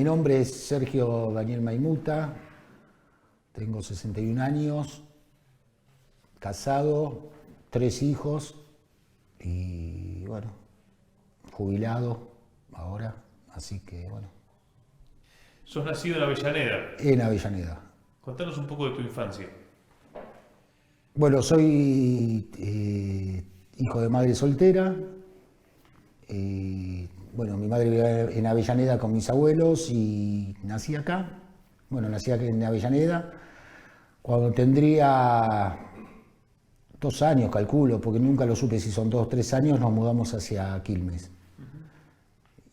nombre es Sergio Daniel Maimuta, tengo 61 años, casado, 3 hijos y bueno, jubilado ahora, así que bueno. Sos nacido en Avellaneda. En Avellaneda. Contanos un poco de tu infancia. Bueno, soy hijo de madre soltera. Bueno, mi madre vivía en Avellaneda con mis abuelos y nací acá. Bueno, nací aquí en Avellaneda. Cuando tendría 2 años, calculo, porque nunca lo supe si son 2 o 3 años, nos mudamos hacia Quilmes.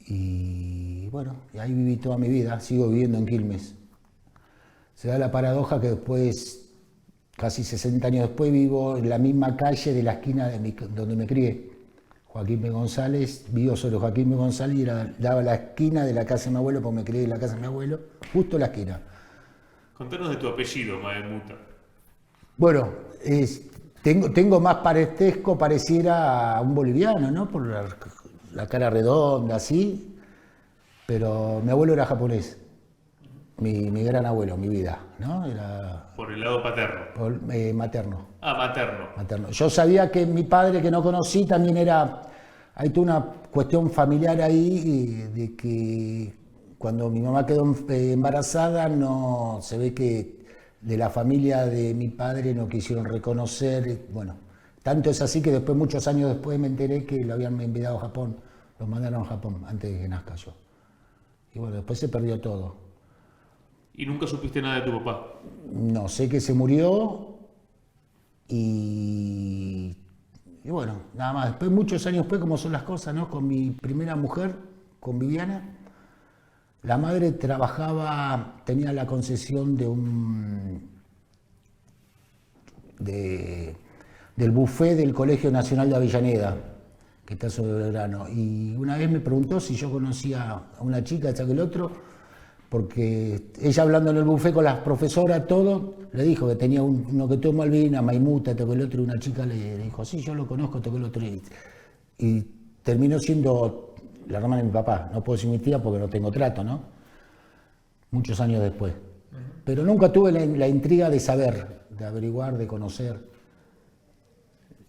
Y bueno, y ahí viví toda mi vida, sigo viviendo en Quilmes. Se da la paradoja que después, casi 60 años después, vivo en la misma calle de la esquina donde me crié. Joaquín B. González, vivo sobre Joaquín B. González y daba la esquina de la casa de mi abuelo, porque me crié en la casa de mi abuelo, justo la esquina. Contanos de tu apellido, Maimuta. Bueno, tengo más parentesco, pareciera a un boliviano, ¿no? Por la cara redonda, así, pero mi abuelo era japonés, mi gran abuelo, mi vida, ¿no? Era Por el lado paterno. materno. Ah, materno. Materno. Yo sabía que mi padre, que no conocí, también era, hay toda una cuestión familiar ahí, de que cuando mi mamá quedó embarazada, no se ve que de la familia de mi padre no quisieron reconocer, bueno, tanto es así que después, muchos años después, me enteré que lo habían enviado a Japón, lo mandaron a Japón antes de que nazca yo. Y bueno, después se perdió todo. ¿Y nunca supiste nada de tu papá? No, sé que se murió y bueno, nada más. Después, muchos años después, como son las cosas, ¿no? Con mi primera mujer, con Viviana, la madre trabajaba, tenía la concesión del buffet del Colegio Nacional de Avellaneda, que está sobre Belgrano. Y una vez me preguntó si yo conocía a una chica, esta que el otro, porque ella, hablando en el buffet con las profesoras, todo, le dijo que tenía uno que tomó Malvina, Maimuta, esto que el otro, y una chica le dijo, sí, yo lo conozco, esto que el otro. Y terminó siendo la hermana de mi papá. No puedo decir mi tía porque no tengo trato, ¿no? Muchos años después. Pero nunca tuve la intriga de saber, de averiguar, de conocer.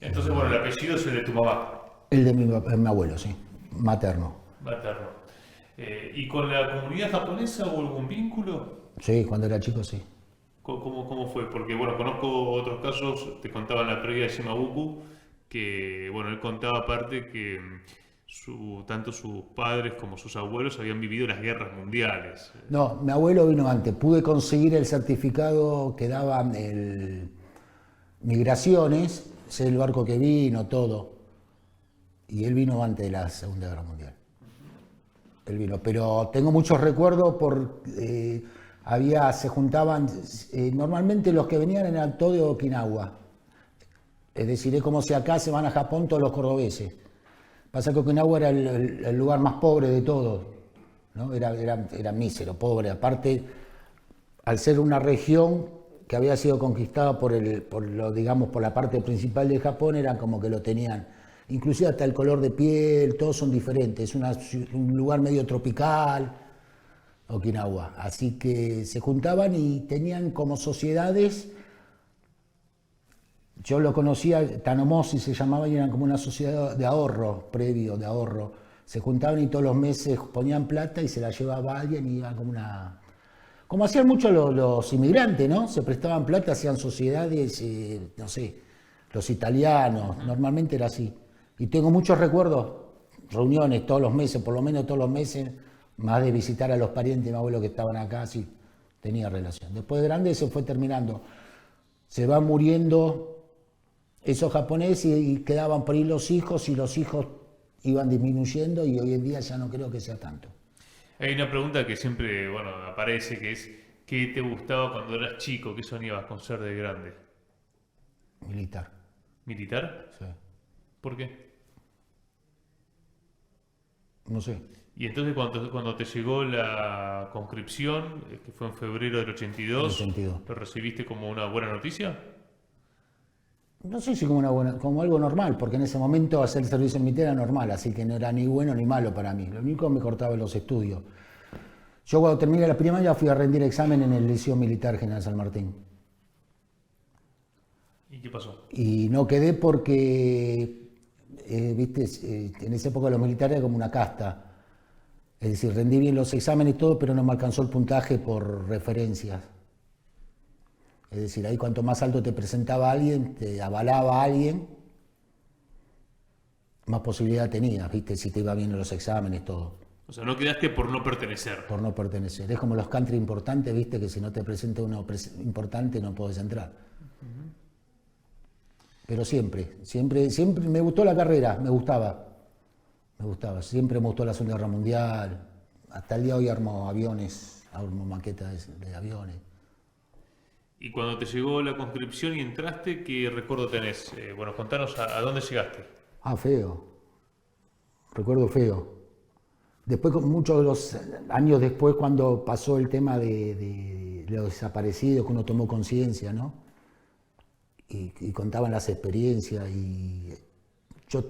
Entonces, bueno, el apellido es el de tu mamá. El de mi abuelo, sí, materno. Materno. ¿Y con la comunidad japonesa hubo algún vínculo? Sí, cuando era chico, sí. ¿Cómo fue? Porque, bueno, conozco otros casos, te contaba en la previa de Shimabuku, que, bueno, él contaba aparte que tanto sus padres como sus abuelos habían vivido las guerras mundiales. No, mi abuelo vino antes. Pude conseguir el certificado que daban Migraciones, sé el barco que vino, todo. Y él vino antes de la Segunda Guerra Mundial. Él vino, pero tengo muchos recuerdos se juntaban, normalmente los que venían eran todos de Okinawa. Es decir, es como si acá se van a Japón todos los cordobeses. Pasa que Okinawa era el lugar más pobre de todos, ¿no? Era mísero, pobre. Aparte, al ser una región que había sido conquistada por la parte principal de Japón, era como que lo tenían. Inclusive hasta el color de piel, todos son diferentes. Es un lugar medio tropical, Okinawa. Así que se juntaban y tenían como sociedades. Yo lo conocía, Tanomosi se llamaba, y eran como una sociedad de ahorro, previo de ahorro. Se juntaban y todos los meses ponían plata y se la llevaba alguien y iba como una... Como hacían mucho los inmigrantes, ¿no? Se prestaban plata, hacían sociedades, no sé, los italianos, normalmente era así. Y tengo muchos recuerdos, reuniones todos los meses, por lo menos todos los meses, más de visitar a los parientes de mi abuelo que estaban acá, sí, tenía relación. Después de grande se fue terminando, se van muriendo esos japoneses y quedaban por ahí los hijos, y los hijos iban disminuyendo, y hoy en día ya no creo que sea tanto. Hay una pregunta que siempre, bueno, aparece, que es ¿qué te gustaba cuando eras chico? ¿Qué soñabas con ser de grande? Militar. ¿Militar? Sí. ¿Por qué? No sé. Y entonces cuando te llegó la conscripción, que fue en febrero del 82, El 82. ¿lo recibiste como una buena noticia? No sé si como algo normal, porque en ese momento hacer el servicio militar era normal, así que no era ni bueno ni malo para mí. Lo único que me cortaba los estudios. Yo cuando terminé la primaria fui a rendir examen en el Liceo Militar General San Martín. ¿Y qué pasó? Y no quedé porque, viste, en esa época los militares eran como una casta. Es decir, rendí bien los exámenes y todo, pero no me alcanzó el puntaje por referencias. Es decir, ahí cuanto más alto te presentaba alguien, te avalaba a alguien, más posibilidad tenías, viste, si te iba bien en los exámenes, todo. O sea, no quedaste por no pertenecer. Por no pertenecer. Es como los country importantes, viste, que si no te presenta uno importante no podés entrar. Pero siempre me gustó la carrera, me gustaba, siempre me gustó la Segunda Guerra Mundial, hasta el día de hoy armo aviones, armo maquetas de aviones. Y cuando te llegó la conscripción y entraste, ¿qué recuerdo tenés? Bueno, contanos a dónde llegaste. Feo, recuerdo feo. Después, muchos de los años después, cuando pasó el tema de los desaparecidos, que uno tomó conciencia, ¿no? Y contaban las experiencias y yo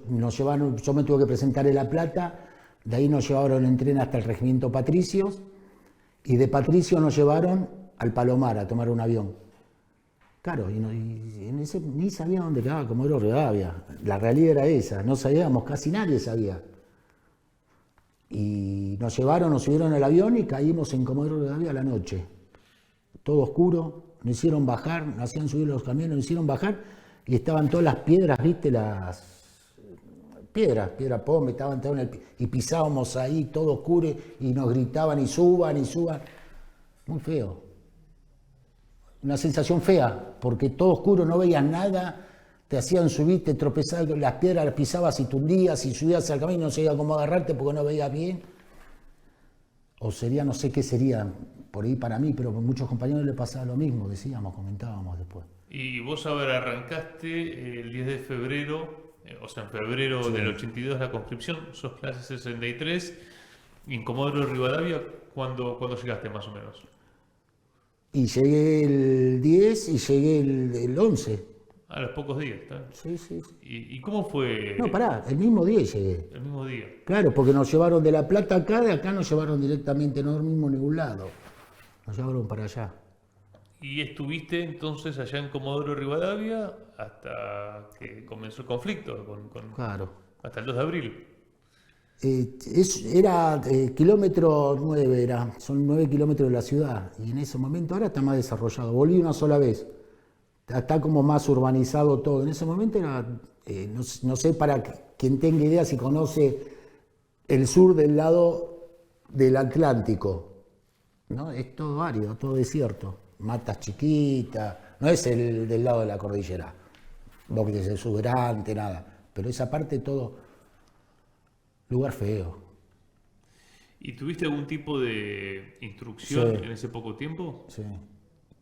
me tuve que presentar en La Plata, de ahí nos llevaron en tren hasta el Regimiento Patricios y de Patricio nos llevaron al Palomar a tomar un avión. Claro, y en ese ni sabía dónde quedaba Comodoro Rivadavia. La realidad era esa, no sabíamos, casi nadie sabía. Y nos subieron al avión y caímos en Comodoro Rivadavia a la noche. Todo oscuro. Nos hicieron bajar, nos hacían subir los camiones, nos hicieron bajar y estaban todas las piedras, viste, piedra pome, estaban todas en y pisábamos ahí todo oscuro y nos gritaban y suban. Muy feo. Una sensación fea, porque todo oscuro, no veías nada, te hacían subir, te tropezabas, las piedras las pisabas y te hundías y subías al camino y no sabías cómo agarrarte porque no veías bien. O sería, no sé qué sería por ahí para mí, pero con muchos compañeros les pasaba lo mismo, comentábamos después. Y vos ahora arrancaste el 10 de febrero, o sea, en febrero Sí. del 82 la conscripción, sos clase 63, y en Comodoro Rivadavia, ¿cuándo llegaste más o menos? Y llegué el 10 y llegué el 11. A los pocos días, ¿está? Sí. ¿Y cómo fue No, pará, el mismo día llegué. el mismo día? Claro, porque nos llevaron de La Plata acá, de acá nos llevaron directamente, no dormimos en ningún lado. Nos llevaron para allá. ¿Y estuviste entonces allá en Comodoro Rivadavia hasta que comenzó el conflicto, Claro. hasta el 2 de abril? Era kilómetro 9, son 9 kilómetros de la ciudad. Y en ese momento ahora está más desarrollado. Volví una sola vez. Está como más urbanizado todo. En ese momento era, no sé para quien tenga idea si conoce el sur del lado del Atlántico, ¿no? Es todo árido, todo desierto, matas chiquitas, no es el del lado de la cordillera, bosques exuberantes, nada, pero esa parte todo lugar feo. ¿Y tuviste algún tipo de instrucción Sí. en ese poco tiempo? Sí,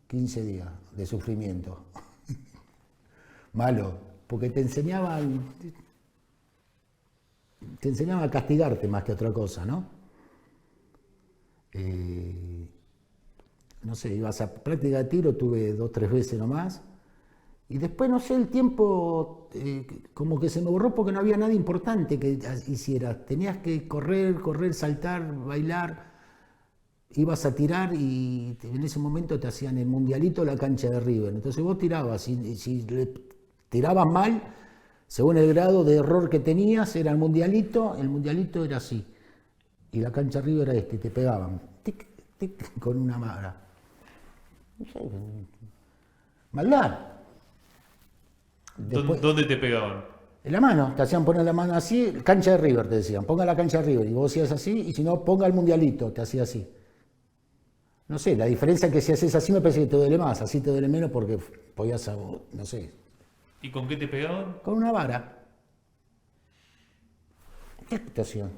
15 días de sufrimiento. Malo, porque te enseñaban a castigarte más que otra cosa, ¿no? No sé, ibas a práctica de tiro, tuve 2 o 3 veces nomás, y después, no sé, el tiempo como que se me borró porque no había nada importante que hicieras. Tenías que correr, saltar, bailar, ibas a tirar y en ese momento te hacían el mundialito la cancha de River. Entonces vos tirabas, y si tirabas mal, según el grado de error que tenías, era el mundialito era así. Y la cancha de River era te pegaban, tic, tic, con una mara. No sé, maldad. Después, ¿Dónde te pegaban? en la mano, te hacían poner la mano así, cancha de River te decían, ponga la cancha de River, y vos hacías así, y si no, ponga el mundialito, te hacía así. No sé, la diferencia es que si haces así me parece que te duele más, así te duele menos porque podías, no sé, ¿Y con qué te pegaban? con una vara. ¿Qué situación?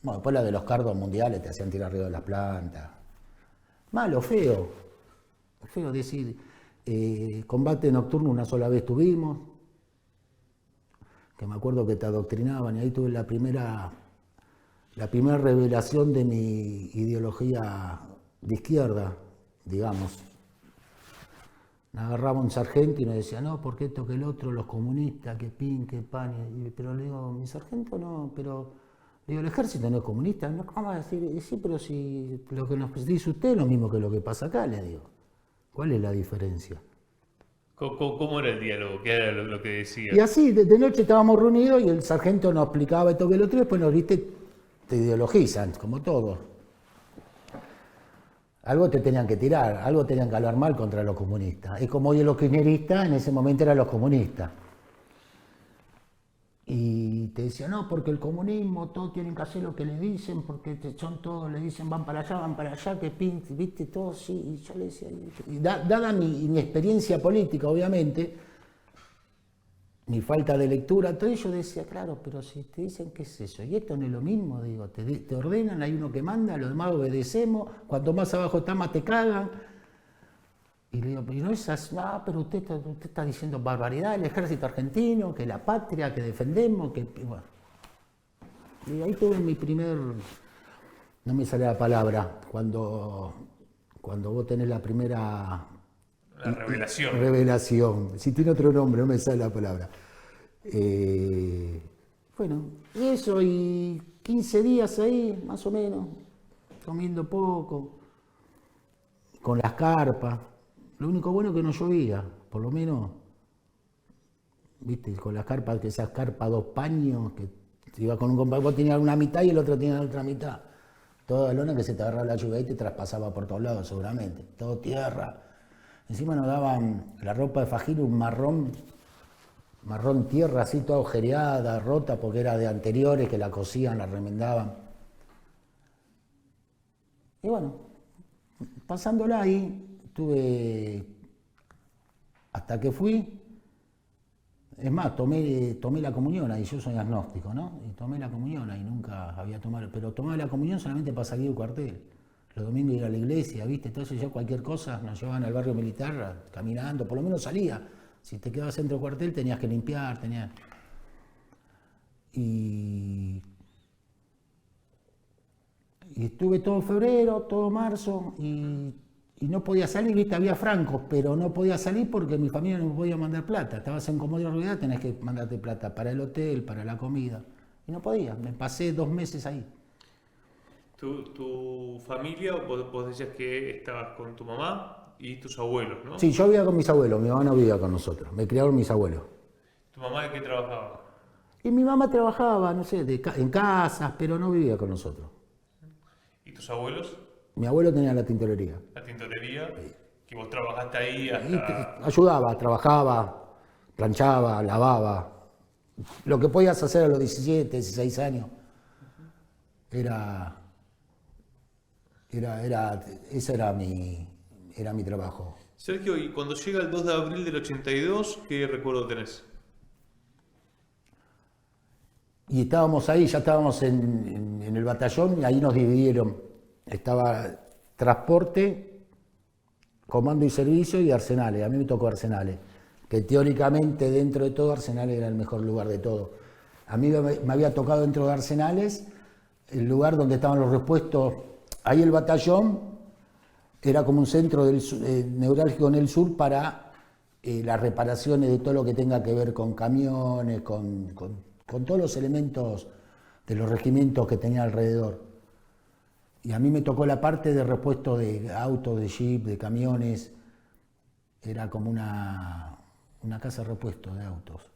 Bueno, después la de los cargos mundiales te hacían tirar arriba de las plantas. Malo, feo. Feo decir, combate nocturno una sola vez tuvimos, que me acuerdo que te adoctrinaban y ahí tuve la primera revelación de mi ideología de izquierda, digamos. Me agarraba un sargento y nos decía, no, porque esto que el otro, los comunistas, que pin, que pan. Pero le digo, mi sargento no, pero Digo, el ejército no es comunista. No, ¿cómo va a decir? Y sí, pero si lo que nos dice usted es lo mismo que lo que pasa acá, le digo. ¿Cuál es la diferencia? ¿Cómo era el diálogo? ¿Qué era lo que decía? Y así, de noche estábamos reunidos y el sargento nos explicaba esto que lo otro, y después nos viste, te ideologizan, como todo. Algo te tenían que tirar, algo tenían que hablar mal contra los comunistas. Es como hoy los kirchneristas, en ese momento eran los comunistas. Y te decía, no, porque el comunismo, todos tienen que hacer lo que le dicen, porque son todos, le dicen, van para allá, que pinte, viste, todo, sí. Y yo le decía, dada mi experiencia política, obviamente, mi falta de lectura, todo yo decía, claro, pero si te dicen qué es eso, y esto no es lo mismo, digo, te ordenan, hay uno que manda, los demás obedecemos, cuanto más abajo está, más te cagan. Y le digo, pero no es así, no, pero usted está diciendo barbaridad, el ejército argentino, que la patria, que defendemos, que bueno. Y ahí tuve mi primer, no me sale la palabra, cuando vos tenés la primera... La revelación. Revelación. Si tiene otro nombre, no me sale la palabra. Bueno, y eso, y 15 días ahí, más o menos, comiendo poco, con las carpas. Lo único bueno es que no llovía, por lo menos, viste, con las carpas, que esas carpas 2 paños, que iba con un compañero, vos tenías una mitad y el otro tenía la otra mitad. Toda lona que se te agarraba la lluvia y te traspasaba por todos lados, seguramente. Todo tierra. Encima nos daban la ropa de fajín, un marrón tierra, así toda agujereada, rota, porque era de anteriores, que la cosían, la remendaban. Y bueno, pasándola ahí, tuve, hasta que fui, es más, tomé la comunión ahí, yo soy agnóstico, ¿no? Y tomé la comunión ahí, nunca había tomado, pero tomaba la comunión solamente para salir del cuartel. Los domingos ir a la iglesia, ¿viste? Entonces yo cualquier cosa nos llevaban al barrio militar caminando, por lo menos salía. Si te quedabas dentro del cuartel tenías que limpiar, Y estuve todo febrero, todo marzo, y no podía salir, ¿viste? Había francos, pero no podía salir porque mi familia no me podía mandar plata. Estabas en Comodoro Rivadavia, tenés que mandarte plata para el hotel, para la comida. Y no podía, me pasé 2 meses ahí. Tu familia, vos decías que estabas con tu mamá y tus abuelos, ¿no? Sí, yo vivía con mis abuelos, mi mamá no vivía con nosotros, me criaron mis abuelos. ¿Tu mamá de qué trabajaba? Y mi mamá trabajaba, no sé, en casas, pero no vivía con nosotros. ¿Y tus abuelos? Mi abuelo tenía la tintorería. La tintorería, que vos trabajaste ahí hasta... Ayudaba, trabajaba, planchaba, lavaba. Lo que podías hacer a los 17, 16 años ese era mi trabajo. Sergio, y cuando llega el 2 de abril del 82, ¿qué recuerdo tenés? Y estábamos ahí, ya estábamos en el batallón y ahí nos dividieron. Estaba transporte, comando y servicio y arsenales. A mí me tocó arsenales, que teóricamente dentro de todo arsenales era el mejor lugar de todo. A mí me había tocado dentro de arsenales el lugar donde estaban los repuestos. Ahí el batallón era como un centro neurálgico en el sur para las reparaciones de todo lo que tenga que ver con camiones, con todos los elementos de los regimientos que tenía alrededor. Y a mí me tocó la parte de repuesto de autos, de jeep, de camiones. Era como una casa de repuesto de autos.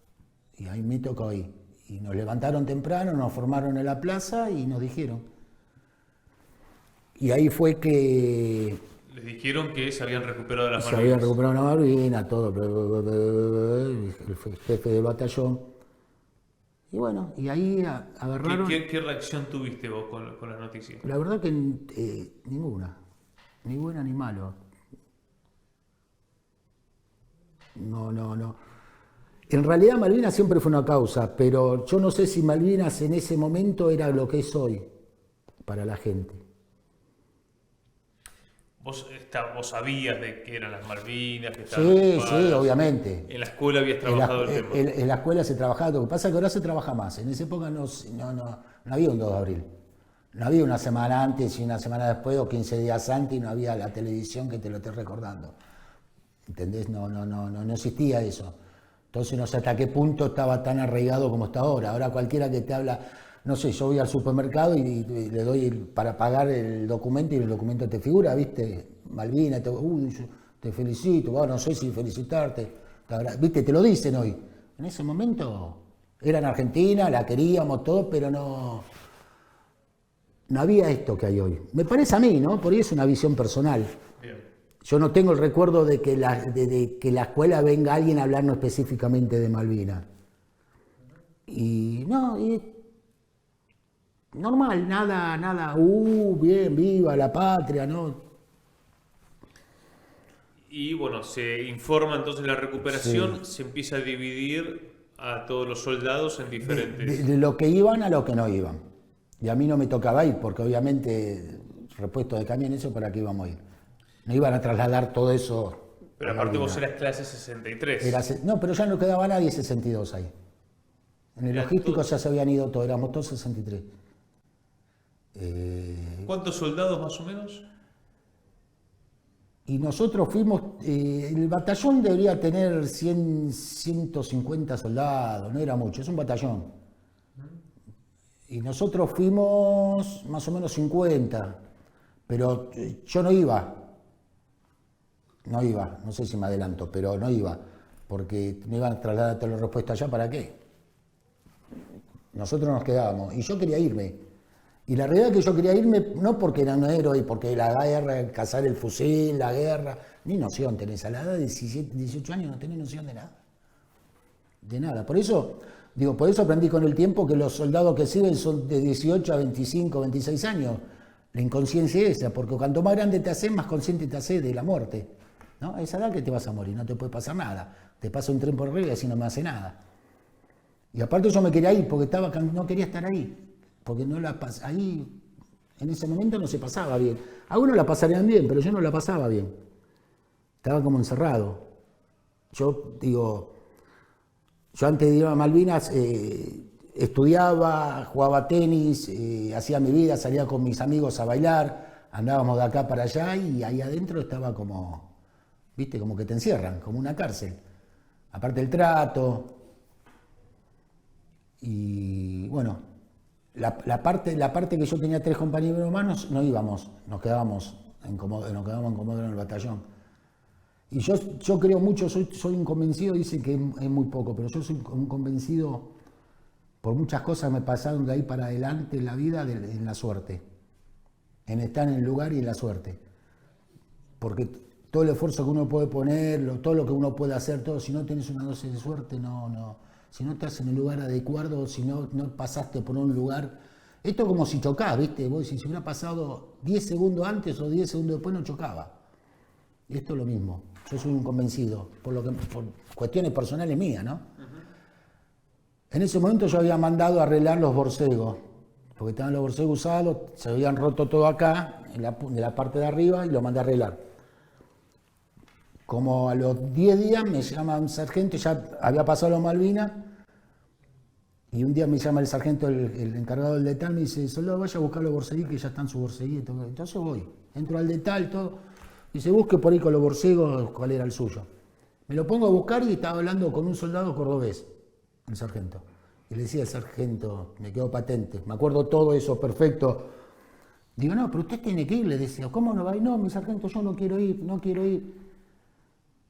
Y ahí me tocó ahí. Y nos levantaron temprano, nos formaron en la plaza y nos dijeron. Y ahí fue que... Les dijeron que se habían recuperado las Malvinas. Se habían recuperado la Malvinas, todo. El jefe del batallón. Y bueno, y ahí agarraron... ¿Qué reacción tuviste vos con las noticias? La verdad que ninguna. Ni buena ni malo. No. En realidad Malvinas siempre fue una causa, pero yo no sé si Malvinas en ese momento era lo que es hoy para la gente. ¿Vos sabías de qué eran las Malvinas? Que sí, obviamente. ¿En la escuela habías trabajado el tema? En la escuela se trabajaba, lo que pasa es que ahora se trabaja más. En esa época no había un 2 de abril. No había una semana antes y una semana después o 15 días antes y no había la televisión que te lo esté recordando. ¿Entendés? No existía eso. Entonces no sé hasta qué punto estaba tan arraigado como está ahora. Ahora cualquiera que te habla no sé, yo voy al supermercado y le doy para pagar el documento y el documento te figura, ¿viste? Malvina, te felicito, bueno, no sé si felicitarte, ¿viste? Te lo dicen hoy. En ese momento era en Argentina, la queríamos todo, pero no había esto que hay hoy. Me parece a mí, ¿no? Por ahí es una visión personal. Bien. Yo no tengo el recuerdo de que la escuela venga alguien a hablarnos específicamente de Malvinas. Y no, normal, nada, bien, viva la patria, ¿no? Y bueno, se informa entonces la recuperación, Sí. se empieza a dividir a todos los soldados en diferentes... De lo que iban a lo que no iban. Y a mí no me tocaba ir, porque obviamente repuesto de camión, eso para qué íbamos a ir. No iban a trasladar todo eso. Pero aparte vos eras clase 63. No, pero ya no quedaba nadie 62 ahí. En el Eran logístico todos. ya se habían ido todos, éramos todos 63. ¿Cuántos soldados más o menos? Y nosotros fuimos, el batallón debería tener 150 soldados, no era mucho, es un batallón. Y nosotros fuimos más o menos 50, pero yo no iba, no sé si me adelanto, pero no iba, porque me iban a trasladar todos los repuestos allá, ¿para qué? Nosotros nos quedábamos, y yo quería irme. Y la realidad es que yo quería irme no porque era un héroe, porque la guerra, cazar el fusil, la guerra, ni noción tenés. A la edad de 17, 18 años no tenés noción de nada. De nada. Por eso aprendí con el tiempo que los soldados que sirven son de 18 a 25, 26 años. La inconsciencia es esa, porque cuanto más grande te haces, más consciente te haces de la muerte. ¿No? A esa edad que te vas a morir, no te puede pasar nada. Te pasa un tren por arriba y así no me hace nada. Y aparte yo me quería ir porque no quería estar ahí. Porque ahí, en ese momento no se pasaba bien. Algunos la pasarían bien, pero yo no la pasaba bien. Estaba como encerrado. Yo antes de ir a Malvinas estudiaba, jugaba tenis, hacía mi vida, salía con mis amigos a bailar, andábamos de acá para allá y ahí adentro estaba como, viste, como que te encierran, como una cárcel. Aparte el trato. Y bueno. La parte que yo tenía 3 compañeros más, no íbamos, nos quedábamos en Comodoro en el batallón. Y yo creo mucho, soy un convencido, dicen que es muy poco, pero yo soy un convencido, por muchas cosas me pasaron de ahí para adelante en la vida, en la suerte. En estar en el lugar y en la suerte. Porque todo el esfuerzo que uno puede poner, todo lo que uno puede hacer, todo, si no tenés una dosis de suerte, si no estás en el lugar adecuado, si no pasaste por un lugar, esto es como si chocás, ¿viste? Vos si hubiera pasado 10 segundos antes o 10 segundos después no chocaba. Esto es lo mismo. Yo soy un convencido, por cuestiones personales mías, ¿no? En ese momento yo había mandado a arreglar los borcegos, porque estaban los borcegos usados, se habían roto todo acá, en la parte de arriba, y lo mandé a arreglar. Como a los 10 días me llama un sargento, ya había pasado los Malvinas, y un día me llama el sargento, el encargado del detal, me dice, soldado, vaya a buscar los borceguí, que ya están sus borceguí. Entonces voy, entro al detal, todo, y se busque por ahí con los borcegos cuál era el suyo. Me lo pongo a buscar y estaba hablando con un soldado cordobés, el sargento. Y le decía al sargento, me quedó patente, me acuerdo todo eso, perfecto. Digo, no, pero usted tiene que ir, le decía, ¿cómo no va a ir? No, mi sargento, yo no quiero ir.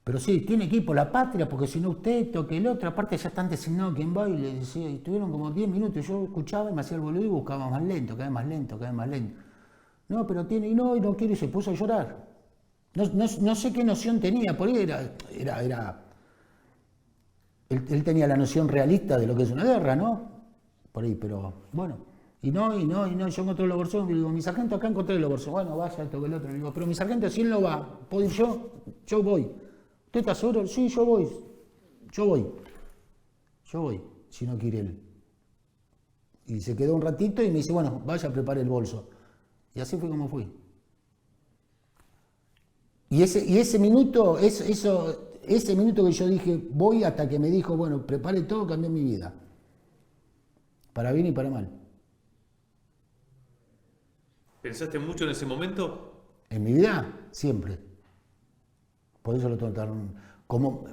Pero sí, tiene que ir por la patria, porque si no usted, toque el otro, aparte ya están designados quién va, y le decía, y estuvieron como 10 minutos, yo escuchaba y me hacía el boludo y buscaba más lento, cada vez más lento. No, pero tiene, y no quiere, y se puso a llorar. No sé qué noción tenía, por ahí él tenía la noción realista de lo que es una guerra, ¿no? Por ahí, pero bueno. Y no, yo encontré los borcegos, y digo, mi sargento acá encontré los borcegos, bueno, vaya, toque el otro, le digo, pero mi sargento si él no va, ¿puedo ir yo voy. ¿Usted está seguro? Sí, yo voy, si no quiere él. Y se quedó un ratito y me dice, bueno, vaya, prepare el bolso. Y así fue como fui. Y ese minuto, ese minuto que yo dije, voy, hasta que me dijo, bueno, prepare todo, cambió mi vida. Para bien y para mal. ¿Pensaste mucho en ese momento? En mi vida, siempre. Por eso lo tengo tan...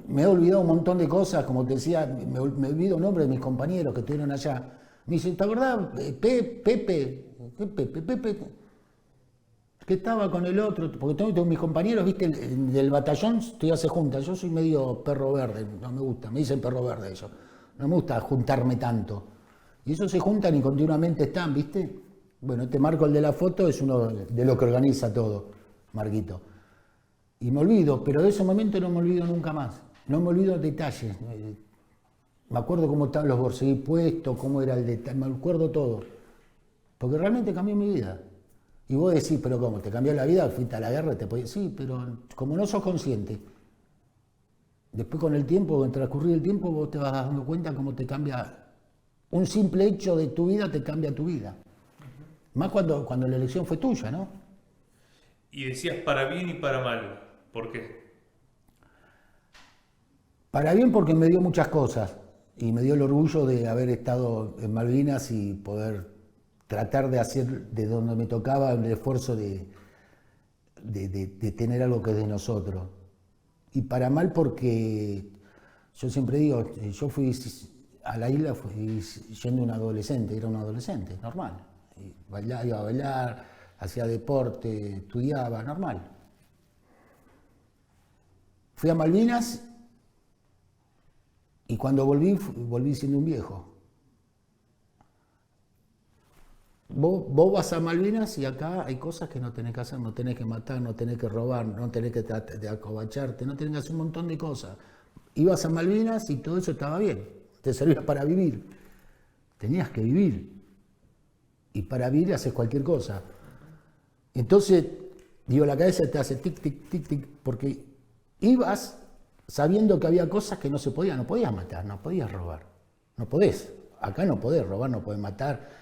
Me he olvidado un montón de cosas, como te decía, me olvido nombres de mis compañeros que estuvieron allá. Me dice, ¿te acordás? Pepe, que estaba con el otro, porque tengo mis compañeros, viste, del batallón, estoy hace juntas, yo soy medio perro verde, no me gusta, me dicen perro verde eso, no me gusta juntarme tanto. Y esos se juntan y continuamente están, viste. Bueno, este Marco, el de la foto, es uno de los que organiza todo, Marquito. Y me olvido, pero de ese momento no me olvido nunca más, no me olvido detalles. Me acuerdo cómo estaban los borseguí puestos, cómo era el detalle, me acuerdo todo. Porque realmente cambió mi vida. Y vos decís, pero ¿cómo? ¿Te cambió la vida? ¿Fuiste a la guerra? Sí, pero como no sos consciente, después con el tiempo, con el transcurrir del tiempo, vos te vas dando cuenta cómo te cambia. Un simple hecho de tu vida te cambia tu vida. Más cuando la elección fue tuya, ¿no? Y decías para bien y para mal. ¿Por qué? Para bien porque me dio muchas cosas. Y me dio el orgullo de haber estado en Malvinas y poder tratar de hacer de donde me tocaba el esfuerzo de tener algo que es de nosotros. Y para mal porque yo siempre digo, yo fui a la isla yendo un adolescente, era un adolescente, normal. Iba a bailar, hacía deporte, estudiaba, normal. Fui a Malvinas y cuando volví siendo un viejo. Vos vas a Malvinas y acá hay cosas que no tenés que hacer, no tenés que matar, no tenés que robar, no tenés que de acobacharte, no tenés que hacer un montón de cosas. Ibas a Malvinas y todo eso estaba bien, te servía para vivir. Tenías que vivir. Y para vivir haces cualquier cosa. Entonces, digo, la cabeza te hace tic, tic, tic, tic, porque ibas sabiendo que había cosas que no se podían, no podías matar, no podías robar, no podés. Acá no podés robar, no podés matar.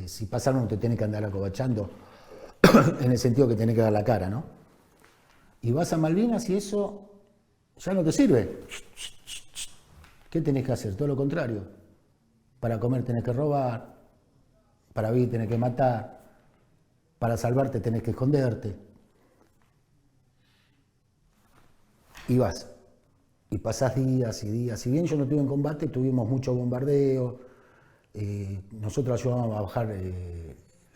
Si pasaron te tenés que andar acobachando, en el sentido que tenés que dar la cara, ¿no? Y vas a Malvinas y eso ya no te sirve. ¿Qué tenés que hacer? Todo lo contrario. Para comer tenés que robar, para vivir tenés que matar, para salvarte tenés que esconderte. Y vas. Y pasás días y días. Si bien yo no estuve en combate, tuvimos mucho bombardeo. Nosotros ayudábamos a bajar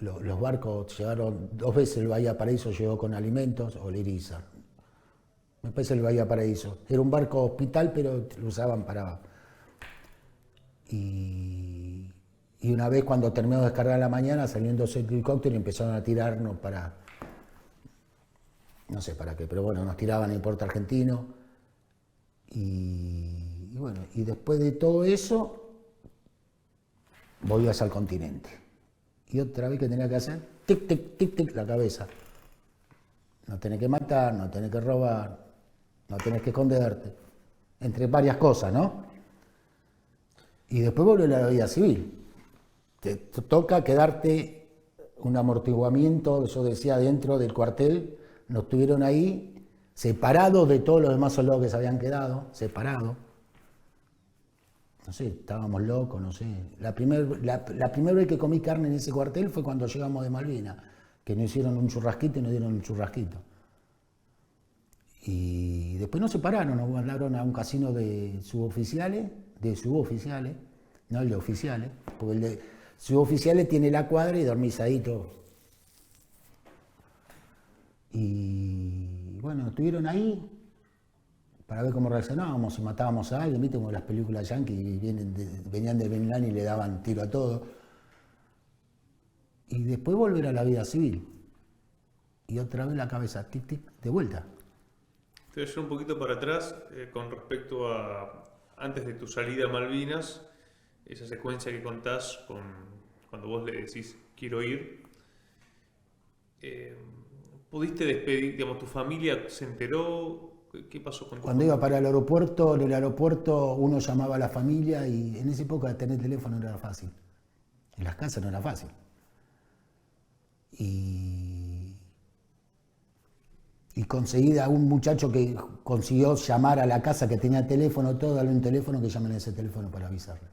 los barcos, llegaron 2 veces el Bahía Paraíso, llegó con alimentos, o Liriza. Me parece el Bahía Paraíso. Era un barco hospital, pero lo usaban para... Y una vez cuando terminó de descargar a la mañana, saliendo ese helicóptero y empezaron a tirarnos para... No sé para qué, pero bueno, nos tiraban en Puerto Argentino. Y bueno, y después de todo eso... volvías al continente. Y otra vez que tenía que hacer, tic, tic, tic, tic, la cabeza. No tenés que matar, no tenés que robar, no tenés que esconderte. Entre varias cosas, ¿no? Y después volver a la vida civil. Te toca quedarte un amortiguamiento, yo decía, dentro del cuartel. Nos tuvieron ahí, separados de todos los demás soldados que se habían quedado, separados. No sé, estábamos locos, no sé. La primera vez que comí carne en ese cuartel fue cuando llegamos de Malvinas, que nos hicieron un churrasquito y nos dieron un churrasquito. Y después nos separaron, nos mandaron a un casino de suboficiales, no el de oficiales, porque el de suboficiales tiene la cuadra y dormís ahí todo. Y bueno, estuvieron ahí para ver cómo reaccionábamos, si matábamos a alguien, viste como las películas yanquis, venían de Vietnam y le daban tiro a todo. Y después volver a la vida civil. Y otra vez la cabeza, tic, tic, de vuelta. Te voy a llevar un poquito para atrás con respecto a antes de tu salida a Malvinas, esa secuencia que contás cuando vos le decís quiero ir. ¿Pudiste despedir, digamos, tu familia se enteró? ¿Qué pasó con tu Cuando iba para el aeropuerto, en el aeropuerto uno llamaba a la familia y en esa época tener teléfono no era fácil. En las casas no era fácil. Y conseguí a un muchacho que consiguió llamar a la casa que tenía teléfono, todo, darle un teléfono que llamen a ese teléfono para avisarle.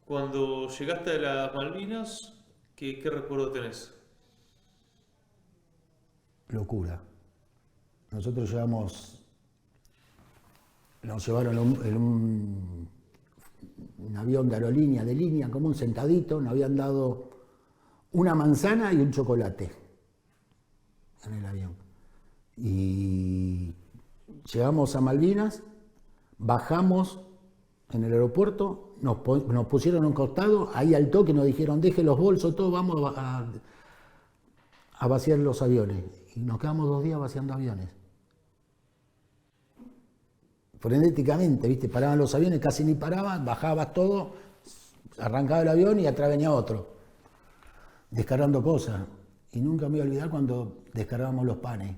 Cuando llegaste a las Malvinas, ¿qué recuerdo tenés? Locura. Nosotros nos llevaron en un avión de aerolínea, de línea, como un sentadito, nos habían dado una manzana y un chocolate en el avión. Y llegamos a Malvinas, bajamos en el aeropuerto, nos pusieron a un costado, ahí al toque nos dijeron, deje los bolsos, todo, vamos a vaciar los aviones. Y nos quedamos 2 días vaciando aviones. Frenéticamente, ¿viste? Paraban los aviones, casi ni paraban, bajabas todo, arrancaba el avión y atrás venía otro, descargando cosas. Y nunca me voy a olvidar cuando descargábamos los panes,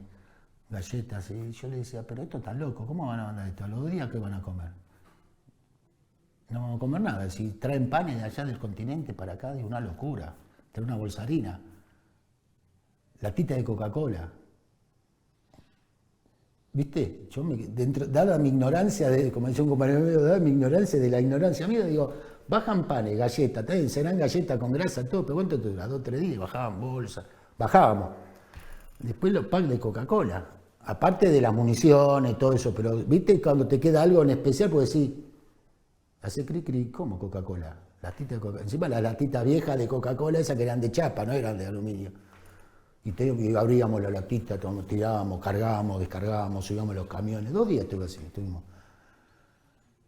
galletas, y yo le decía, pero esto está loco, ¿cómo van a mandar esto? ¿A los 2 días qué van a comer? No vamos a comer nada. Si traen panes de allá del continente para acá, es una locura. Traen una bolsa de harina, latita de Coca-Cola. ¿Viste? Yo, dada mi ignorancia, como decía un compañero mío, dada mi ignorancia de la ignorancia mía, digo, bajan panes, galletas, serán galletas con grasa, todo, pero ¿cuánto te dura? 2 o 3 días, bajaban bolsas, bajábamos. Después los packs de Coca-Cola, aparte de las municiones, todo eso, pero ¿viste? Cuando te queda algo en especial, pues sí, hace cri-cri, ¿cómo Coca-Cola? Latita de Coca-Cola. Encima las latitas viejas de Coca-Cola, esas que eran de chapa, no eran de aluminio. Y abríamos la latita, tirábamos, cargábamos, descargábamos, subíamos los camiones. 2 días estuve así, estuvimos.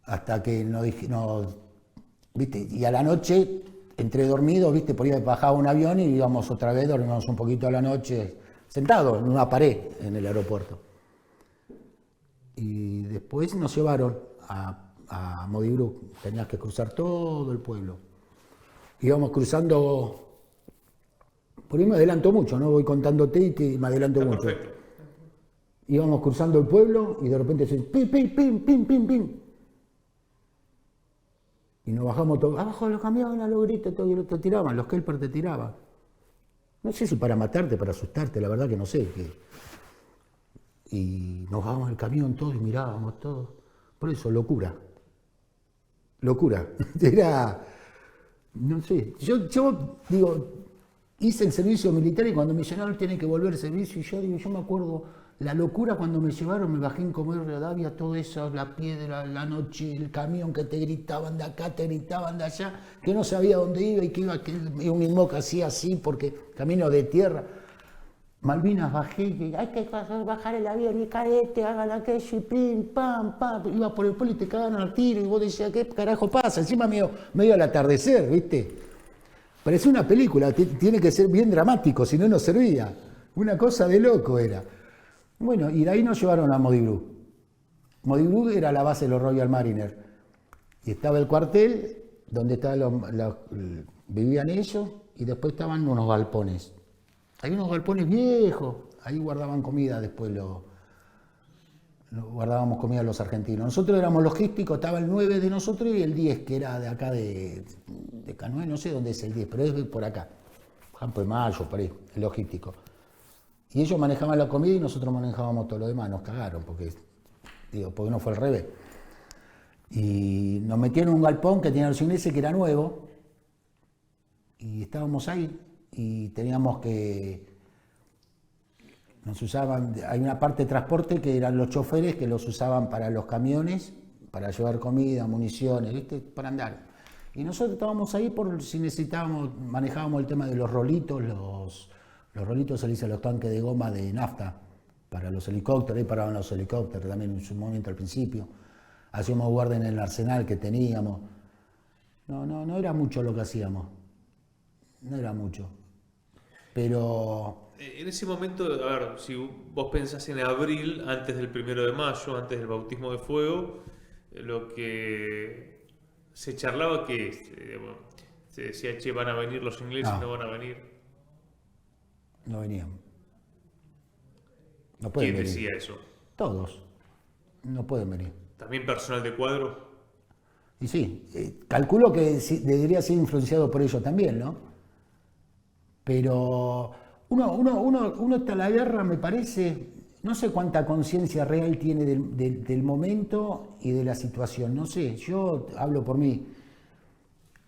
Hasta que ¿viste? Y a la noche, entre dormidos, ¿viste? Por ahí bajaba un avión y íbamos otra vez, dormíamos un poquito a la noche, sentados en una pared en el aeropuerto. Y después nos llevaron a Modibru, tenías que cruzar todo el pueblo. Íbamos cruzando. Por ahí me adelanto mucho, ¿no? Voy contándote y me adelanto mucho. Perfecto. Íbamos cruzando el pueblo y de repente se pim, pim, pim, pim, pim, pim. Y nos bajamos todos, abajo de los camiones, los gritos, todo, y te tiraban, los kelpers te tiraban. No sé si para matarte, para asustarte, la verdad que no sé. Y nos bajamos del camión todos y mirábamos todos. Por eso, locura. Locura. Era, no sé, yo digo, hice el servicio militar y cuando me llenaron tiene que volver al servicio y yo me acuerdo la locura cuando me llevaron, me bajé en Comodoro Rivadavia, todo eso, la piedra, la noche, el camión que te gritaban de acá, te gritaban de allá, que no sabía dónde iba y que iba un inmoca así, porque camino de tierra. Malvinas bajé y hay que bajar el avión y caete, hagan aquello y pim, pam, pam. Iba por el pueblo y te cagaban al tiro y vos decías, ¿qué carajo pasa? Encima medio al atardecer, ¿viste? Parecía una película, tiene que ser bien dramático, si no, no servía. Una cosa de loco era. Bueno, y de ahí nos llevaron a Modibru. Modibru era la base de los Royal Mariners. Y estaba el cuartel, donde vivían ellos, y después estaban unos galpones. Hay unos galpones viejos, ahí guardaban comida, después guardábamos comida los argentinos. Nosotros éramos logísticos, estaba el 9 de nosotros y el 10, que era de acá de Canoé, no sé dónde es el 10, pero es por acá, Campo de Mayo, por ahí, el logístico. Y ellos manejaban la comida y nosotros manejábamos todo lo demás, nos cagaron, porque no fue al revés. Y nos metieron en un galpón que tenía los ingleses, que era nuevo, y estábamos ahí, y teníamos que... Nos usaban, hay una parte de transporte que eran los choferes que los usaban para los camiones, para llevar comida, municiones, ¿viste? Para andar. Y nosotros estábamos ahí por si necesitábamos, manejábamos el tema de los rolitos, los rolitos se le dicen a los tanques de goma de nafta, para los helicópteros, ahí paraban los helicópteros también en su momento al principio. Hacíamos guardia en el arsenal que teníamos. No era mucho lo que hacíamos, no era mucho. Pero... En ese momento, a ver, si vos pensás en abril, antes del 1 de mayo, antes del bautismo de fuego, lo que se charlaba que se decía, che, van a venir los ingleses, no van a venir. No venían. No pueden ¿Quién venir. decía eso? Todos. No pueden venir. ¿También personal de cuadro? Y sí, calculo que debería ser influenciado por ello también, ¿no? Pero uno está en la guerra, me parece, no sé cuánta conciencia real tiene del momento y de la situación, no sé, yo hablo por mí,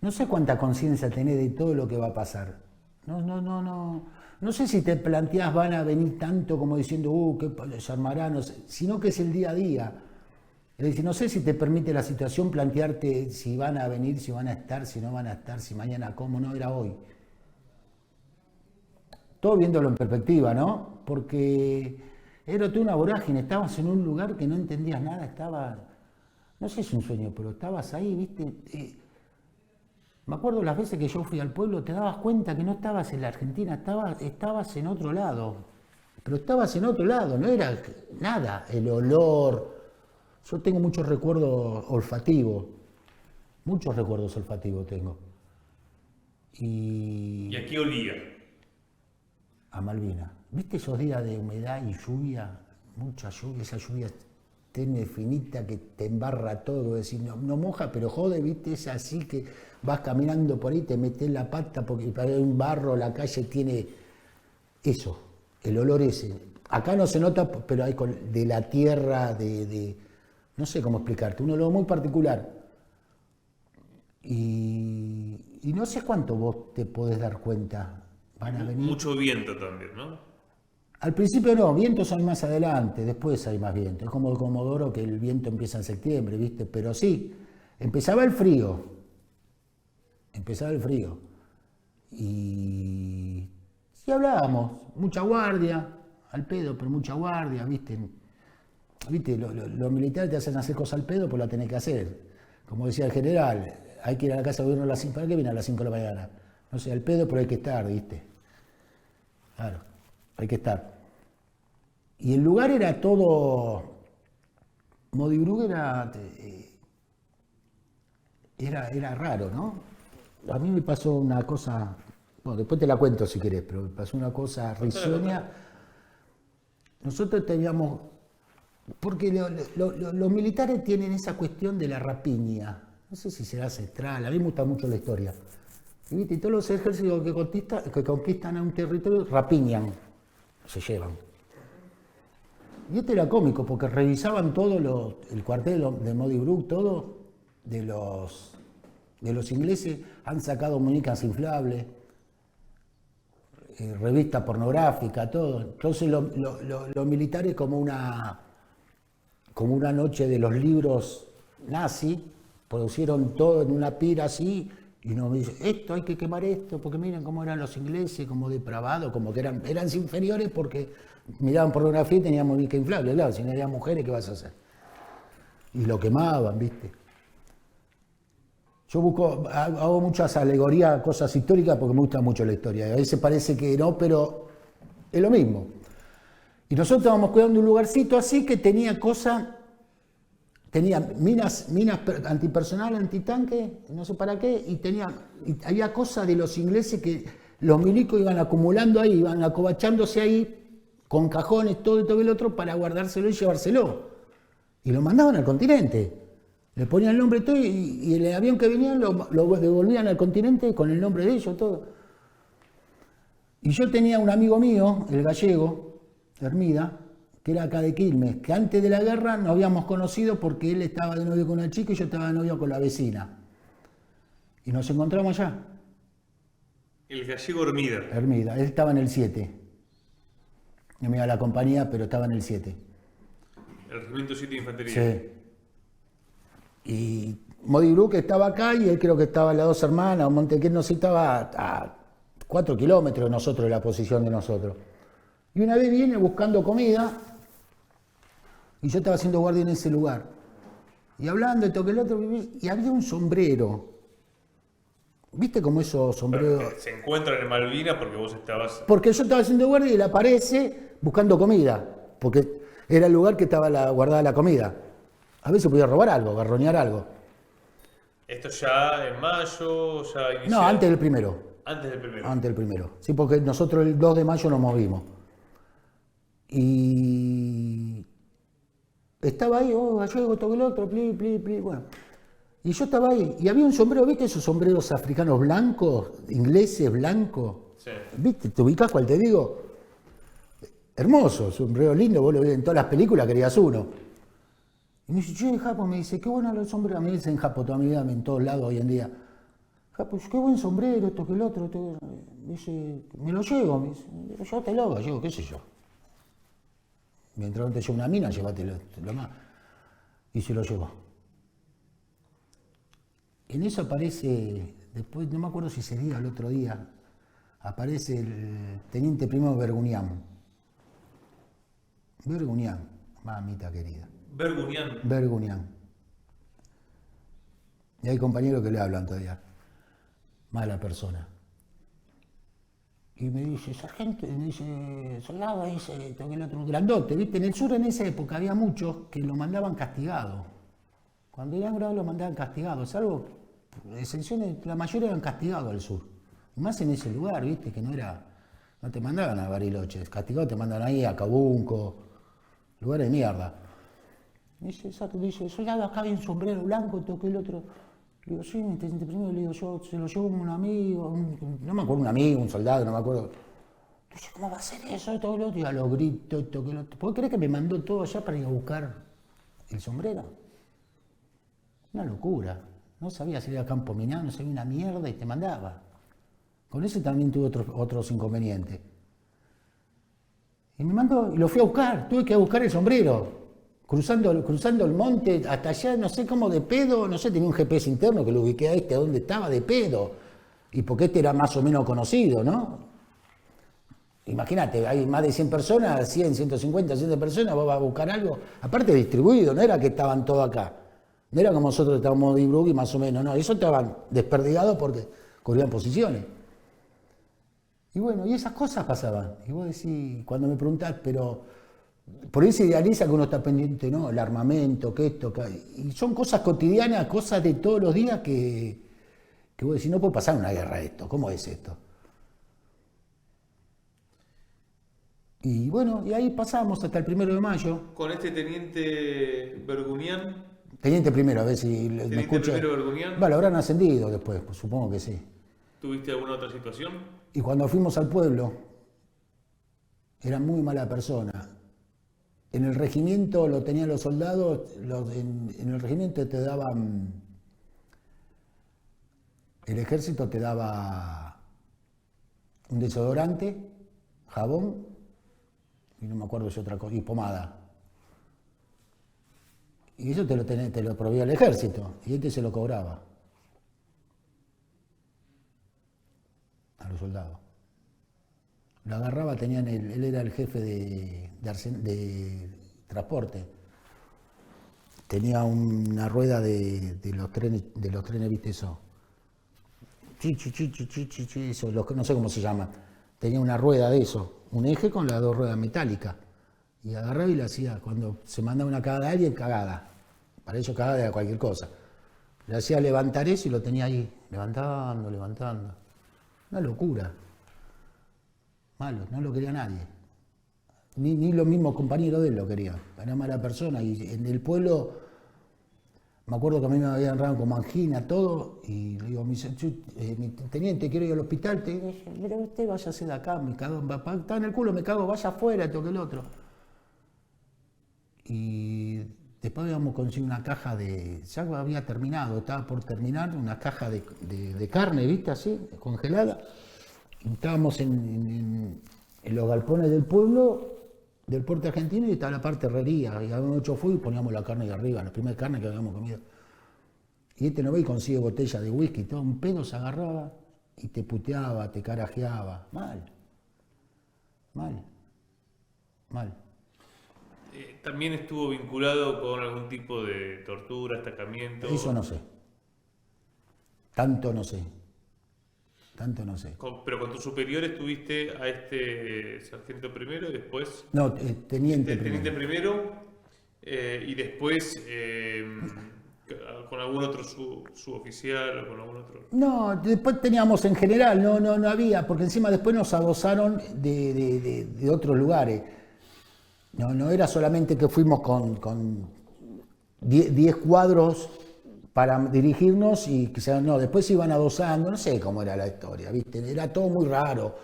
no sé cuánta conciencia tenés de todo lo que va a pasar. No sé si te planteás van a venir tanto como diciendo, que se armará, no sé, sino que es el día a día. Es decir, no sé si te permite la situación plantearte si van a venir, si van a estar, si no van a estar, si mañana cómo, no era hoy. Todo viéndolo en perspectiva, ¿no? Porque era toda una vorágine, estabas en un lugar que no entendías nada, no sé si es un sueño, pero estabas ahí, ¿viste? Me acuerdo las veces que yo fui al pueblo, te dabas cuenta que no estabas en la Argentina, estabas en otro lado. Pero estabas en otro lado, no era nada, el olor. Yo tengo muchos recuerdos olfativos tengo. ¿Y a qué olía? A Malvinas. ¿Viste esos días de humedad y lluvia? Mucha lluvia, esa lluvia tenue, finita, que te embarra todo, es decir, no moja, pero jode, ¿viste? Es así que vas caminando por ahí, te metes la pata porque hay un barro, la calle tiene eso, el olor ese. Acá no se nota, pero hay de la tierra, no sé cómo explicarte, un olor muy particular. Y no sé cuánto vos te podés dar cuenta. Van a venir. Mucho viento también, ¿no? Al principio no, vientos hay más adelante, después hay más viento. Es como el Comodoro que el viento empieza en septiembre, ¿viste? Pero sí, empezaba el frío. Y hablábamos, mucha guardia, al pedo, pero mucha guardia, ¿viste? Los militares te hacen hacer cosas al pedo, pues la tenés que hacer. Como decía el general, hay que ir a la casa de gobierno a las 5, ¿para qué viene a las 5 de la mañana? No sé, al pedo, pero hay que estar, ¿viste? Claro, hay que estar. Y el lugar era todo. Modibrug era raro, ¿no? A mí me pasó una cosa. Bueno, después te la cuento si querés, pero me pasó una cosa risueña. Nosotros teníamos. Porque los militares tienen esa cuestión de la rapiña. No sé si será ancestral, a mí me gusta mucho la historia. Y, ¿viste? Y todos los ejércitos que conquistan a un territorio rapiñan, se llevan. Y este era cómico, porque revisaban todo el cuartel de Modibrug, todo de los ingleses, han sacado muñecas inflables, revista pornográfica, todo. Entonces los militares como una noche de los libros nazis, producieron todo en una pira así, y nos dicen, esto hay que quemar esto, porque miren cómo eran los ingleses, como depravados, como que eran inferiores porque miraban pornografía y tenían muñeca inflable, claro, si no eran mujeres, ¿qué vas a hacer? Y lo quemaban, ¿viste? Yo hago muchas alegorías, cosas históricas, porque me gusta mucho la historia. A veces parece que no, pero es lo mismo. Y nosotros estábamos cuidando un lugarcito así que tenía minas antipersonal, antitanque, no sé para qué, y había cosas de los ingleses que los milicos iban acumulando ahí, iban acobachándose ahí, con cajones, todo y todo el otro, para guardárselo y llevárselo. Y lo mandaban al continente. Le ponían el nombre todo y el avión que venía lo devolvían al continente con el nombre de ellos, todo. Y yo tenía un amigo mío, el gallego, Hermida, que era acá de Quilmes, que antes de la guerra nos habíamos conocido porque él estaba de novio con una chica y yo estaba de novio con la vecina. Y nos encontramos allá. El gallego Hermida. Hermida, él estaba en el 7. No me iba a la compañía, pero estaba en el 7. El Regimiento 7 de Infantería. Sí. Y Modibrug estaba acá y él creo que estaba en las Dos Hermanas, o Montequén, no sé, estaba a 4 kilómetros de nosotros, de la posición de nosotros. Y una vez viene buscando comida y yo estaba haciendo guardia en ese lugar. Y hablando, esto que el otro, y había un sombrero. ¿Viste cómo esos sombreros? Pero se encuentran en Malvinas porque vos estabas... Porque yo estaba haciendo guardia y él aparece buscando comida, porque era el lugar que estaba guardada la comida. A veces podía robar algo, garroñar algo. ¿Esto ya en mayo, ya iniciado? No, antes del primero. Antes del primero. Antes del primero. Sí, porque nosotros el 2 de mayo nos movimos. Y estaba ahí, gallego, todo el otro, bueno. Y yo estaba ahí, y había un sombrero, ¿viste esos sombreros africanos blancos, ingleses blancos? Sí. ¿Viste? ¿Te ubicás cuál te digo? Hermoso, sombrero lindo, vos lo ves en todas las películas, querías uno. Y me dice, che, Japo, me dice, qué bueno los sombreros. Me dicen Japo toda mi vida, en todos lados hoy en día. Japo, qué buen sombrero, esto que el otro. Me dice, me lo llevo, me dice, llévatelo, gallego, qué sé yo. Mientras no te lleve una mina, llévatelo lo más. y se lo llevó. En eso aparece, después, no me acuerdo si ese día o el otro día, aparece el teniente primero Bergunián. Bergunián, mamita querida. Bergunián. Bergunián. Y hay compañeros que le hablan todavía. Mala persona. Y me dice, sargento, y me dice, soldado, dice, esto que el otro, grandote, ¿viste? En el sur en esa época había muchos que lo mandaban castigado. Cuando eran grados lo mandaban castigado, salvo excepciones, la mayoría eran castigados al sur. Y más en ese lugar, ¿viste? Que no te mandaban a Bariloche, castigado te mandan ahí a Cabunco, lugares de mierda. Me dice, soldado, acá hay un sombrero blanco, esto que el otro. Le digo, sí, mi teniente primero, le digo, yo se lo llevo un amigo, no me acuerdo, un amigo, un soldado, no me acuerdo. Dice, ¿cómo va a ser eso? Esto que el otro, y a los gritos, esto que el otro. ¿Por qué crees que me mandó todo allá para ir a buscar el sombrero? Una locura. No sabía si era campo minado, no sabía una mierda y te mandaba. Con ese también tuve otros inconvenientes. Y me mandó, y lo fui a buscar, tuve que ir a buscar el sombrero. Cruzando el monte hasta allá, no sé cómo de pedo, no sé, tenía un GPS interno que lo ubiqué a dónde estaba de pedo. Y porque era más o menos conocido, ¿no? Imagínate, hay más de 100 personas, 100, 150, 100 personas, vos vas a buscar algo. Aparte distribuido, no era que estaban todos acá. No era como nosotros estábamos de Brugge más o menos, no. Eso estaban desperdigados porque cubrían posiciones. Y bueno, y esas cosas pasaban. Y vos decís, cuando me preguntás, pero por ahí se idealiza que uno está pendiente, ¿no? El armamento, que esto, que... Y son cosas cotidianas, cosas de todos los días que vos decís, no puede pasar una guerra esto, ¿cómo es esto? Y bueno, y ahí pasamos hasta el 1 de mayo. Con este teniente Bergunián. Teniente primero, a ver si me Teniente escucha. primero Bergunián. Bueno, lo habrán ascendido después, pues, supongo que sí. ¿Tuviste alguna otra situación? Y cuando fuimos al pueblo, era muy mala persona. En el regimiento lo tenían los soldados, en el regimiento te daban, el ejército te daba un desodorante, jabón, y no me acuerdo si otra cosa, y pomada. Y eso te lo proveía el ejército, y este se lo cobraba a los soldados. Lo agarraba, él era el jefe de transporte. Tenía una rueda de los trenes, ¿viste eso? Eso, no sé cómo se llama. Tenía una rueda de eso, un eje con las dos ruedas metálicas. Y agarraba y le hacía, cuando se mandaba una cagada a alguien, cagada. Para ellos cagada era cualquier cosa. Le hacía levantar eso y lo tenía ahí, levantando. Una locura. Malo, no lo quería nadie. Ni los mismos compañeros de él lo querían. Era mala persona. Y en el pueblo, me acuerdo que a mí me habían agarrado como angina, todo. Y le digo, mi teniente, quiero ir al hospital. Te dije, mira, usted váyase de acá, me cago, está en el culo, me cago, vaya afuera, esto que el otro. Y después habíamos conseguido una caja ya había terminado, estaba por terminar, una caja de carne, ¿viste? Así, congelada. Estábamos en los galpones del pueblo, del puerto argentino, y estaba la parte herrería. Y habíamos hecho fuego y poníamos la carne de arriba, la primera carne que habíamos comido. Y no ve y consigue botella de whisky, todo un pedo se agarraba y te puteaba, te carajeaba. Mal. ¿También estuvo vinculado con algún tipo de tortura, atacamiento? Eso no sé. Tanto no sé. Pero con tus superiores tuviste a este sargento primero y después... No, teniente primero. Teniente primero y después con algún otro suboficial o con algún otro... No, después teníamos en general, no había, porque encima después nos adosaron de otros lugares. No era solamente que fuimos con 10 cuadros para dirigirnos y quizás no, después se iban adosando, no sé cómo era la historia, ¿viste? Era todo muy raro,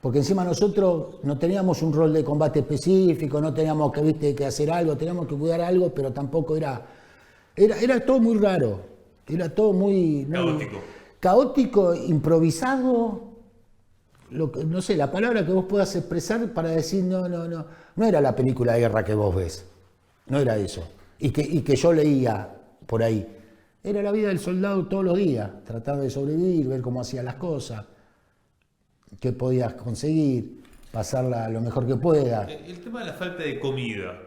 porque encima nosotros no teníamos un rol de combate específico, no teníamos que, ¿viste?, que hacer algo, teníamos que cuidar algo, pero tampoco era todo muy raro, era todo muy caótico, improvisado, no sé, la palabra que vos puedas expresar para decir no era la película de guerra que vos ves, no era eso. y que yo leía por ahí. Era la vida del soldado todos los días, tratar de sobrevivir, ver cómo hacía las cosas, qué podías conseguir, pasarla lo mejor que pueda. El tema de la falta de comida,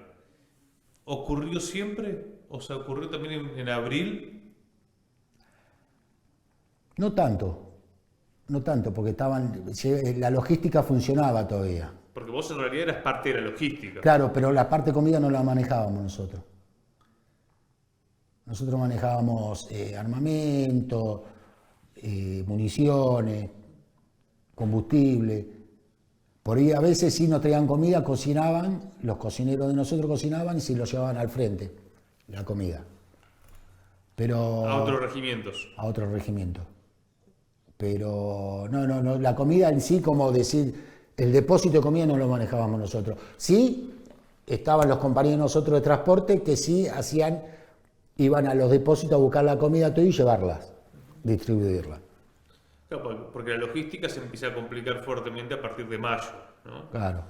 ¿ocurrió siempre? O sea, ¿ocurrió también en abril? No tanto, no tanto, porque la logística funcionaba todavía. Porque vos en realidad eras parte de la logística. Claro, pero la parte de comida no la manejábamos nosotros. Nosotros manejábamos armamento, municiones, combustible. Por ahí a veces sí nos traían comida, cocinaban, los cocineros de nosotros cocinaban y se lo llevaban al frente, la comida. Pero, A otros regimientos. a otro regimiento. Pero no, la comida en sí, como decir, el depósito de comida no lo manejábamos nosotros. Sí, estaban los compañeros nosotros de transporte que sí iban a los depósitos a buscar la comida todo y llevarlas, distribuirla. Claro, porque la logística se empieza a complicar fuertemente a partir de mayo, ¿no? Claro.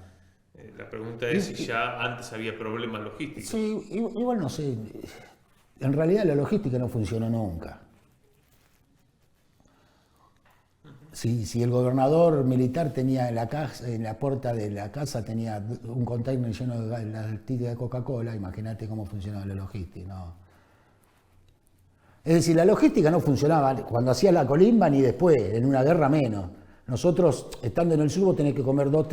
La pregunta es si ya antes había problemas logísticos. Sí, igual no sé. En realidad la logística no funcionó nunca. Si el gobernador militar tenía en la puerta de la casa tenía un container lleno de latillas de Coca-Cola, imagínate cómo funcionaba la logística, ¿no? Es decir, la logística no funcionaba cuando hacías la colimba ni después, en una guerra menos. Nosotros, estando en el sur, tenés que comer 2 o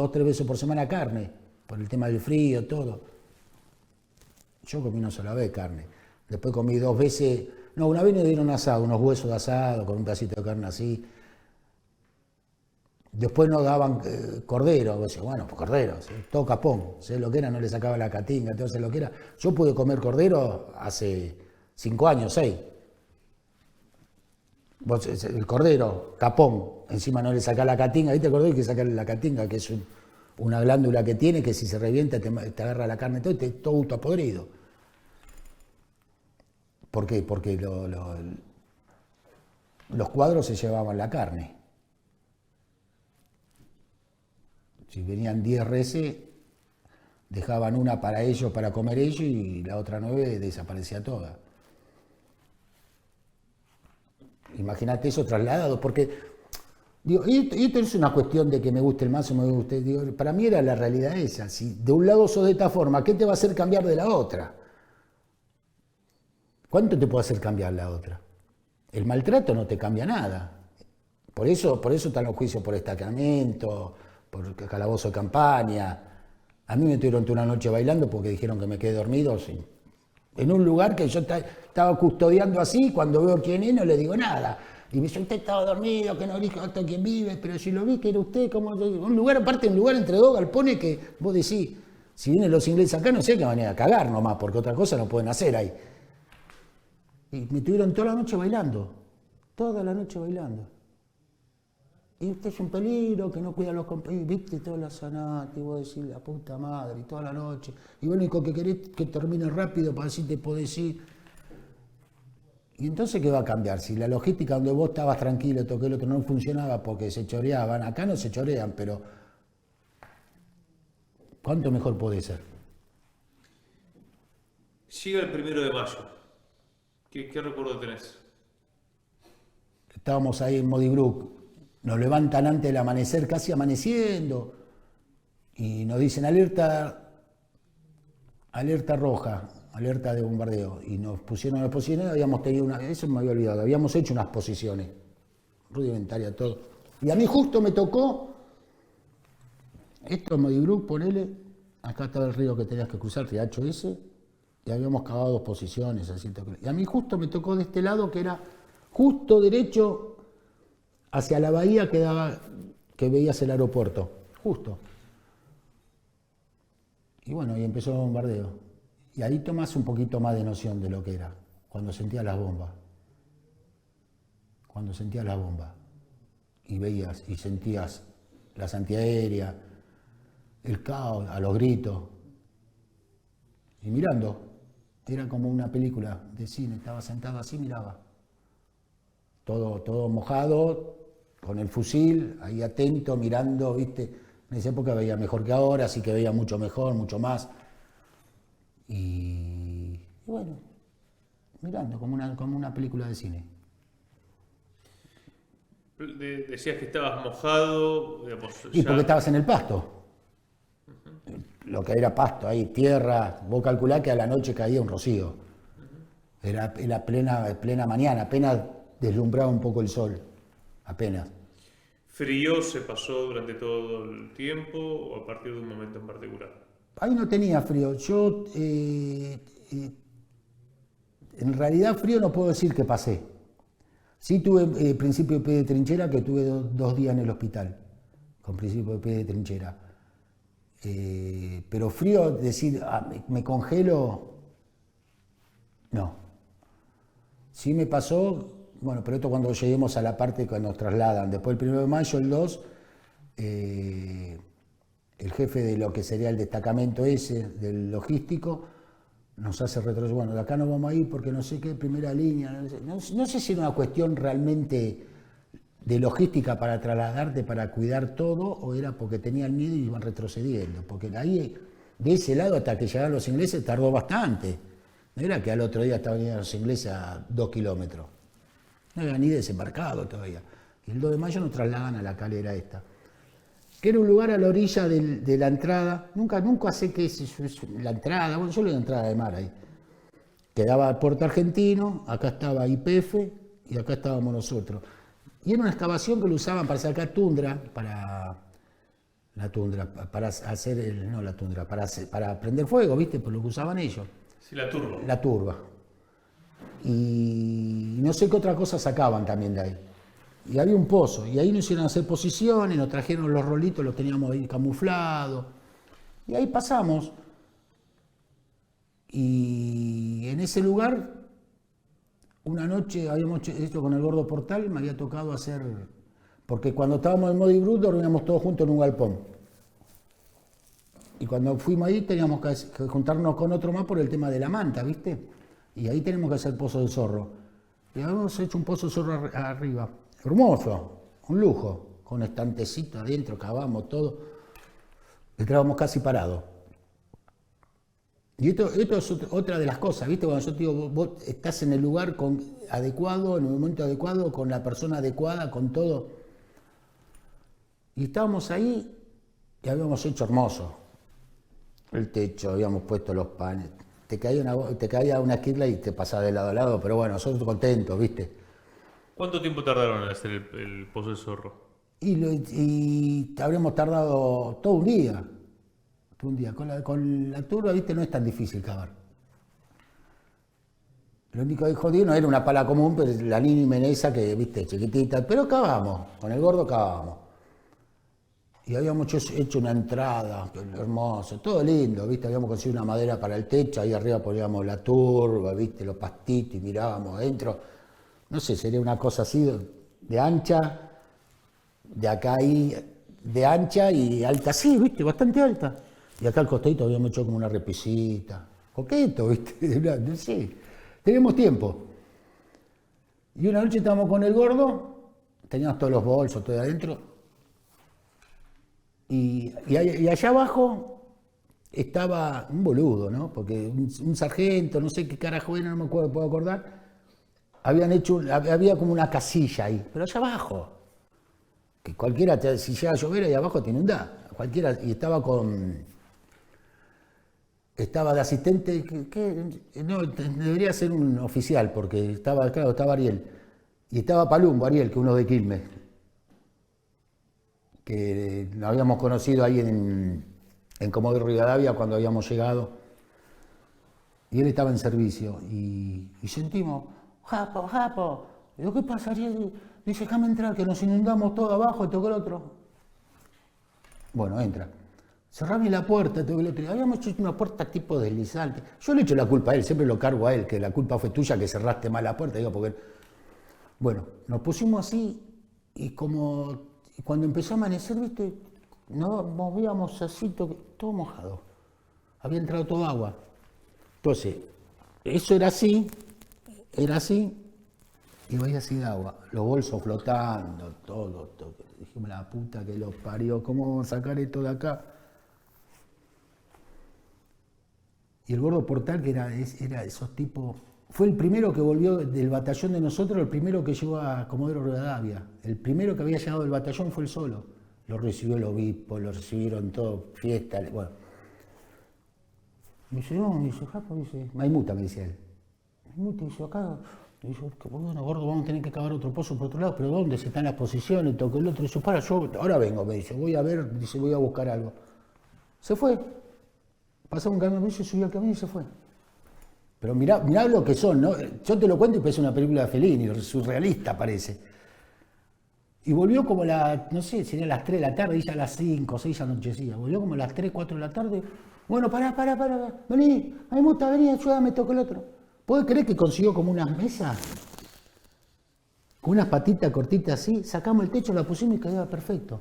3 veces por semana carne, por el tema del frío, todo. Yo comí una sola vez carne. Después comí 2 veces, no, una vez me dieron asado, unos huesos de asado con un pedacito de carne así. Después nos daban cordero, bueno, pues cordero, ¿sí? Todo capón, ¿sí? Lo que era, no le sacaba la catinga, entonces lo que era. Yo pude comer cordero hace 5 años, 6. El cordero, capón, encima no le saca la catinga, ¿viste el cordero? Hay que sacarle la catinga, que es una glándula que tiene, que si se revienta te agarra la carne todo y todo gusto a podrido. ¿Por qué? Porque los cuadros se llevaban la carne. Si venían 10 reses, dejaban una para ellos, para comer ellos, y la otra 9 desaparecía toda. Imagínate eso trasladado, porque digo, y esto es una cuestión de que me guste el mazo, me guste, digo, para mí era la realidad esa. Si de un lado sos de esta forma, ¿qué te va a hacer cambiar de la otra? ¿Cuánto te puede hacer cambiar la otra? El maltrato no te cambia nada. Por eso están los juicios por destacamento, por calabozo de campaña. A mí me tuvieron toda una noche bailando porque dijeron que me quedé dormido. Sí. En un lugar que yo estaba custodiando así, cuando veo quién es no le digo nada. Y me dice, usted estaba dormido, que no dijo hasta quién vive, pero si lo vi que era usted, como un lugar, aparte un lugar entre 2 galpones que vos decís, si vienen los ingleses acá no sé qué van a cagar nomás, porque otra cosa no pueden hacer ahí. Y me tuvieron toda la noche bailando, toda la noche bailando. Y usted es un peligro, que no cuida a los compañeros, viste toda la sanata, y vos decís la puta madre, y toda la noche. Y vos lo único que querés que termine rápido para así te podés ir. Y entonces, ¿qué va a cambiar? Si la logística donde vos estabas tranquilo, toqué el otro, no funcionaba porque se choreaban, acá no se chorean, pero ¿cuánto mejor puede ser? Llega el 1 de mayo. ¿Qué recuerdo tenés? Estábamos ahí en Modibrook. Nos levantan antes del amanecer, casi amaneciendo, y nos dicen alerta roja, alerta de bombardeo. Y nos pusieron en las posiciones, habíamos tenido eso me había olvidado, habíamos hecho unas posiciones, rudimentarias, todo. Y a mí justo me tocó, esto en Modibrook, ponele, acá estaba el río que tenías que cruzar, riacho ese, y habíamos cavado 2 posiciones, así. Y a mí justo me tocó de este lado, que era justo derecho hacia la bahía que veías el aeropuerto, justo. Y bueno, y empezó el bombardeo. Y ahí tomás un poquito más de noción de lo que era, cuando sentías las bombas. Cuando sentías las bombas. Y veías y sentías las antiaéreas, el caos, a los gritos. Y mirando, era como una película de cine, estaba sentado así, miraba. Todo mojado, con el fusil, ahí atento, mirando, ¿viste? En esa época veía mejor que ahora, así que veía mucho mejor, mucho más. Y bueno, mirando como una película de cine. Decías que estabas mojado, digamos, Y ya... porque estabas en el pasto. Lo que era pasto, ahí, tierra. Vos calculás que a la noche caía un rocío. Era plena mañana, apenas deslumbraba un poco el sol. Apenas. ¿Frío se pasó durante todo el tiempo o a partir de un momento en particular? Ahí no tenía frío. Yo, en realidad, frío no puedo decir que pasé. Sí tuve principio de pie de trinchera, que tuve 2 días en el hospital, con principio de pie de trinchera. Pero frío, decir, me congelo, no. Sí me pasó, bueno, pero esto cuando lleguemos a la parte que nos trasladan. Después el 1 de mayo, el 2, el jefe de lo que sería el destacamento ese, del logístico, nos hace retroceder. Bueno, de acá no vamos a ir porque no sé qué, primera línea. No sé si era una cuestión realmente de logística para trasladarte, para cuidar todo, o era porque tenían miedo y iban retrocediendo. Porque ahí, de ese lado, hasta que llegaron los ingleses, tardó bastante. No era que al otro día estaban viniendo los ingleses a 2 kilómetros. No había ni desembarcado todavía. Y el 2 de mayo nos trasladan a la calera esta, que era un lugar a la orilla de la entrada. Nunca sé qué es la entrada. Bueno, yo le doy entrada de mar ahí. Quedaba Puerto Argentino, acá estaba YPF y acá estábamos nosotros. Y era una excavación que lo usaban para sacar tundra, para hacer, no la tundra, para prender fuego, ¿viste? Por lo que usaban ellos. Sí, la turba. La turba. Y no sé qué otra cosa sacaban también de ahí. Y había un pozo, y ahí nos hicieron hacer posiciones, nos trajeron los rolitos, los teníamos ahí camuflados. Y ahí pasamos. Y en ese lugar, una noche habíamos hecho con el Gordo Portal, me había tocado hacer, porque cuando estábamos en Modi Brut dormíamos todos juntos en un galpón. Y cuando fuimos ahí teníamos que juntarnos con otro más por el tema de la manta, ¿viste? Y ahí tenemos que hacer pozo del zorro. Y habíamos hecho un pozo del zorro arriba. Hermoso, un lujo, con estantecito adentro, cavamos todo. Estábamos casi parados. Y esto es otra de las cosas, ¿viste? Cuando yo te digo, vos estás en el lugar adecuado, en el momento adecuado, con la persona adecuada, con todo. Y estábamos ahí y habíamos hecho hermoso. El techo, habíamos puesto los panes. Te caía una esquirla y te pasaba de lado a lado, pero bueno, nosotros contentos, ¿viste? ¿Cuánto tiempo tardaron en hacer el pozo del zorro? Y habríamos tardado todo un día. Con la turba, ¿viste? No es tan difícil cavar. Lo único que jodido no era una pala común, pero la mínima esa que, ¿viste? Chiquitita. Pero cavamos, con el gordo cavamos. Y habíamos hecho una entrada, hermoso, todo lindo, ¿viste? Habíamos conseguido una madera para el techo, ahí arriba poníamos la turba, ¿viste? Los pastitos y mirábamos adentro. No sé, sería una cosa así de ancha, de acá ahí, de ancha y alta, sí, ¿viste? Bastante alta. Y acá al costadito habíamos hecho como una repisita. Coqueto, ¿viste? No sé, teníamos tiempo. Y una noche estábamos con el gordo, teníamos todos los bolsos, todo adentro. Y allá abajo estaba un boludo, ¿no? Porque un sargento, no sé qué carajo era, no me puedo acordar. Había como una casilla ahí, pero allá abajo. Que cualquiera, si llega a llover ahí abajo te inunda. Cualquiera, y estaba de asistente, no, debería ser un oficial, porque estaba Ariel. Y estaba Palumbo, Ariel, que uno de Quilmes, que lo habíamos conocido ahí en Comodoro Rivadavia cuando habíamos llegado. Y él estaba en servicio. Y sentimos, Japo. Digo, ¿qué pasa, Ariel? Dice, déjame entrar, que nos inundamos todo abajo, tocó el otro. Bueno, entra. Cerrame la puerta, tocó el otro. Habíamos hecho una puerta tipo deslizante. Yo le echo la culpa a él, siempre lo cargo a él, que la culpa fue tuya, que cerraste mal la puerta. Digo, porque... Bueno, nos pusimos así y como cuando empezó a amanecer, ¿viste? Nos movíamos así, todo mojado. Había entrado toda agua. Entonces, eso era así, y veía así de agua. Los bolsos flotando, todo. Dijimos, la puta que los parió, ¿cómo vamos a sacar esto de acá? Y el Gordo Portal, que era esos tipos... Fue el primero que volvió del batallón de nosotros, el primero que llegó a Comodoro Rivadavia. El primero que había llegado del batallón fue él solo. Lo recibió el obispo, lo recibieron todo, fiesta, bueno. Me dice, no, me dice, Japo, dice, Maimuta, me dice él. Maimuta, dice, acá, dice, bueno, Gordo, vamos a tener que cavar otro pozo por otro lado, pero ¿dónde? Si están las posiciones, toque el otro. Dice, para, yo ahora vengo, me dice, voy a ver, dice, voy a buscar algo. Se fue. Pasó un camión, me dice, subió al camión y se fue. Pero mirá lo que son, ¿no? Yo te lo cuento y parece una película de Fellini, surrealista parece. Y volvió como no sé, serían las 3 de la tarde, y ya a las 5 o 6 anochecía. Volvió como a las 3, 4 de la tarde. Bueno, pará, vení, Maimuta, vení, ayúdame, toco el otro. ¿Podés creer que consiguió como unas mesas? Con unas patitas cortitas así, sacamos el techo, la pusimos y quedaba perfecto.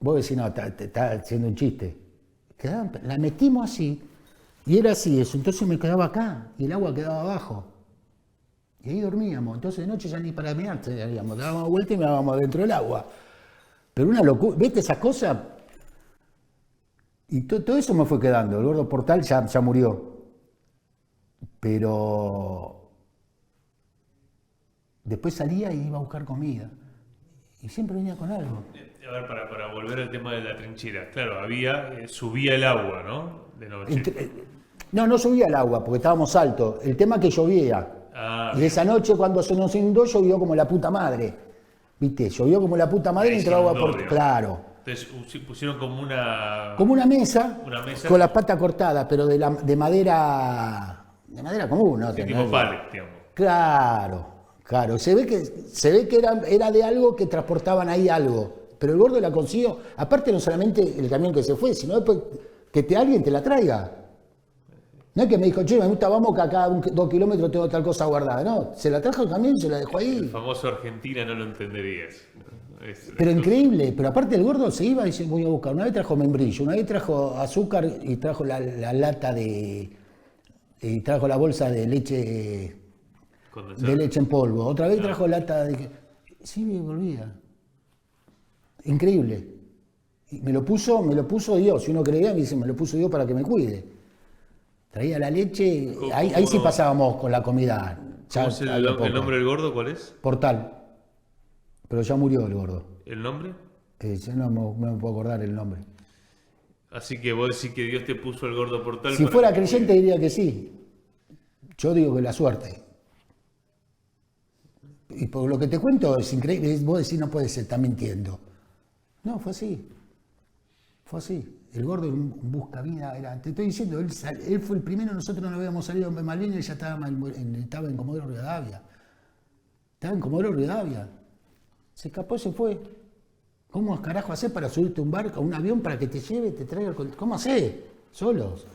Vos decís, no, está haciendo un chiste. La metimos así. Y era así eso, entonces me quedaba acá y el agua quedaba abajo. Y ahí dormíamos, entonces de noche ya ni para mirar salíamos, dábamos vuelta y me dábamos dentro del agua. Pero una locura, ¿viste esas cosas? Y todo eso me fue quedando, el Gordo Portal ya murió. Pero después salía y iba a buscar comida. Y siempre venía con algo. A ver, para volver al tema de la trinchera, claro, subía el agua, ¿no? De noche. No subía el agua porque estábamos altos. El tema es que llovía. Y esa noche cuando se nos inundó llovió como la puta madre. ¿Viste? Llovió como la puta madre y entró agua por... Claro. Entonces pusieron como una... Como una mesa con las patas cortadas, pero de madera... De madera común, ¿no? Sí, tipo pallet, digamos. Claro. Se ve que era de algo que transportaban ahí algo. Pero el Gordo la consiguió. Aparte no solamente el camión que se fue, sino después que alguien te la traiga. No es que me dijo, che, me gusta, vamos que acá 2 kilómetros tengo tal cosa guardada. No, se la trajo el camión y se la dejó ahí. El famoso Argentina no lo entenderías. Pero increíble, pero aparte el Gordo se iba y se voy a buscar. Una vez trajo membrillo, una vez trajo azúcar y trajo la lata y trajo la bolsa de leche en polvo. Otra vez trajo lata de... Sí, me volvía. Increíble. Y me lo puso Dios. Si uno creía, me dice, me lo puso Dios para que me cuide. Traía la leche, ahí sí pasábamos con la comida. ¿Cómo es el nombre del Gordo? ¿Cuál es? Portal. Pero ya murió el Gordo. ¿El nombre? Yo no me puedo acordar el nombre. Así que vos decís que Dios te puso el Gordo Portal. Si fuera creyente diría que sí. Yo digo que la suerte. Y por lo que te cuento es increíble. Vos decís, no puede ser, está mintiendo. No, fue así. Fue así. El Gordo busca vida. Te estoy diciendo, él fue el primero, nosotros no habíamos salido en Malvinas y ya estaba en Comodoro Rivadavia. Estaba en Comodoro Rivadavia. Se escapó y se fue. ¿Cómo carajo haces para subirte a un barco, a un avión para que te lleve, te traiga? ¿Cómo hacés? Solos.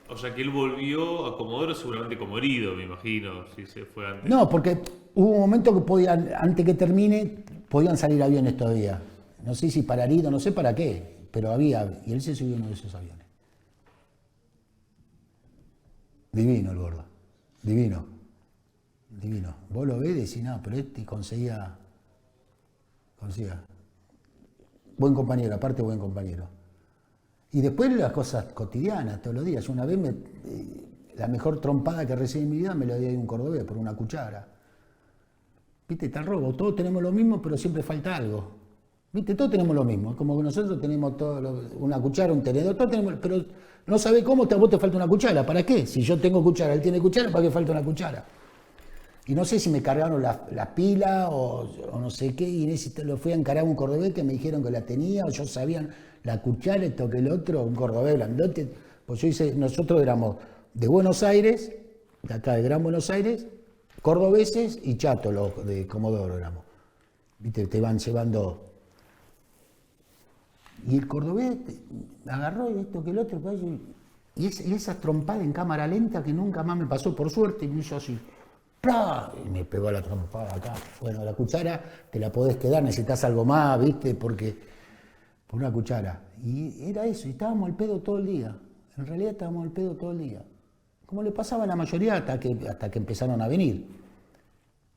O sea que él volvió a Comodoro seguramente como herido, me imagino, si se fue antes. No, porque hubo un momento que podían, antes que termine, podían salir aviones todavía. No sé si para herido, no sé para qué, pero había, y él se subió a uno de esos aviones. Divino el Gordo, divino. Vos lo ves y decís, no, pero este conseguía. Buen compañero, aparte buen compañero. Y después las cosas cotidianas, todos los días. Yo una vez, la mejor trompada que recibí en mi vida me la di a un cordobés por una cuchara. ¿Viste? Tal robo. Todos tenemos lo mismo, pero siempre falta algo. ¿Viste? Todos tenemos lo mismo. Es como que nosotros tenemos una cuchara, un tenedor, todos tenemos, pero no sabés cómo a vos te falta una cuchara. ¿Para qué? Si yo tengo cuchara, él tiene cuchara, ¿para qué falta una cuchara? Y no sé si me cargaron la pila o no sé qué, y lo fui a encarar a un cordobés que me dijeron que la tenía, o yo sabía la cuchara, esto que el otro, un cordobés grandote. Pues nosotros éramos de Buenos Aires, de acá de Gran Buenos Aires, cordobeses y chatos los de Comodoro éramos. Viste, te van llevando. Y el cordobés agarró y esto que el otro, y esa trompada en cámara lenta que nunca más me pasó, por suerte, y me hizo así. Y me pegó la trompada acá. Bueno, la cuchara te la podés quedar, necesitas algo más, ¿viste? Porque por una cuchara. Y era eso, y estábamos al pedo todo el día. En realidad estábamos al pedo todo el día. Como le pasaba a la mayoría hasta que empezaron a venir.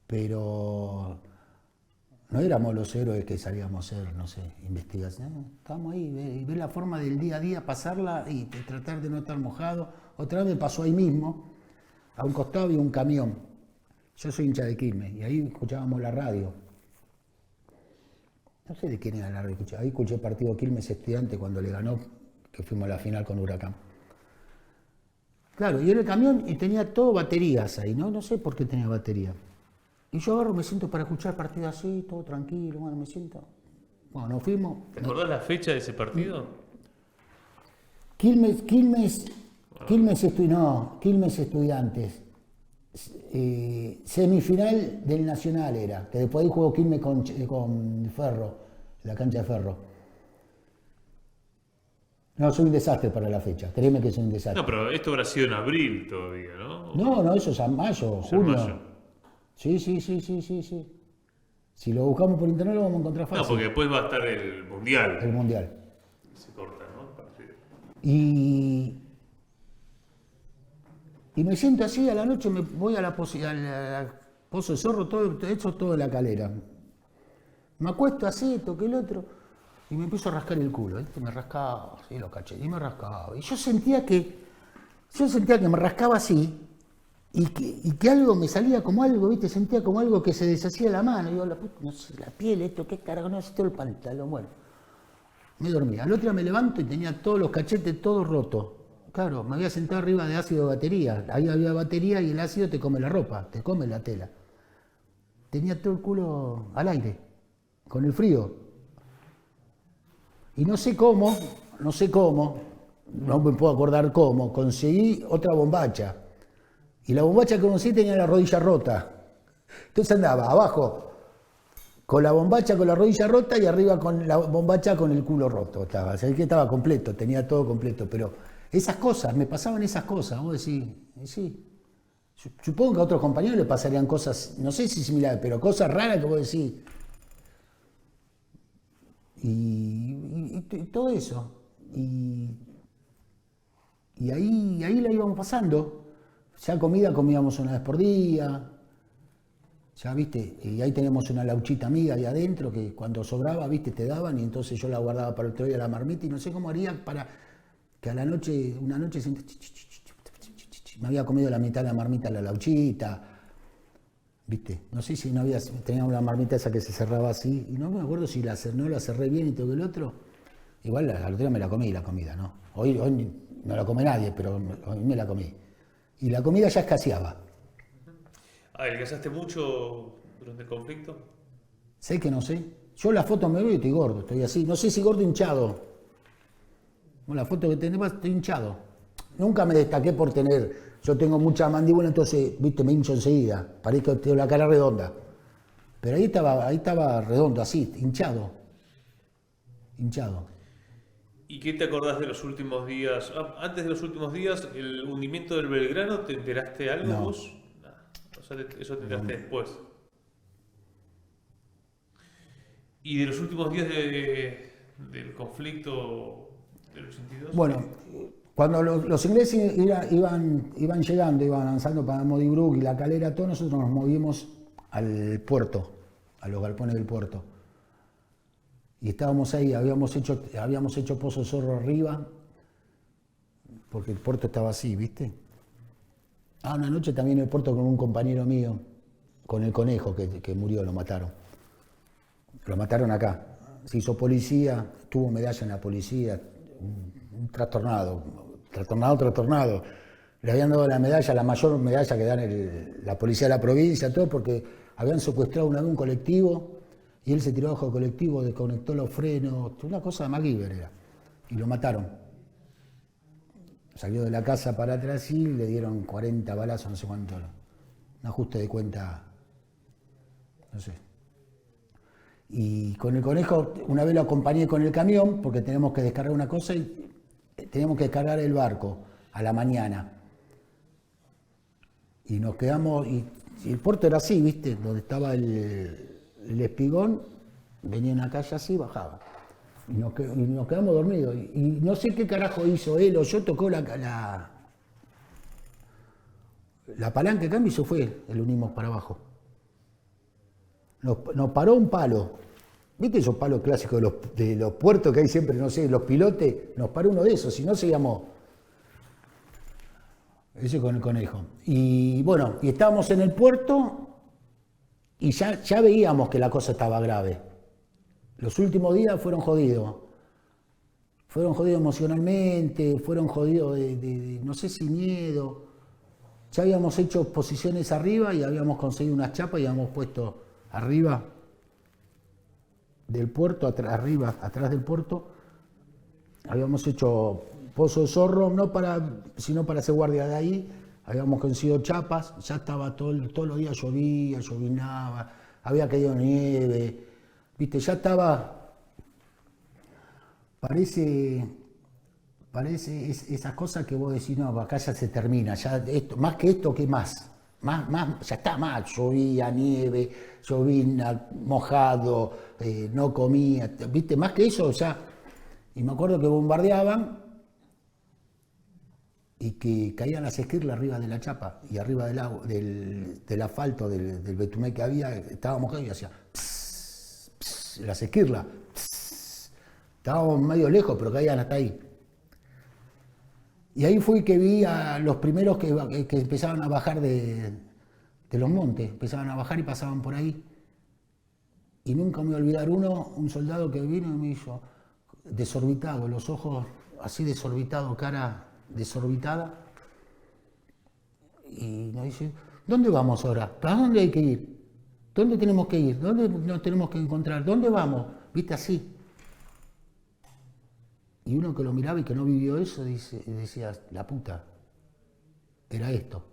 Pero No éramos los héroes que salíamos a hacer, no sé, investigación. No, estábamos ahí, ver la forma del día a día, pasarla y tratar de no estar mojado. Otra vez me pasó ahí mismo, a un costado había un camión. Yo soy hincha de Quilmes y ahí escuchábamos la radio. No sé de quién era la radio. Ahí escuché el partido Quilmes Estudiante cuando le ganó, que fuimos a la final con Huracán. Claro, y era el camión y tenía todo baterías ahí, ¿no? No sé por qué tenía batería. Y yo agarro, me siento para escuchar partido así, todo tranquilo, bueno, me siento. Bueno, nos fuimos. ¿Te acordás la fecha de ese partido? Quilmes Estudiantes. Semifinal del Nacional era, que después ahí jugó Quilmes con Ferro, la cancha de Ferro. No, soy un desastre para la fecha, créeme que soy un desastre. No, pero esto habrá sido en abril todavía, ¿no? No, eso es en mayo, Es en junio. mayo. Sí. Si lo buscamos por internet lo vamos a encontrar fácil. No, porque después va a estar el Mundial. El Mundial. Se corta, ¿no? El partido. Y me siento así, a la noche me voy a la Pozo de Zorro, todo hecho todo de la calera. Me acuesto así, esto que el otro, y me empiezo a rascar el culo, ¿viste? Me rascaba, así los cachetes, y me rascaba. Y yo sentía que me rascaba así, y que algo me salía como algo, ¿viste? Sentía como algo que se deshacía la mano. Y yo, no sé, la piel, esto, qué carajo, no sé, todo el pantalón, bueno. Me dormía. Al otro día me levanto y tenía todos los cachetes todos rotos. Claro, me había sentado arriba de ácido de batería. Ahí había batería y el ácido te come la ropa, te come la tela. Tenía todo el culo al aire, con el frío. Y no sé cómo, no me puedo acordar cómo, conseguí otra bombacha. Y la bombacha que conseguí tenía la rodilla rota. Entonces andaba abajo con la bombacha con la rodilla rota y arriba con la bombacha con el culo roto. Estaba, o sea, que estaba completo, tenía todo completo. Pero esas cosas, me pasaban esas cosas. Vos decís, sí. Supongo que a otros compañeros le pasarían cosas, no sé si similares, pero cosas raras que vos decís. Y todo eso. Y ahí la íbamos pasando. Ya comida comíamos una vez por día. Ya, viste, y ahí teníamos una lauchita amiga ahí adentro que cuando sobraba, viste, te daban y entonces yo la guardaba para el otro día la marmita y no sé cómo haría para que a la noche, una noche me había comido la mitad de la marmita la lauchita, viste, no sé si no había, tenía una marmita esa que se cerraba así y no me acuerdo si no la cerré bien y todo el otro, igual al otro día me la comí la comida, ¿no? Hoy no la come nadie, pero hoy me la comí. Y la comida ya escaseaba. ¿Adelgazaste mucho durante el conflicto? Sé que no sé. Yo la foto me veo y estoy gordo, estoy así. No sé si gordo hinchado. Con la foto que tenés, estoy hinchado. Nunca me destaqué por tener. Yo tengo mucha mandíbula, entonces, viste, me hincho enseguida. Parece que tengo la cara redonda. Pero ahí estaba redondo, así, hinchado. ¿Y qué te acordás de los últimos días? Antes de los últimos días, el hundimiento del Belgrano, ¿te enteraste algo No. vos? O sea, eso te enteraste después. ¿Y de los últimos días del conflicto del 82? Bueno, cuando los ingleses iban llegando, iban avanzando para Modibrook y La Calera, todos nosotros nos movimos al puerto, a los galpones del puerto. Y estábamos ahí, habíamos hecho Pozo Zorro arriba, porque el puerto estaba así, ¿viste? Una noche también en el puerto con un compañero mío, con el conejo que murió, lo mataron. Lo mataron acá. Se hizo policía, tuvo medalla en la policía, un trastornado. Le habían dado la medalla, la mayor medalla que dan la policía de la provincia, todo porque habían secuestrado una vez un colectivo y él se tiró bajo el colectivo, desconectó los frenos, una cosa de MacGyver era, y lo mataron. Salió de la casa para atrás y le dieron 40 balazos, no sé cuánto. Un ajuste de cuenta, no sé. Y con el conejo, una vez lo acompañé con el camión, porque teníamos que descargar una cosa y teníamos que descargar el barco a la mañana. Y nos quedamos, y el puerto era así, ¿viste? Donde estaba el espigón, venía una calle así y bajaba. Y nos quedamos dormidos. Y no sé qué carajo hizo él o yo, tocó la palanca de cambio y se fue, el unimos para abajo. nos paró un palo. ¿Viste esos palos clásicos de los puertos que hay siempre, no sé, los pilotes? Nos paró uno de esos, si no seguíamos. Ese con el conejo. Y bueno, y estábamos en el puerto y ya veíamos que la cosa estaba grave. Los últimos días fueron jodidos. Fueron jodidos emocionalmente, fueron jodidos de no sé si miedo. Ya habíamos hecho posiciones arriba y habíamos conseguido unas chapas y habíamos puesto arriba del puerto, arriba, atrás del puerto. Habíamos hecho pozo de zorro, sino para hacer guardia de ahí. Habíamos conseguido chapas, ya estaba todos los días llovía, llovinaba, había caído nieve. Viste, ya estaba. Parece esas cosas que vos decís, no, acá ya se termina, ya esto, más que esto, ¿qué más? Ya está mal, llovía, nieve, llovina, mojado, no comía, viste, más que eso, ya. Y me acuerdo que bombardeaban y que caían las esquirlas arriba de la chapa y arriba del asfalto, del betumé que había, estaba mojado y hacía pss, pss, las esquirlas. Estábamos medio lejos, pero caían hasta ahí. Y ahí fue que vi a los primeros que empezaban a bajar de los montes, empezaban a bajar y pasaban por ahí. Y nunca me voy a olvidar un soldado que vino y me hizo desorbitado, los ojos así desorbitados, cara desorbitada. Y nos dice, ¿dónde vamos ahora? ¿Para dónde hay que ir? ¿Dónde tenemos que ir? ¿Dónde nos tenemos que encontrar? ¿Dónde vamos? ¿Viste así? Y uno que lo miraba y que no vivió eso, decía, la puta, era esto.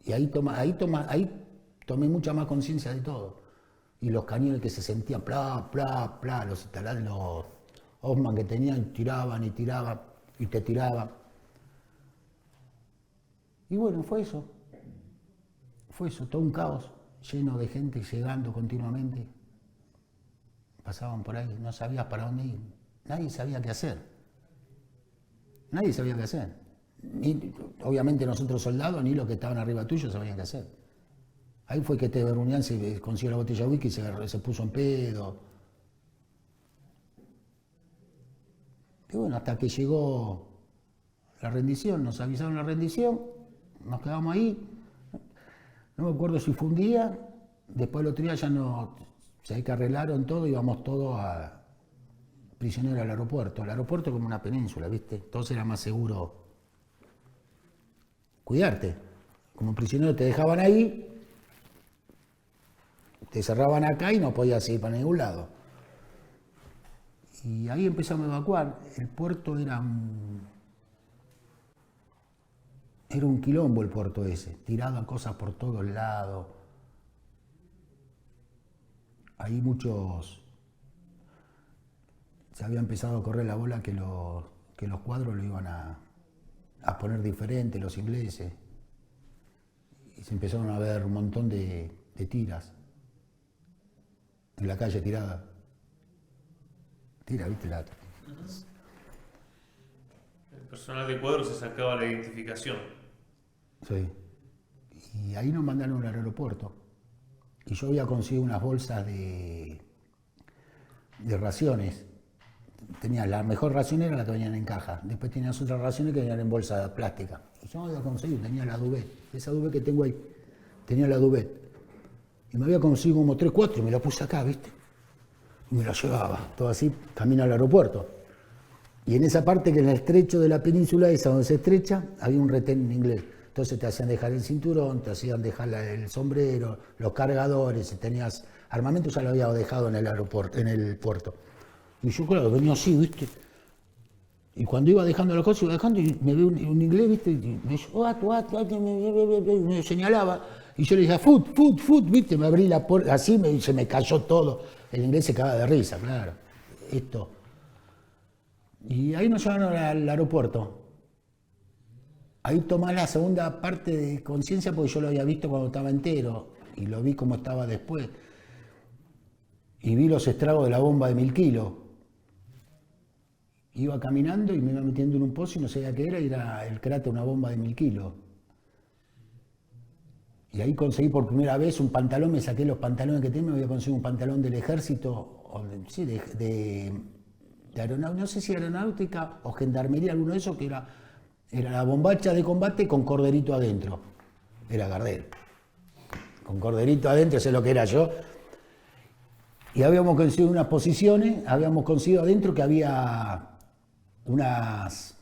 Y ahí tomé mucha más conciencia de todo. Y los cañones que se sentían, pla, pla, pla, los taladros, los Osman que tenían, tiraban y tiraban, y te tiraban. Y bueno, fue eso, todo un caos, lleno de gente llegando continuamente. Pasaban por ahí, no sabías para dónde ir, nadie sabía qué hacer. Obviamente nosotros soldados, ni los que estaban arriba tuyo sabían qué hacer. Ahí fue que Berunian se consiguió la botella de whisky y se puso en pedo. Y bueno, hasta que llegó la rendición, nos avisaron la rendición, nos quedamos ahí. No me acuerdo si fue un día, después el otro día ya que arreglaron todo, íbamos todos a prisioneros al aeropuerto. El aeropuerto es como una península, ¿viste? Entonces era más seguro cuidarte. Como prisionero te dejaban ahí, te cerraban acá y no podías ir para ningún lado. Y ahí empezamos a evacuar. El puerto era un quilombo el puerto ese, tiraban cosas por todos lados. Ahí se había empezado a correr la bola que los cuadros lo iban a poner diferente, los ingleses. Y se empezaron a ver un montón de tiras en la calle tirada. Tira, ¿viste? El personal de cuadros se sacaba la identificación. Sí. Y ahí nos mandaron al aeropuerto. Y yo había conseguido unas bolsas de raciones. Tenía la mejor ración era la que venían en caja. Después tenías otras raciones que venían en bolsa plástica. Y yo había conseguido, tenía la Duvet. Esa Duvet que tengo ahí, tenía la Duvet. Y me había conseguido como 3, 4 y me la puse acá, ¿viste? Y me la llevaba, todo así, camino al aeropuerto. Y en esa parte que en el estrecho de la península esa donde se estrecha, había un retén en inglés. Entonces te hacían dejar el cinturón, te hacían dejar el sombrero, los cargadores, si tenías armamento ya lo había dejado en el aeropuerto, en el puerto. Y yo, claro, venía así, ¿viste? Y cuando iba dejando las cosas, iba dejando y me ve un inglés, ¿viste? Y me dice, me señalaba. Y yo le dije, food, ¿viste? Me abrí la puerta, así se me cayó todo. El inglés se cagaba de risa, claro. Esto. Y ahí nos llevaron al aeropuerto. Ahí tomé la segunda parte de conciencia porque yo lo había visto cuando estaba entero y lo vi como estaba después. Y vi los estragos de la bomba de 1000 kilos. Iba caminando y me iba metiendo en un pozo y no sabía qué era, y era el cráter de una bomba de 1000 kilos. Y ahí conseguí por primera vez un pantalón, me saqué los pantalones que tenía, me había conseguido un pantalón del ejército, sí, de aeronáutica, no sé si aeronáutica o gendarmería, alguno de esos, que era la bombacha de combate con corderito adentro. Era Gardel. Con corderito adentro, eso es lo que era yo. Y habíamos conseguido unas posiciones, habíamos conseguido adentro que había unas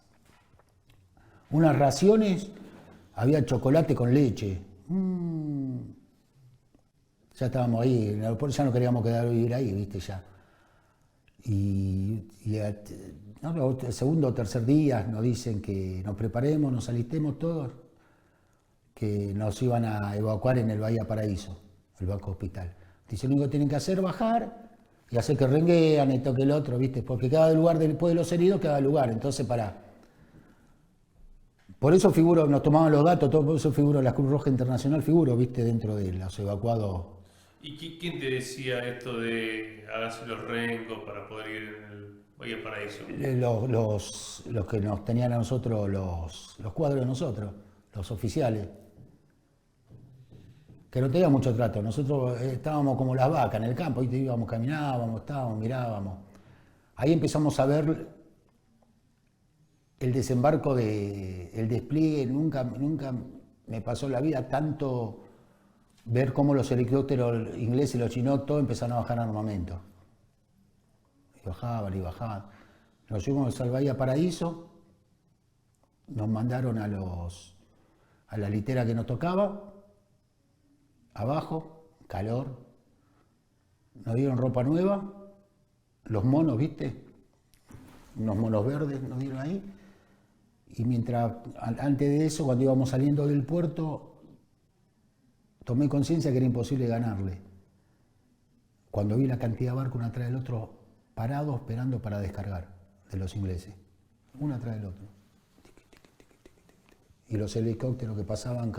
raciones, había chocolate con leche. Ya estábamos ahí, en el aeropuerto ya no queríamos quedar a vivir ahí, viste, ya. No, el segundo o tercer día nos dicen que nos preparemos, nos alistemos todos, que nos iban a evacuar en el Bahía Paraíso, el Banco Hospital. Dice, lo único que tienen que hacer es bajar y hacer que renguean esto que el otro, ¿viste? Porque cada lugar después de los heridos, cada lugar. Entonces, por eso figuro, nos tomaban los datos, todo por eso figuro la Cruz Roja Internacional, figuro, ¿viste? Dentro de los evacuados. ¿Y quién te decía esto de hágase los rengos para poder ir en el Bahía Paraíso? Los que nos tenían a nosotros, los cuadros de nosotros, los oficiales. Que no tenía mucho trato. Nosotros estábamos como las vacas en el campo, ahí íbamos, caminábamos, estábamos, mirábamos. Ahí empezamos a ver el desembarco, el despliegue. Nunca me pasó en la vida tanto ver cómo los helicópteros ingleses y los chinos todos empezaron a bajar armamento. Y bajaban y bajaban. Nos fuimos al Bahía Paraíso, nos mandaron a la litera que nos tocaba. Abajo, calor, nos dieron ropa nueva, los monos, ¿viste? Unos monos verdes nos dieron ahí. Y antes de eso, cuando íbamos saliendo del puerto, tomé conciencia que era imposible ganarle. Cuando vi la cantidad de barcos uno atrás del otro, parados esperando para descargar de los ingleses, uno atrás del otro. Y los helicópteros que pasaban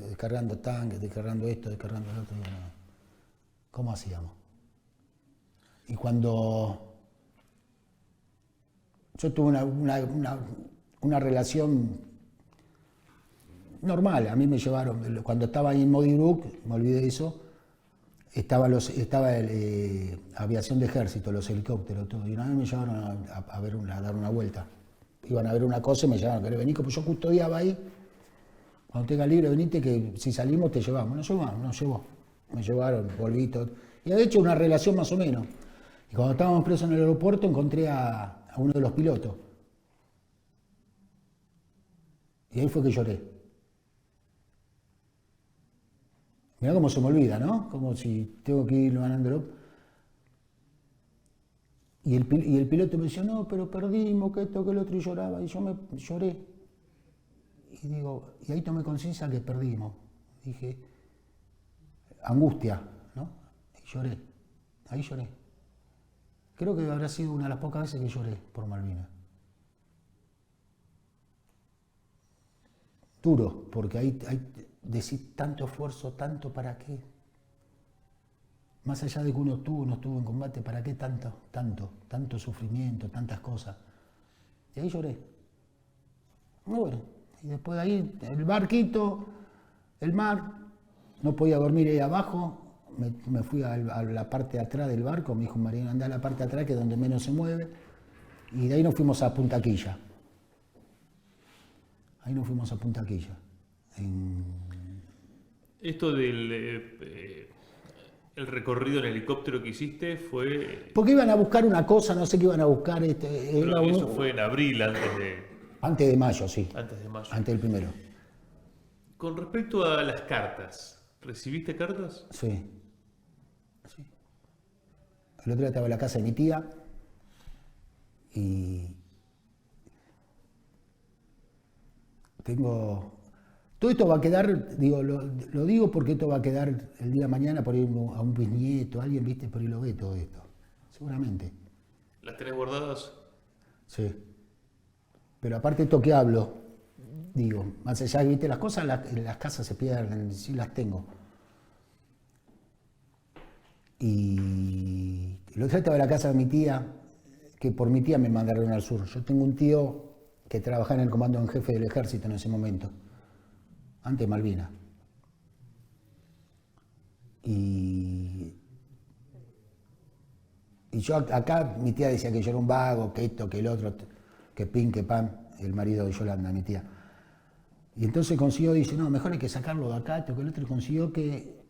descargando tanques, descargando esto, descargando el otro. ¿Cómo hacíamos? Y cuando yo tuve una relación normal, a mí me llevaron, cuando estaba ahí en Modibruk, me olvidé de eso, estaba aviación de ejército, los helicópteros, todo. Y una vez me llevaron a dar una vuelta. Iban a ver una cosa y me llevaron, ¿querés venir? Porque yo custodiaba ahí. Cuando tengas libre, venite que si salimos te llevamos. Nos llevó. Me llevaron, volví todo. Y de hecho una relación más o menos. Y cuando estábamos presos en el aeropuerto encontré a uno de los pilotos. Y ahí fue que lloré. Mirá cómo se me olvida, ¿no? Como si tengo que ir ganándolo. Y el piloto me decía, no, pero perdimos, que esto, que el otro, y lloraba. Y yo lloré. Y ahí tomé conciencia que perdimos. Dije, angustia, ¿no? Y lloré. Ahí lloré. Creo que habrá sido una de las pocas veces que lloré por Malvinas. Duro, porque ahí decís tanto esfuerzo, tanto para qué. Más allá de que uno no estuvo en combate, ¿para qué tanto sufrimiento, tantas cosas? Y ahí lloré. Muy bueno. Y después de ahí, el barquito, el mar, no podía dormir ahí abajo, me fui a la parte de atrás del barco, me dijo un marino, anda a la parte de atrás que es donde menos se mueve, y de ahí nos fuimos a Punta Quilla. Ahí nos fuimos a Punta Quilla. Esto del el recorrido en helicóptero que hiciste fue... Porque iban a buscar una cosa, no sé qué iban a buscar. Creo que eso fue en abril, antes de mayo, sí. Antes de mayo. Antes del primero. Con respecto a las cartas, ¿recibiste cartas? Sí. El otro día estaba en la casa de mi tía y todo esto va a quedar, lo digo porque esto va a quedar el día de mañana por ir a un bisnieto, alguien, viste, por ahí lo ve todo esto, seguramente. ¿Las tenés guardadas? Sí. Pero aparte esto que hablo, más allá, viste, las cosas en las casas se pierden, sí las tengo. Y el otro día estaba en la casa de mi tía, que por mi tía me mandaron al sur. Yo tengo un tío que trabajaba en el comando en jefe del ejército en ese momento, antes de Malvinas. Y yo acá, mi tía decía que yo era un vago, que esto, que el otro, que pin, que pan, el marido de Yolanda, mi tía. Y entonces consiguió, dice, no, mejor hay que sacarlo de acá, esto, que el otro, y consiguió que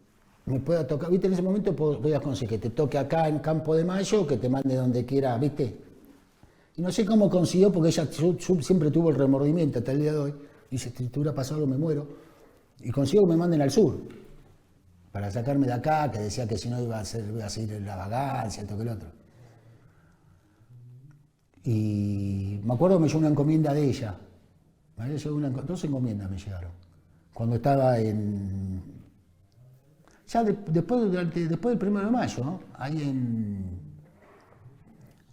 me pueda tocar, viste, en ese momento podías conseguir que te toque acá en Campo de Mayo, que te mande donde quiera, viste. Y no sé cómo consiguió, porque ella siempre tuvo el remordimiento hasta el día de hoy, dice, si te hubiera pasado me muero, y consiguió que me manden al sur, para sacarme de acá, que decía que si no iba a seguir en la vagancia, esto que el otro. Y me acuerdo que me llegó una encomienda de ella. Dos encomiendas me llegaron. Cuando estaba en... Ya después del 1 de mayo, ¿no? Ahí en...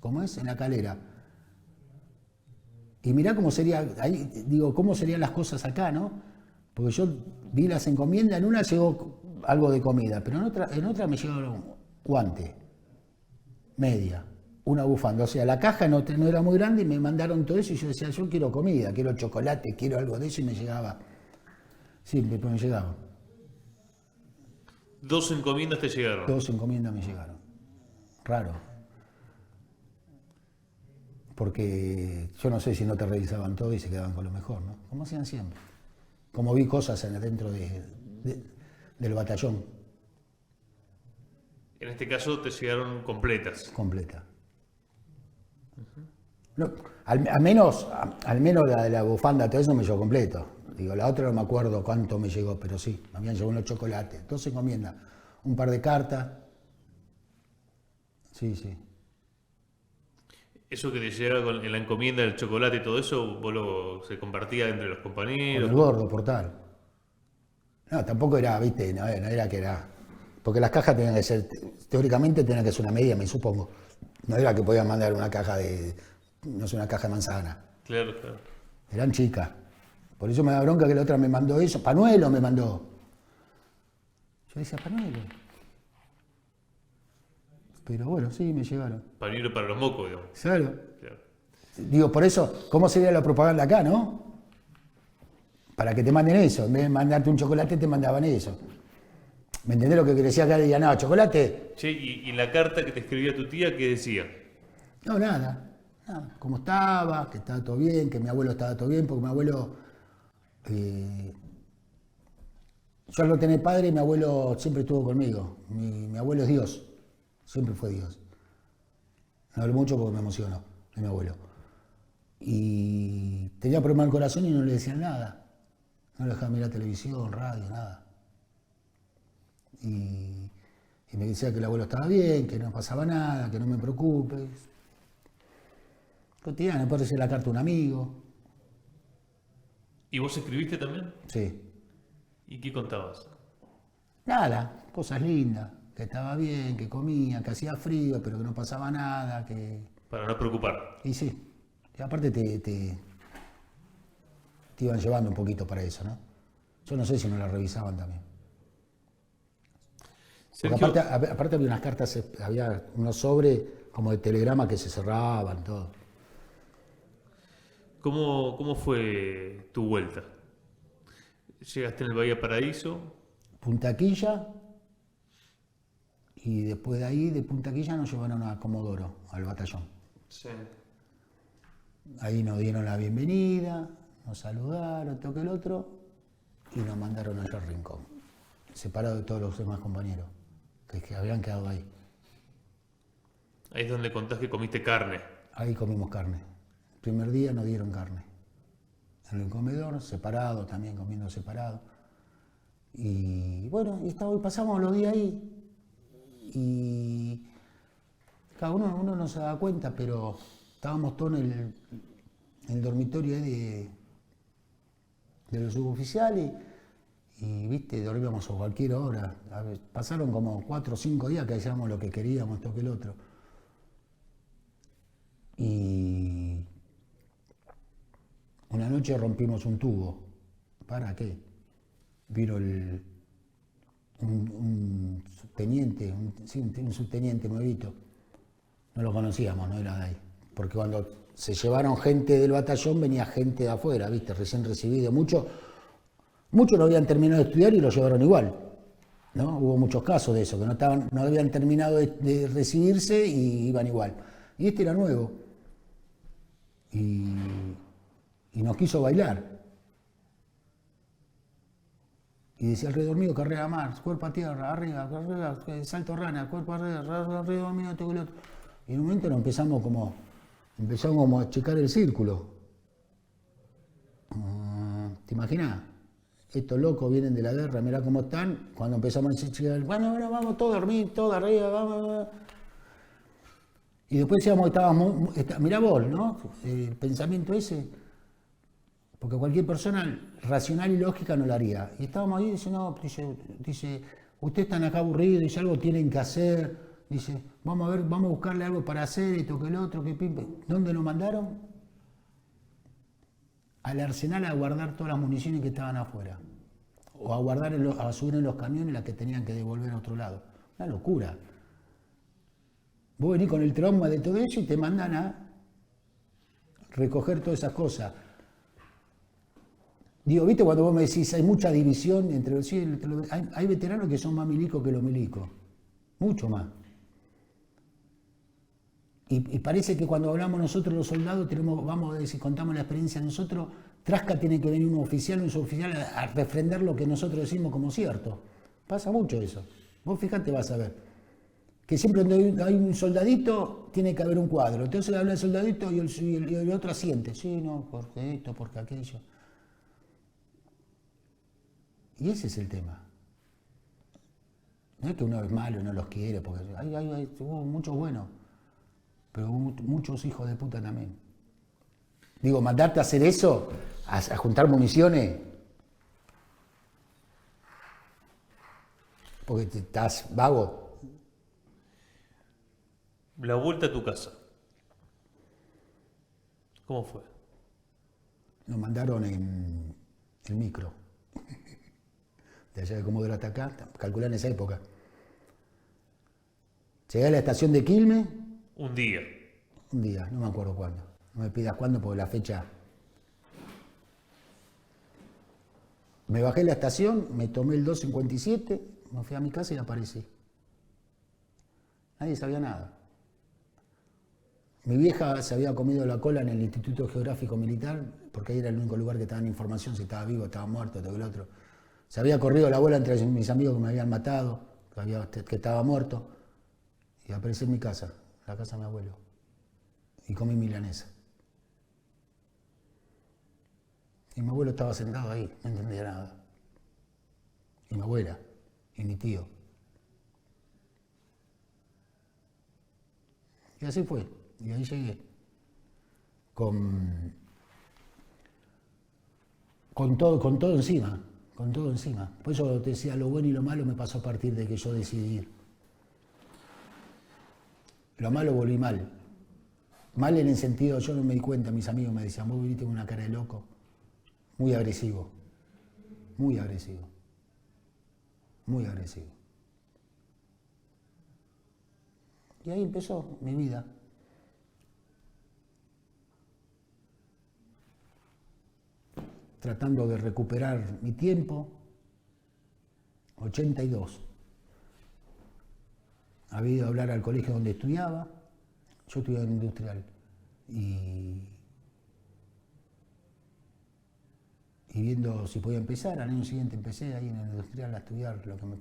¿Cómo es? En La Calera. Y mirá cómo sería... Ahí, digo, cómo serían las cosas acá, ¿no? Porque yo vi las encomiendas, en una llegó algo de comida, pero en otra me llegaron guante, media, una bufanda. O sea, la caja no era muy grande y me mandaron todo eso y yo decía, yo quiero comida, quiero chocolate, quiero algo de eso y me llegaba. Sí, me llegaba. 2 encomiendas te llegaron. 2 encomiendas me llegaron. Raro. Porque yo no sé si no te revisaban todo y se quedaban con lo mejor, ¿no? Como hacían siempre. Como vi cosas dentro del batallón. En este caso te llegaron completas. Completa. No, al menos la de la bufanda, todo eso me llegó completo. Digo, la otra no me acuerdo cuánto me llegó, pero sí, me habían llegado unos chocolates, 2 encomiendas, un par de cartas. Sí, sí. Eso que te llegaba en la encomienda del chocolate y todo eso, se compartía entre los Con compañeros. el gordo, portal. No, tampoco era, viste, no era que era. Porque las cajas tenían que ser, teóricamente tenían que ser una media, me supongo. No era que podían mandar una caja no sé, una caja de manzana. Claro, claro. Eran chicas. Por eso me da bronca que la otra me mandó eso. Panuelo me mandó. Yo decía, panuelo. Pero bueno, sí, me llegaron. Pañuelo para los mocos, digamos. Claro. Claro. Digo, por eso, ¿cómo sería la propaganda acá, no? Para que te manden eso. En vez de mandarte un chocolate, te mandaban eso. ¿Me entendés lo que decía acá? Decía, no, chocolate. Che, y la carta que te escribía tu tía, ¿qué decía? No, nada. ¿Cómo estaba? Que estaba todo bien, que mi abuelo estaba todo bien, porque mi abuelo... yo al no tener padre, mi abuelo siempre estuvo conmigo. Mi abuelo es Dios. Siempre fue Dios. No hablo mucho porque me emociono de mi abuelo. Y tenía problemas en el corazón y no le decían nada. No le dejaban mirar televisión, radio, nada. Y me decía que el abuelo estaba bien, que no pasaba nada, que no me preocupes. Cotidiano, después recibí la carta de un amigo. ¿Y vos escribiste también? Sí. ¿Y qué contabas? Nada, cosas lindas, que estaba bien, que comía, que hacía frío, pero que no pasaba nada, que... Para no preocupar. Y sí, y aparte te iban llevando un poquito para eso, ¿no? Yo no sé si no la revisaban también. Porque Sergio, aparte había unas cartas, había unos sobres como de telegrama que se cerraban, todo. ¿cómo fue tu vuelta? Llegaste en el Bahía Paraíso. Punta Quilla, y después de ahí, de Punta Quilla, nos llevaron a Comodoro, al batallón. Sí. Ahí nos dieron la bienvenida, nos saludaron, todo que el otro, y nos mandaron allá al rincón, separado de todos los demás compañeros que habían quedado ahí. Ahí es donde contás que comiste carne. Ahí comimos carne. El primer día nos dieron carne. En el comedor, separado, también comiendo separado. Y bueno, y pasamos los días ahí. Y cada uno no se daba cuenta, pero estábamos todos en el dormitorio ahí de los suboficiales. Y viste, dormíamos a cualquier hora. Pasaron como 4 o 5 días que hacíamos lo que queríamos, esto que el otro. Y una noche rompimos un tubo. ¿Para qué? Vino un subteniente, un subteniente nuevito. No lo conocíamos, no era de ahí. Porque cuando se llevaron gente del batallón, venía gente de afuera, viste, recién recibido. Muchos no habían terminado de estudiar y lo llevaron igual. ¿no? Hubo muchos casos de eso, que no habían terminado de recibirse y iban igual. Y este era nuevo. Y, y nos quiso bailar. Y decía alrededor mío, carrera más, cuerpo a tierra, arriba, carrera, salto rana, cuerpo arriba, alrededor mío, todo el otro. Y en un momento empezamos como a checar el círculo. ¿Te imaginas? Estos locos vienen de la guerra, mirá cómo están. Cuando empezamos a decir, bueno, vamos todos a dormir, todos arriba, vamos. Y después decíamos que estábamos, mirá vos, ¿no? El pensamiento ese, porque cualquier persona racional y lógica no lo haría. Y estábamos ahí y dice, no, dice, ustedes están acá aburridos, dice, algo tienen que hacer, dice, vamos a ver, vamos a buscarle algo para hacer, esto, que el otro, que pimpe. ¿Dónde nos mandaron? Al arsenal a guardar todas las municiones que estaban afuera. O a subir en los camiones las que tenían que devolver a otro lado. Una locura. Vos venís con el trauma de todo eso y te mandan a recoger todas esas cosas. Digo, ¿viste cuando vos me decís hay mucha división entre los civiles? Hay veteranos que son más milicos que los milicos. Mucho más. Y parece que cuando hablamos nosotros los soldados, vamos a decir, contamos la experiencia de nosotros, trasca tiene que venir un suboficial a refrendar lo que nosotros decimos como cierto. Pasa mucho eso. Vos fijate, vas a ver. Que siempre donde hay un soldadito, tiene que haber un cuadro. Entonces habla el soldadito y el otro asiente. Sí, no, porque esto, porque aquello. Y ese es el tema. No es que uno es malo y no los quiere, porque hubo muchos buenos, pero hubo muchos hijos de puta también. Digo, mandarte a hacer eso, a juntar municiones, porque estás vago. La vuelta a tu casa. ¿Cómo fue? Nos mandaron en el micro. De allá de Comodoro hasta acá, calculá en esa época. Llegué a la estación de Quilmes. Un día. Un día, no me acuerdo cuándo. No me pidas cuándo porque la fecha. Me bajé de la estación, me tomé el 257, me fui a mi casa y aparecí. Nadie sabía nada. Mi vieja se había comido la cola en el Instituto Geográfico Militar, porque ahí era el único lugar que estaban información si estaba vivo, estaba muerto, todo el otro. Se había corrido la bola entre mis amigos que me habían matado, que estaba muerto, y aparecí en mi casa, la casa de mi abuelo, y comí milanesa. Y mi abuelo estaba sentado ahí, no entendía nada. Y mi abuela, y mi tío. Y así fue, y ahí llegué, con todo encima. Con todo encima. Por eso te decía, lo bueno y lo malo me pasó a partir de que yo decidí ir. Lo malo volví mal. Mal en el sentido, yo no me di cuenta, mis amigos me decían, vos viniste con una cara de loco. Muy agresivo. Muy agresivo. Muy agresivo. Y ahí empezó mi vida. Tratando de recuperar mi tiempo, 82. Había ido a hablar al colegio donde estudiaba, yo estudiaba en industrial, y viendo si podía empezar, al año siguiente empecé ahí en el industrial a estudiar, lo que me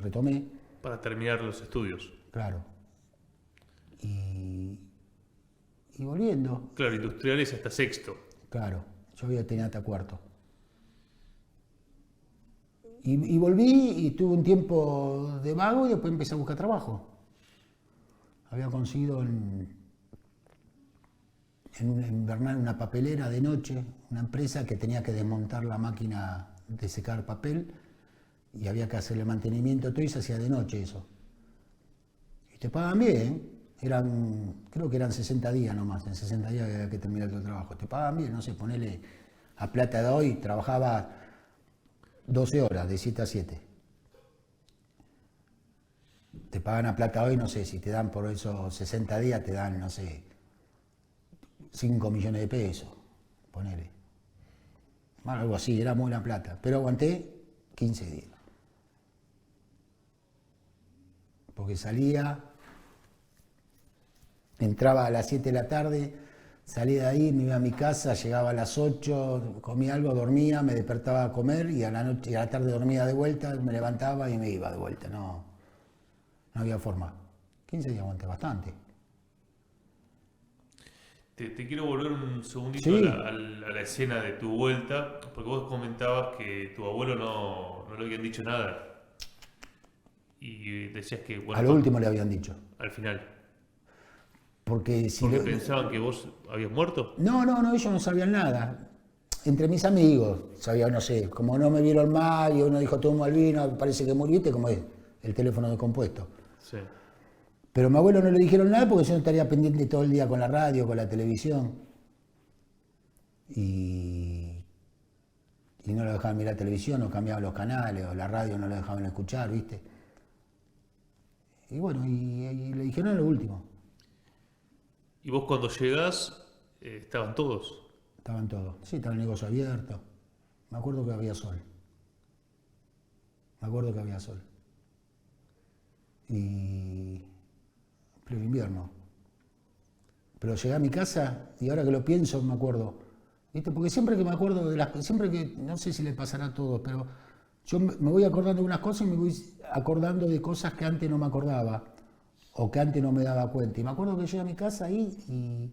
retomé. Para terminar los estudios. Claro. Y volviendo. Claro, industriales hasta sexto. Claro. Yo había tenido hasta cuarto. Y volví y tuve un tiempo de vago y después empecé a buscar trabajo. Había conseguido en Bernal una papelera de noche, una empresa que tenía que desmontar la máquina de secar papel y había que hacerle mantenimiento, todo y se hacía de noche eso. Y te pagan bien, creo que eran 60 días nomás, en 60 días había que terminar todo el trabajo. Te pagan bien, no sé, ponele a plata de hoy, trabajaba 12 horas, de 7 a 7. Te pagan a plata hoy, no sé, si te dan por esos 60 días, te dan, no sé, 5 millones de pesos, ponele. Bueno, algo así, era buena plata, pero aguanté 15 días. porque salía, entraba a las 7 de la tarde, salía de ahí, me iba a mi casa, llegaba a las 8, comía algo, dormía, me despertaba a comer y a la noche, y a la tarde dormía de vuelta, me levantaba y me iba de vuelta. No había forma. 15 días aguanté bastante. Te quiero volver un segundito Sí. a la escena de tu vuelta, porque vos comentabas que tu abuelo no le habían dicho nada. Y decías que, bueno, A lo último le habían dicho. al final. Porque si Porque lo- pensaban que vos habías muerto. No, ellos no sabían nada. Entre mis amigos, sabía, no sé, como no me vieron mal y uno dijo, todo mal vino, parece que muriste, como es el teléfono descompuesto. Sí. Pero a mi abuelo no le dijeron nada porque yo no estaría pendiente todo el día con la radio, con la televisión. Y no lo dejaban mirar televisión, o cambiaban los canales, o la radio no lo dejaban escuchar, ¿viste? Y bueno, y le dijeron lo último. Y vos cuando llegás, estaban todos. Estaban todos. Sí, estaba el negocio abierto. Me acuerdo que había sol. Y pleno invierno. Pero llegué a mi casa y ahora que lo pienso me acuerdo. ¿Viste? Porque siempre que me acuerdo de las cosas, siempre que, no sé si le pasará a todos, pero yo me voy acordando de unas cosas y me voy acordando de cosas que antes no me acordaba o que antes no me daba cuenta. Y me acuerdo que llegué a mi casa ahí y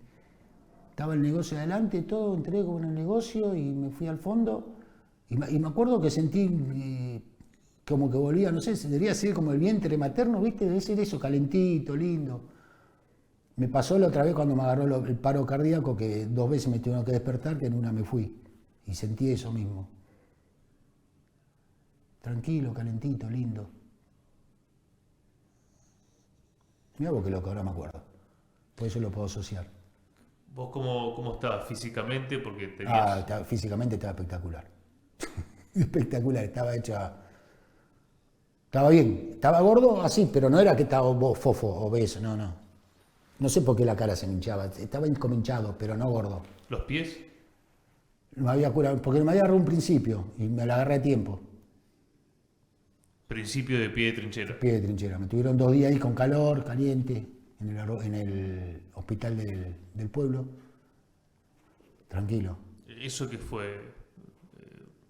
estaba el negocio adelante, todo, entré con el negocio y me fui al fondo. Y me acuerdo que sentí como que volvía, no sé, debería ser como el vientre materno, ¿viste? Debe ser eso, calentito, lindo. Me pasó la otra vez cuando me agarró el paro cardíaco, que 2 veces me tuvieron que despertar, que en una me fui. Y sentí eso mismo. Tranquilo, calentito, lindo. Mirá vos que loco, ahora me acuerdo. Por eso lo puedo asociar. ¿Vos cómo estabas físicamente? Porque tenías... Físicamente estaba espectacular. Espectacular, estaba hecha... Estaba bien, estaba gordo así, pero no era que estaba fofo, obeso, no. No sé por qué la cara se me hinchaba, estaba como hinchado, pero no gordo. ¿Los pies? Me había curado, porque me había agarrado un principio y me la agarré a tiempo. Principio de pie de trinchera. Pie de trinchera. Me tuvieron 2 días ahí con calor, caliente, en el hospital del pueblo. Tranquilo. ¿Eso qué fue?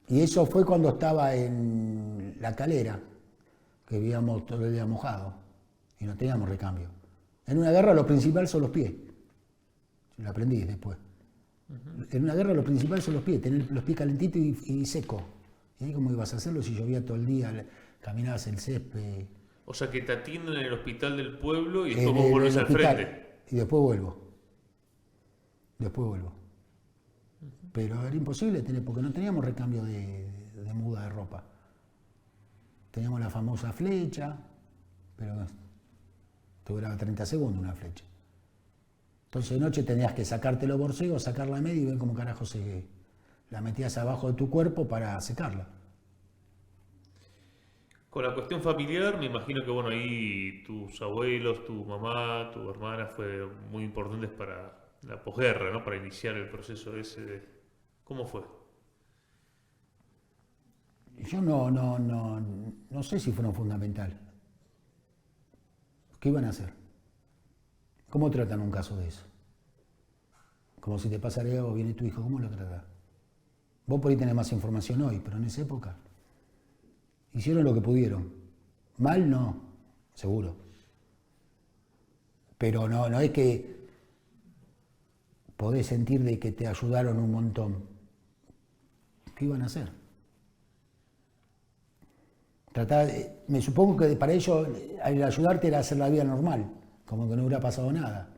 Y eso fue cuando estaba en La Calera, que vivíamos todo el día mojado y no teníamos recambio. En una guerra lo principal son los pies. Lo aprendí después. En una guerra lo principal son los pies, tener los pies calentitos y secos. ¿Y ahí cómo ibas a hacerlo si llovía todo el día, caminabas el césped? O sea que te atienden en el hospital del pueblo y después vos volvés al hospital, frente. y después vuelvo. Pero era imposible tener, porque no teníamos recambio de muda de ropa. Teníamos la famosa flecha, pero te duraba 30 segundos una flecha. Entonces de noche tenías que sacarte los borcegos, sacar la media y ver cómo carajo la metías abajo de tu cuerpo para secarla. Con la cuestión familiar, me imagino que bueno, ahí tus abuelos, tu mamá, tu hermana fueron muy importantes para la posguerra, ¿no? Para iniciar el proceso ese de... ¿Cómo fue? Yo no sé si fueron fundamental. ¿Qué iban a hacer? ¿Cómo tratan un caso de eso? Como si te pasara algo, viene tu hijo, ¿cómo lo tratan? Vos por ahí tenés más información hoy, pero en esa época hicieron lo que pudieron. Mal no, seguro. Pero no es que podés sentir de que te ayudaron un montón. ¿Qué iban a hacer? Me supongo que para ellos el ayudarte era hacer la vida normal, como que no hubiera pasado nada.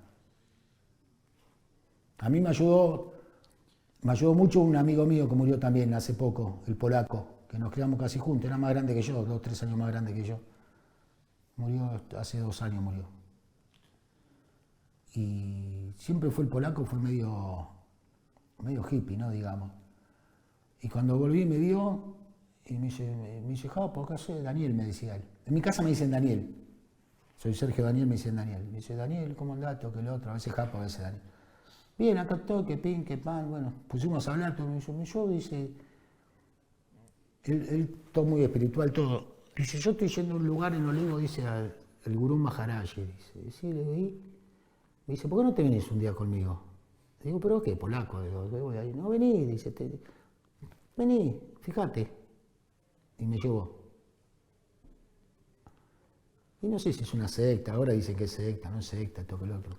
A mí me ayudó mucho un amigo mío que murió también hace poco, el polaco, que nos criamos casi juntos, era más grande que yo, 2 o 3 años más grande que yo. Murió hace 2 años, murió. Y siempre fue el polaco, fue medio hippie, ¿no? Digamos. Y cuando volví me vio y me dice, Japo, ¿qué haces? Daniel, me decía él. En mi casa me dicen Daniel. Soy Sergio Daniel, me dicen Daniel. Me dice, Daniel, ¿cómo andás? Toque el otro, a veces Japo, a veces Daniel. Bien, acá estoy, que pin, que pan, bueno, pusimos a hablar, todo. Yo, dice, él todo muy espiritual, todo. Dice, yo estoy yendo a un lugar en Olivo, dice, el Gurú Maharaj, dice. Sí, le vi. Me dice, ¿por qué no te venís un día conmigo? Digo, ¿pero qué? Polaco. Digo, voy ahí. No, vení, dice, vení, fíjate. Y me llevó. Y no sé si es una secta, ahora dicen que es secta, no es secta, esto que lo otro.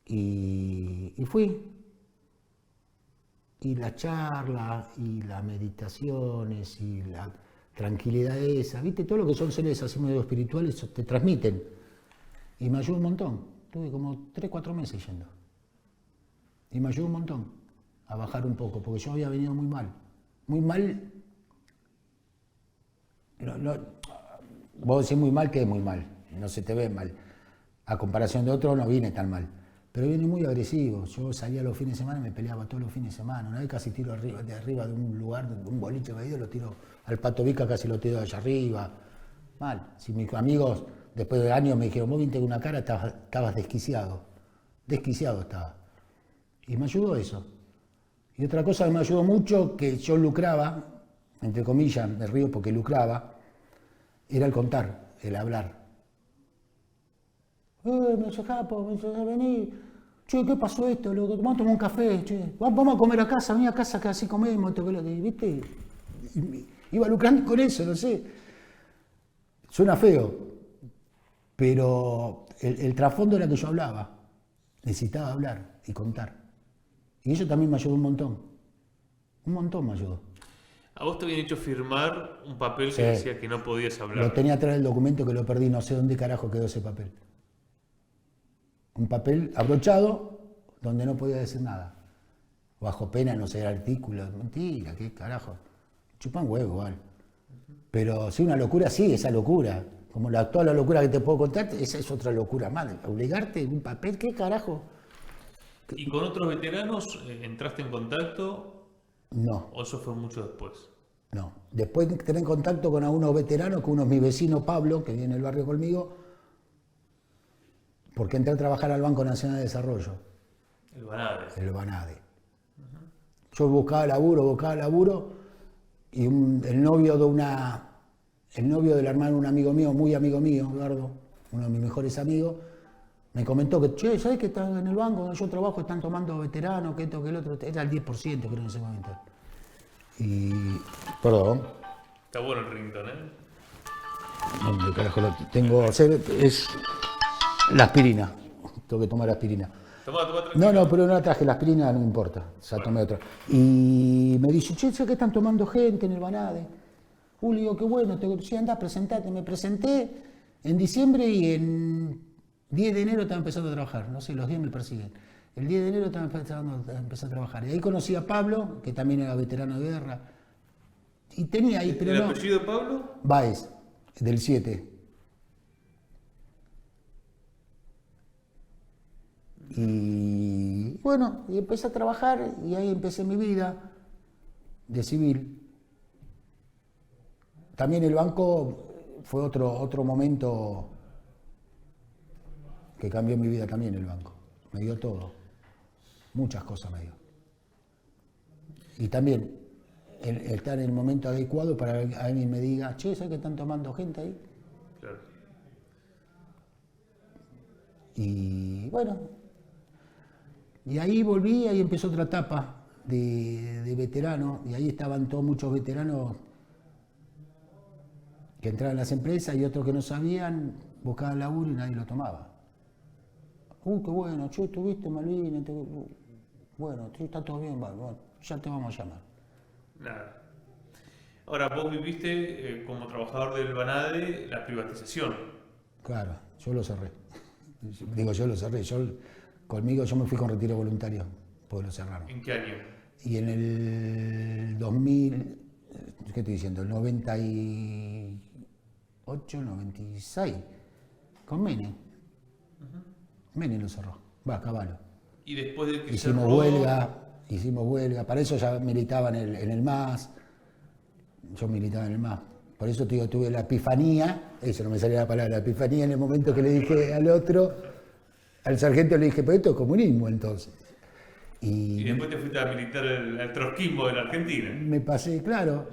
Y fui. Y la charla, y las meditaciones, y la tranquilidad esa, ¿viste? Todo lo que son seres así medio espirituales te transmiten. Y me ayudó un montón. Tuve como 3, 4 meses yendo. Y me ayudó un montón a bajar un poco, porque yo había venido muy mal. Muy mal. Vos decís muy mal, que es muy mal. No se te ve mal. A comparación de otros no vine tan mal. Pero viene muy agresivo. Yo salía los fines de semana y me peleaba todos los fines de semana. Una vez casi tiro de arriba de un lugar, de un boliche caído, lo tiro al Pato Vica, casi lo tiro de allá arriba. Mal. Si mis amigos, después de años, me dijeron, vos viste con una cara, estabas desquiciado. Desquiciado estaba. Y me ayudó eso. Y otra cosa que me ayudó mucho, que yo lucraba, entre comillas, me río porque lucraba, era el contar, el hablar. Me dice, Japo, me dice, vení. Che, ¿qué pasó esto? Vamos a tomar un café, che. Vamos a comer a casa, vení a casa que así comemos, esto que lo que, ¿viste? Iba lucrando con eso, no sé. Suena feo, pero el trasfondo era que yo hablaba. Necesitaba hablar y contar. Y eso también me ayudó un montón. Un montón me ayudó. A vos te habían hecho firmar un papel que Sí. decía que no podías hablar. Lo tenía atrás del documento que lo perdí, no sé dónde carajo quedó ese papel. Un papel abrochado donde no podía decir nada. Bajo pena, no sé, artículos. Mentira, qué carajo. Chupan huevo, igual. Pero sí, una locura, sí, esa locura. Como toda la locura que te puedo contar, esa es otra locura más. Obligarte un papel, ¿qué carajo? ¿Y con otros veteranos entraste en contacto No, o eso fue mucho después? no. Después de tener contacto con algunos veteranos, con uno es mi vecino Pablo, que vive en el barrio conmigo, porque entré a trabajar al Banco Nacional de Desarrollo, El Banade. el Banade. Yo buscaba laburo, y el novio del hermano de un amigo mío, muy amigo mío, Eduardo, uno de mis mejores amigos, me comentó que, che, ¿sabes que están en el banco donde yo trabajo, están tomando veteranos, que esto, que el otro? Era el 10%, creo, en ese momento. Y, perdón, Está bueno el ringtone, ¿eh? ¿dónde carajo lo tengo? Es la aspirina, tengo que tomar aspirina. Tomá, tranquilo. No, pero no la traje, la aspirina no me importa, ya tomé otra. Y me dice, che, ¿sabes que están tomando gente en el Banade? Le digo, qué bueno, sí, andá, presentate. Me presenté en diciembre y en 10 de enero estaba empezando a trabajar. No sé, los días me persiguen. El 10 de enero estaba empezando a trabajar. Y ahí conocí a Pablo, que también era veterano de guerra. Y tenía ahí, pero ¿El no. apellido de Pablo? Báez, del 7. Y bueno, y empecé a trabajar y ahí empecé mi vida de civil. También el banco fue otro momento que cambió mi vida también, el banco. Me dio todo. Muchas cosas me dio. Y también el estar en el momento adecuado para que alguien me diga, che, ¿sabes que están tomando gente ahí? Claro. Y bueno, y ahí volví, ahí empezó otra etapa de veterano, y ahí estaban todos muchos veteranos que entraban en las empresas y otros que no sabían, buscaban laburo y nadie lo tomaba. Qué bueno, che, ¿tuviste Malvinas? Bueno, sí, está todo bien, bueno, ya te vamos a llamar. Nada. Ahora, vos viviste como trabajador del Banade la privatización. Claro, yo lo cerré. Digo, yo lo cerré. Conmigo yo me fui con retiro voluntario, porque lo cerraron. ¿En qué año? Y en el 2000, ¿qué estoy diciendo? El 98, 96, con Menem. Menem lo cerró, Caballo. Y después de que Hicimos huelga, para eso ya militaba en el MAS, yo militaba en el MAS. Por eso te digo, tuve la epifanía, eso no me salía la palabra, la epifanía en el momento que le dije al otro, al sargento le dije, pero esto es comunismo entonces. Y después te fuiste a militar al trotskismo de la Argentina. Me pasé, claro,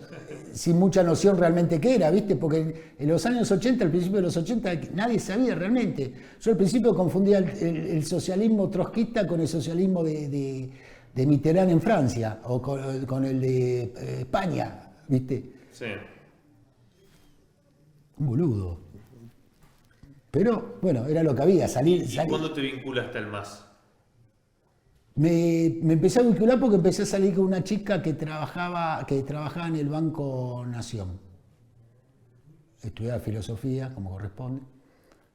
sin mucha noción realmente qué era, ¿viste? Porque en los años 80, al principio de los 80, nadie sabía realmente. Yo al principio confundía el socialismo trotskista con el socialismo de Mitterrand en Francia, o con el de España, ¿viste? Sí. Un boludo. Pero, bueno, era lo que había, salir. ¿Y cuándo te vinculaste al MAS? Me empecé a vincular porque empecé a salir con una chica que trabajaba en el Banco Nación. Estudiaba filosofía, como corresponde.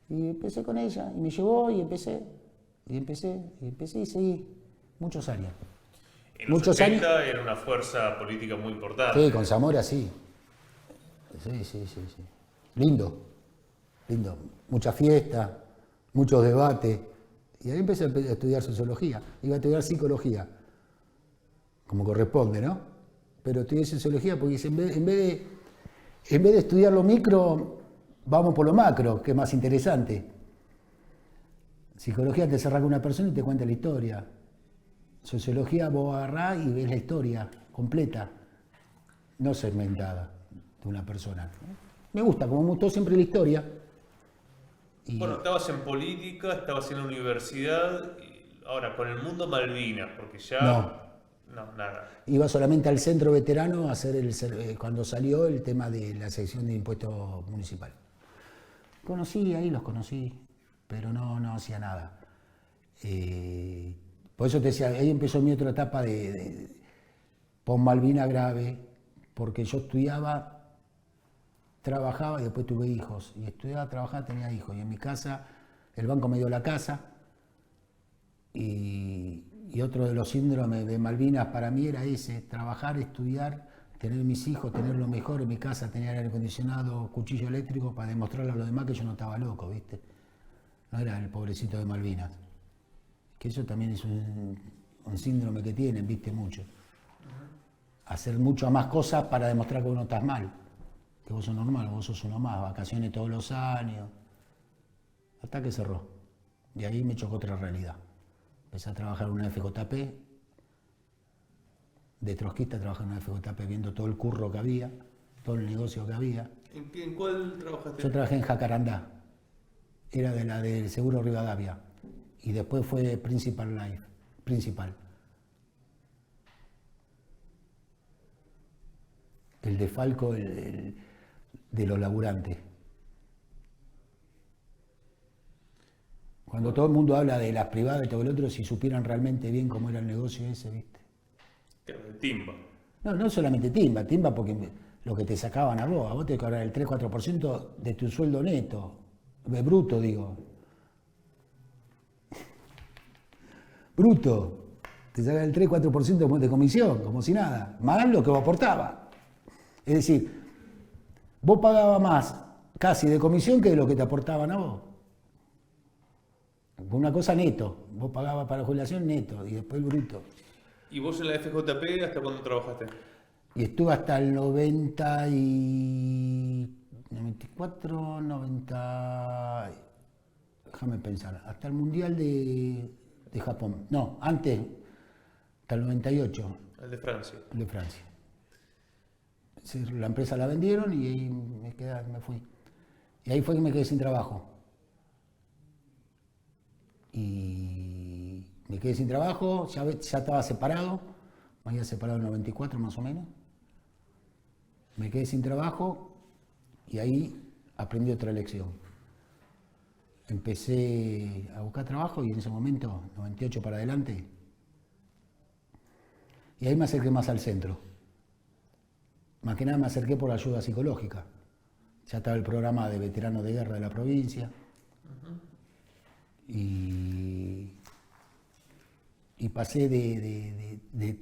Y empecé con ella, y me llevó, y empecé y seguí. Muchos años. En los 80 era una fuerza política muy importante. Sí, con Zamora sí. Sí. Lindo. Mucha fiesta, muchos debates. Y ahí empecé a estudiar sociología. Iba a estudiar psicología, como corresponde, ¿no? Pero estudié sociología porque en vez de estudiar lo micro, vamos por lo macro, que es más interesante. Psicología te cerra con una persona y te cuenta la historia. Sociología vos agarrás y ves la historia completa, no segmentada de una persona. Me gusta, como me gustó siempre la historia. Y... Bueno, estabas en política, estabas en la universidad, y ahora con el mundo Malvinas, porque ya... No, nada. Iba solamente al centro veterano a hacer cuando salió el tema de la sección de impuestos municipal. Los conocí, pero no hacía nada. Por eso te decía, ahí empezó mi otra etapa de post-Malvina grave, porque yo estudiaba, trabajaba y después tuve hijos. Y estudiaba, trabajaba, tenía hijos. Y en mi casa, el banco me dio la casa. Y otro de los síndromes de Malvinas para mí era ese: trabajar, estudiar, tener mis hijos, tener lo mejor en mi casa, tener aire acondicionado, cuchillo eléctrico, para demostrarle a los demás que yo no estaba loco, ¿viste? No era el pobrecito de Malvinas. Que eso también es un síndrome que tienen, ¿viste? Mucho. Hacer mucho más cosas para demostrar que vos no estás mal. Que vos sos normal, vos sos uno más, vacaciones todos los años. Hasta que cerró. Y ahí me chocó otra realidad. Empecé a trabajar en una FJP, de trotskista, trabajaba en una FJP viendo todo el curro que había, todo el negocio que había. ¿En cuál trabajaste? Yo trabajé en Jacarandá, era de la del Seguro Rivadavia, y después fue Principal Life, Principal. El de Falco, de los laburantes. Cuando todo el mundo habla de las privadas y todo el otro, si supieran realmente bien cómo era el negocio ese, ¿viste? Claro, de timba. No solamente timba porque lo que te sacaban a vos te cobraban el 3-4% de tu sueldo neto, bruto digo. Bruto, te sacaban el 3-4% de comisión, como si nada, más lo que vos aportabas. Es decir, vos pagabas más casi de comisión que de lo que te aportaban a vos. Una cosa neto, vos pagabas para jubilación neto y después el bruto. ¿Y vos en la FJP hasta cuándo trabajaste? Y estuve hasta el 94, 90, déjame pensar, hasta el Mundial de Japón. No, antes, hasta el 98. El de Francia. El de Francia. La empresa la vendieron y ahí me fui. Y ahí fue que me quedé sin trabajo. Y me quedé sin trabajo, ya estaba separado, me había separado en el 94 más o menos. Me quedé sin trabajo y ahí aprendí otra lección. Empecé a buscar trabajo y en ese momento, 98 para adelante, y ahí me acerqué más al centro. Más que nada me acerqué por ayuda psicológica. Ya estaba el programa de veteranos de guerra de la provincia. Y pasé de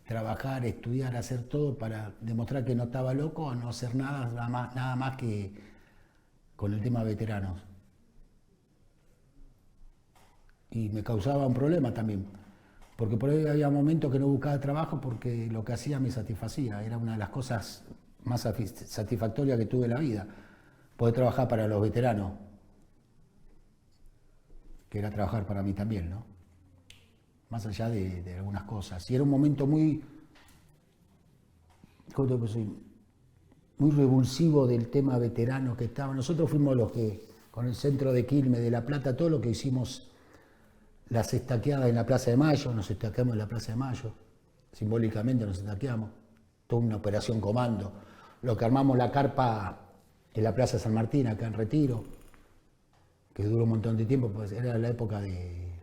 trabajar, estudiar, hacer todo para demostrar que no estaba loco a no hacer nada más que con el tema de veteranos. Y me causaba un problema también, porque por ahí había momentos que no buscaba trabajo porque lo que hacía me satisfacía. Era una de las cosas más satisfactorias que tuve en la vida, poder trabajar para los veteranos, que era trabajar para mí también, ¿no? más allá de algunas cosas. Y era un momento muy, ¿cómo te puedo decir? Muy revulsivo del tema veterano que estaba. Nosotros fuimos los que, con el centro de Quilmes, de La Plata, todo lo que hicimos, las estaqueadas en la Plaza de Mayo, nos estaqueamos en la Plaza de Mayo, simbólicamente nos estaqueamos, toda una operación comando. Lo que armamos la carpa en la Plaza San Martín, acá en Retiro, que duró un montón de tiempo, pues era la época de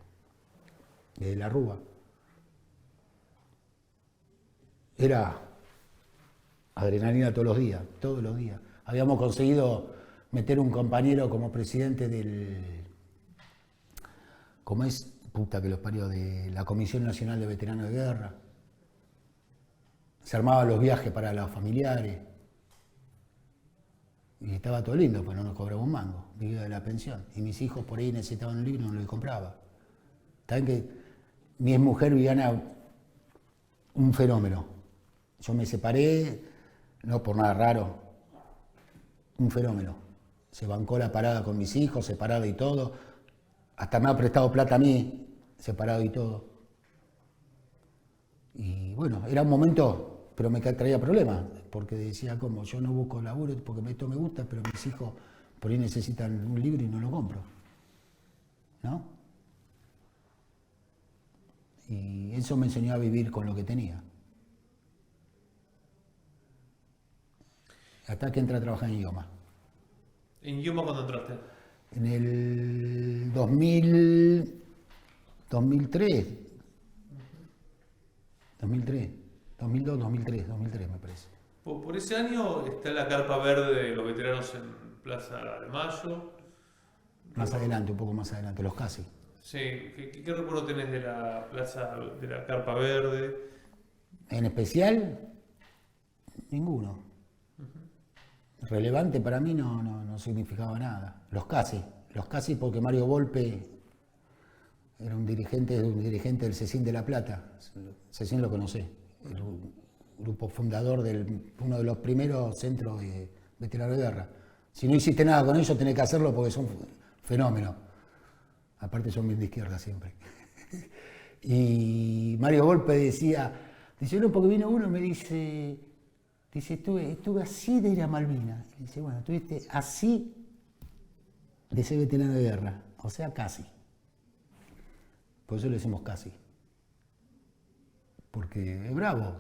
la Rúa. Era adrenalina todos los días, todos los días. Habíamos conseguido meter un compañero como presidente como es, puta que los parió, de la Comisión Nacional de Veteranos de Guerra. Se armaban los viajes para los familiares. Y estaba todo lindo, pues no nos cobraba un mango, vivía de la pensión. Y mis hijos por ahí necesitaban un libro y no lo compraba. Saben que mi exmujer Viviana, un fenómeno. Yo me separé, no por nada raro, un fenómeno. Se bancó la parada con mis hijos, separado y todo. Hasta me ha prestado plata a mí, separado y todo. Y bueno, era un momento, pero me traía problemas, porque decía, como yo no busco laburo porque esto me gusta, pero mis hijos por ahí necesitan un libro y no lo compro. ¿No? Y eso me enseñó a vivir con lo que tenía. Hasta que entré a trabajar en IOMA. ¿En IOMA cuándo entraste? En el 2003. 2002, 2003 me parece. Por ese año está la carpa verde de los veteranos en Plaza de Mayo. Más adelante, un poco más adelante, los casi. Sí, ¿qué recuerdo tenés de la plaza, de la carpa verde? En especial, ninguno. Relevante para mí no significaba nada. Los casi porque Mario Volpe era un dirigente del CECIN de La Plata. CECIN lo conocí, el grupo fundador uno de los primeros centros de veteranos de guerra. Si no hiciste nada con ellos, tenés que hacerlo porque son fenómenos. Aparte son bien de izquierda siempre. Y Mario Volpe dice, no, porque vino uno y me dice, estuve así de ir a Malvinas. Y dice, bueno, estuviste así de ser veterano de guerra, o sea, casi. Por eso le decimos casi. Porque es bravo.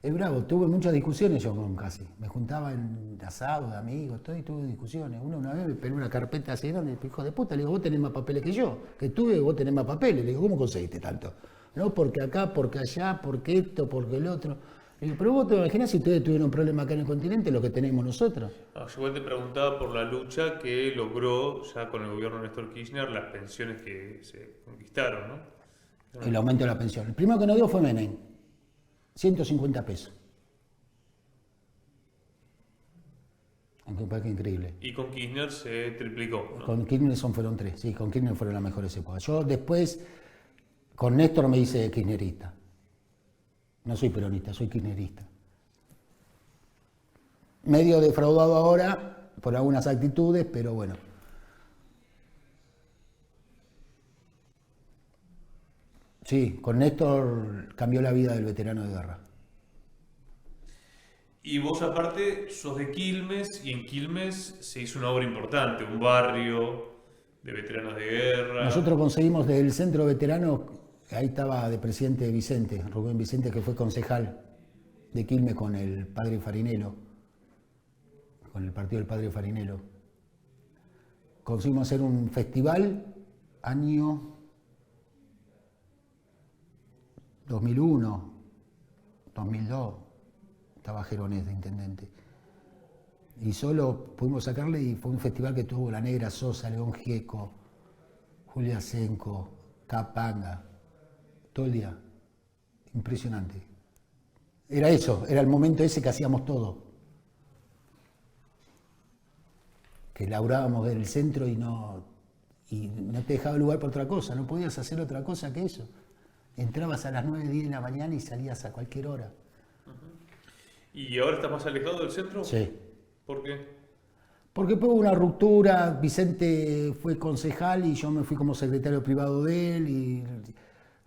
Es bravo. Tuve muchas discusiones yo con casi. Me juntaba en asado de amigos, todo, y tuve discusiones. Una vez me pegó una carpeta así grande, hijo de puta, le digo, vos tenés más papeles que yo. Que tuve, vos tenés más papeles. Le digo, ¿cómo conseguiste tanto? No, porque acá, porque allá, porque esto, porque el otro. Le digo, pero vos te imaginas si ustedes tuvieron un problema acá en el continente, lo que tenemos nosotros. Yo igual te preguntaba por la lucha que logró ya con el gobierno de Néstor Kirchner las pensiones que se conquistaron, ¿no? El aumento de la pensión. El primero que nos dio fue Menem, 150 pesos. Aunque me parece increíble. Y con Kirchner se triplicó, ¿no? Con Kirchner fueron 3, sí, con Kirchner fueron las mejores épocas. Yo después, con Néstor me hice kirchnerista. No soy peronista, soy kirchnerista. Medio defraudado ahora por algunas actitudes, pero bueno. Sí, con Néstor cambió la vida del veterano de guerra. Y vos aparte sos de Quilmes, y en Quilmes se hizo una obra importante, un barrio de veteranos de guerra. Nosotros conseguimos desde el centro veterano, ahí estaba de presidente Vicente, Rubén Vicente, que fue concejal de Quilmes con el padre Farinello, con el partido del padre Farinello. Conseguimos hacer un festival, año 2001, 2002, estaba Geronés de intendente. Y solo pudimos sacarle, y fue un festival que tuvo La Negra Sosa, León Gieco, Julia Senco, Capanga, todo el día. Impresionante. Era eso, era el momento ese que hacíamos todo. Que laburábamos del centro y no te dejaba lugar para otra cosa, no podías hacer otra cosa que eso. Entrabas a las 9, 10 de la mañana y salías a cualquier hora. ¿Y ahora estás más alejado del centro? Sí. ¿Por qué? Porque hubo una ruptura, Vicente fue concejal y yo me fui como secretario privado de él y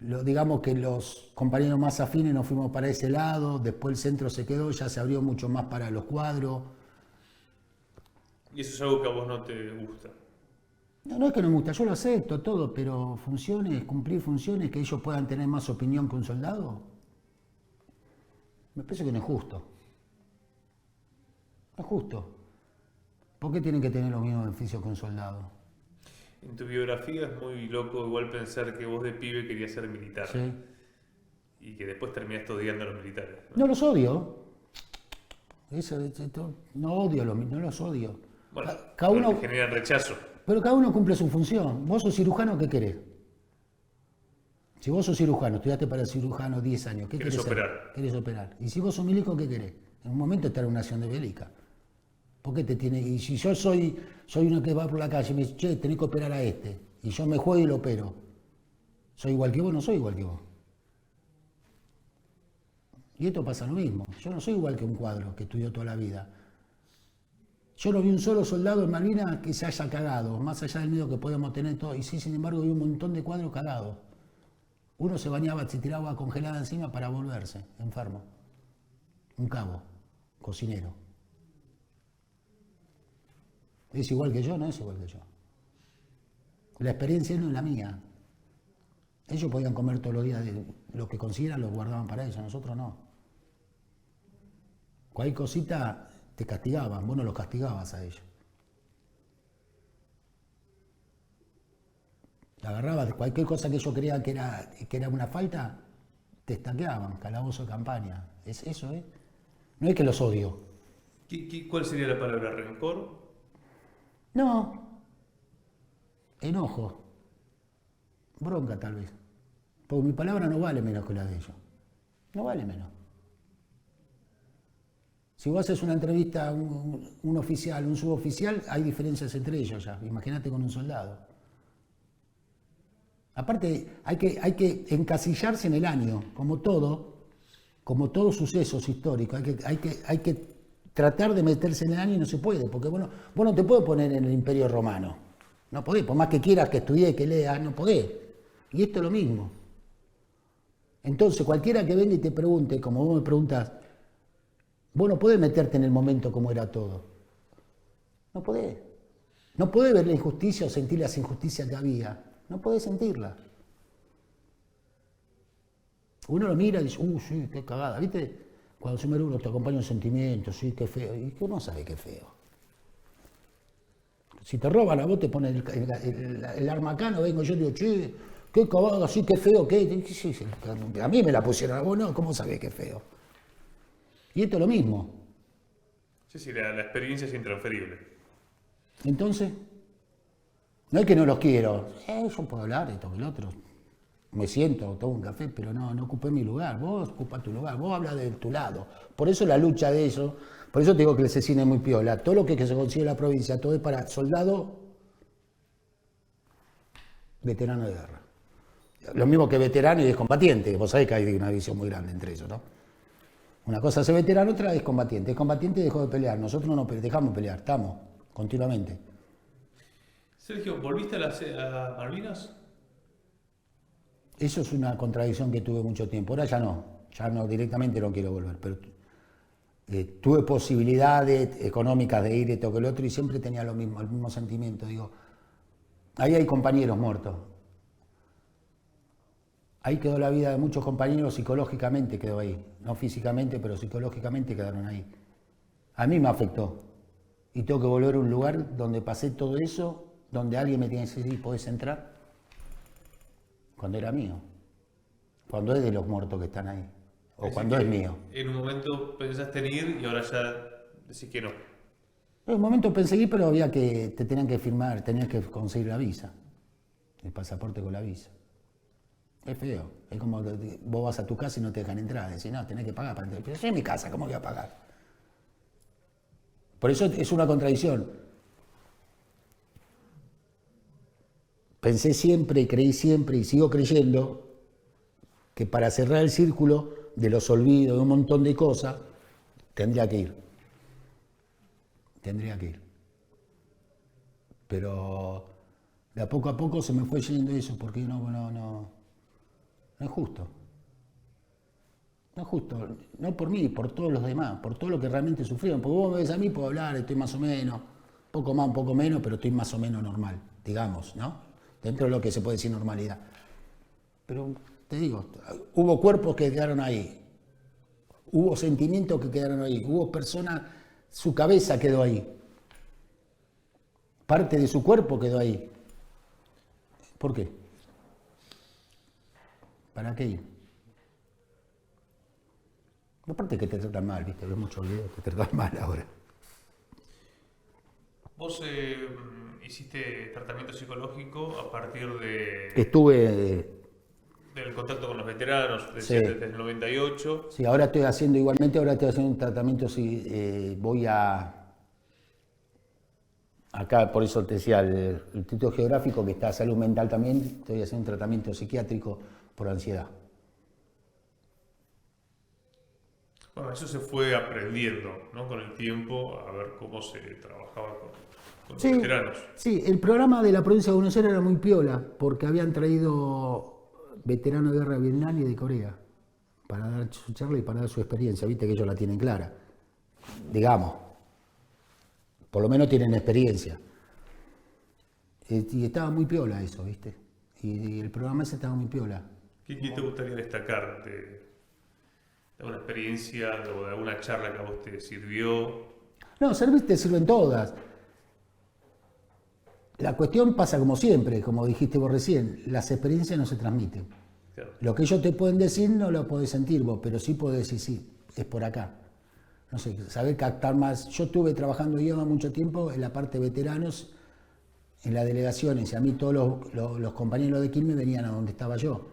digamos que los compañeros más afines nos fuimos para ese lado, después el centro se quedó, ya se abrió mucho más para los cuadros. Y eso es algo que a vos no te gusta. No, no es que no me gusta, yo lo acepto todo, pero funciones, cumplir funciones, que ellos puedan tener más opinión que un soldado, me parece que no es justo. No es justo. ¿Por qué tienen que tener los mismos beneficios que un soldado? En tu biografía es muy loco igual pensar que vos de pibe querías ser militar. ¿Sí? Y que después terminaste odiando a los militares. No los odio. No odio, no los odio. Bueno, Cada pero uno, te generan rechazo. pero cada uno cumple su función. Vos sos cirujano, ¿qué querés? Si vos sos cirujano, estudiaste para cirujano 10 años, ¿qué Querés querés operar. hacer? Querés operar. Y si vos sos milico, ¿qué querés? En un momento estar en una acción de bélica. ¿Por qué te tiene? Y si yo soy uno que va por la calle y me dice, che, tenés que operar a este, y yo me juego y lo opero, ¿soy igual que vos? No soy igual que vos. Y esto pasa lo mismo. Yo no soy igual que un cuadro que estudió toda la vida. Yo no vi un solo soldado en Malvinas que se haya cagado, más allá del miedo que podemos tener todos. Y sí, sin embargo, vi un montón de cuadros cagados. Uno se bañaba, se tiraba agua congelada encima para volverse enfermo. Un cabo, cocinero. ¿Es igual que yo? No es igual que yo. La experiencia no es la mía. Ellos podían comer todos los días lo que consiguieran, lo guardaban para ellos, nosotros no. Cualquier cosita te castigaban, vos no los castigabas a ellos. Agarrabas cualquier cosa que ellos creían que era una falta, te estaqueaban, calabozo de campaña. Es eso, ¿eh? No es que los odio. ¿Cuál sería la palabra? ¿Rencor? No. Enojo. Bronca, tal vez. Porque mi palabra no vale menos que la de ellos. No vale menos. Si vos haces una entrevista a un oficial, un suboficial, hay diferencias entre ellos ya. Imagínate con un soldado. Aparte, hay que encasillarse en el año, como todo sucesos históricos. Hay que tratar de meterse en el año y no se puede, porque vos no te puedes poner en el Imperio Romano. No podés, por más que quieras que estudie, que leas, no podés. Y esto es lo mismo. Entonces, cualquiera que venga y te pregunte, como vos me preguntás, vos no podés meterte en el momento como era todo. No podés. No podés ver la injusticia o sentir las injusticias que había. No podés sentirla. Uno lo mira y dice, sí, qué cagada. ¿Viste? Cuando se muere uno te acompaña un sentimiento, sí, qué feo. Y uno sabe qué feo. Si te roban a vos, te ponen el arma acá, no vengo yo y digo, che, qué cagada, sí, qué feo, qué. Sí, a mí me la pusieron, a vos no, ¿cómo sabés qué feo? Y esto es lo mismo. Sí, la experiencia es intransferible. Entonces, no es que no los quiero. Yo puedo hablar, esto que el otro. Me siento, tomo un café, pero no ocupé mi lugar. Vos ocupás tu lugar, vos hablas de tu lado. Por eso la lucha de eso, por eso te digo que el CECIN es muy piola. Todo lo que se consigue en la provincia, todo es para soldado, veterano de guerra. Lo mismo que veterano y excombatiente. Vos sabés que hay una división muy grande entre ellos, ¿no? Una cosa es ser veterano, otra es combatiente. Es combatiente y dejó de pelear. Nosotros no dejamos de pelear, estamos continuamente. Sergio, ¿volviste a Malvinas? Eso es una contradicción que tuve mucho tiempo. Ahora ya no, directamente no quiero volver. Pero tuve posibilidades económicas de ir esto que el otro y siempre tenía el mismo sentimiento. Digo, ahí hay compañeros muertos. Ahí quedó la vida de muchos compañeros, psicológicamente quedó ahí. No físicamente, pero psicológicamente quedaron ahí. A mí me afectó. Y tengo que volver a un lugar donde pasé todo eso, donde alguien me tiene que decir, ¿podés entrar? Cuando era mío. Cuando es de los muertos que están ahí. O cuando es mío. En un momento pensaste en ir y ahora ya decís que no. En un momento pensé ir, pero había que, te tenían que firmar, tenías que conseguir la visa. El pasaporte con la visa. Es feo. Es como que vos vas a tu casa y no te dejan entrar. Decís, no, tenés que pagar para entrar. Pero yo en mi casa, ¿cómo voy a pagar? Por eso es una contradicción. Pensé siempre y creí siempre y sigo creyendo que para cerrar el círculo de los olvidos, de un montón de cosas, tendría que ir. Tendría que ir. Pero de a poco se me fue yendo eso, porque no No es justo. No es justo, no por mí, por todos los demás, por todo lo que realmente sufrieron. Porque vos me ves a mí, puedo hablar, estoy más o menos, poco más, un poco menos, pero estoy más o menos normal, digamos, ¿no? Dentro de lo que se puede decir normalidad. Pero te digo, hubo cuerpos que quedaron ahí, hubo sentimientos que quedaron ahí, hubo personas, su cabeza quedó ahí, parte de su cuerpo quedó ahí. ¿Por qué? ¿Para qué ir? Aparte que te tratan mal, ¿viste? Ves muchos videos que te tratan mal ahora. Vos hiciste tratamiento psicológico a partir de Estuve, del contacto con los veteranos, Sí. desde el 98. sí, ahora estoy haciendo igualmente, ahora estoy haciendo un tratamiento, sí, voy acá por eso te decía, el Instituto Geográfico que está salud mental también, estoy haciendo un tratamiento psiquiátrico por ansiedad. Bueno, eso se fue aprendiendo, ¿no? Con el tiempo, a ver cómo se trabajaba con los Sí, veteranos. sí, el programa de la provincia de Buenos Aires era muy piola, porque habían traído veteranos de guerra de Vietnam y de Corea para dar su charla y para dar su experiencia, viste que ellos la tienen clara, digamos, por lo menos tienen experiencia. Y estaba muy piola eso, viste, y el programa ese estaba muy piola. ¿Qué te gustaría destacar de alguna experiencia o de alguna charla que a vos te sirvió? No, servir te sirven todas. La cuestión pasa como siempre, como dijiste vos recién, las experiencias no se transmiten. Claro. Lo que ellos te pueden decir no lo podés sentir vos, pero sí podés decir, sí, es por acá. No sé, saber captar más. Yo estuve trabajando IOMA mucho tiempo en la parte de veteranos, en las delegaciones, y a mí todos los compañeros de Quilmes venían a donde estaba yo.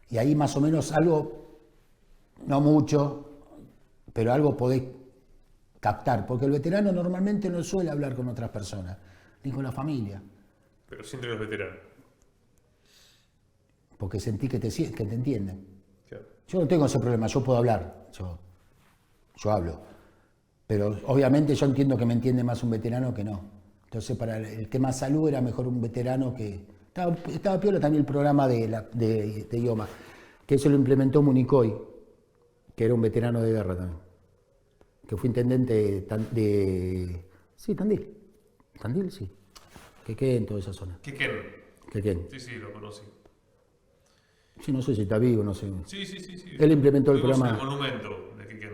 Y ahí más o menos algo, no mucho, pero algo podés captar, porque el veterano normalmente no suele hablar con otras personas, ni con la familia, Pero siempre los veteranos. porque sentí que te entienden. Claro. Yo no tengo ese problema, yo puedo hablar, yo hablo, pero obviamente yo entiendo que me entiende más un veterano que no. Entonces para el tema salud era mejor un veterano que... Estaba piola también el programa de IOMA, que eso lo implementó Municoy, que era un veterano de guerra también, que fue intendente sí, Tandil. Tandil, sí. Quequén, toda esa zona. Quequén. Quequén. Sí, lo conocí. Sí, no sé si está vivo, no sé. Sí. Él implementó el Tuvimos programa. El monumento de Quequén.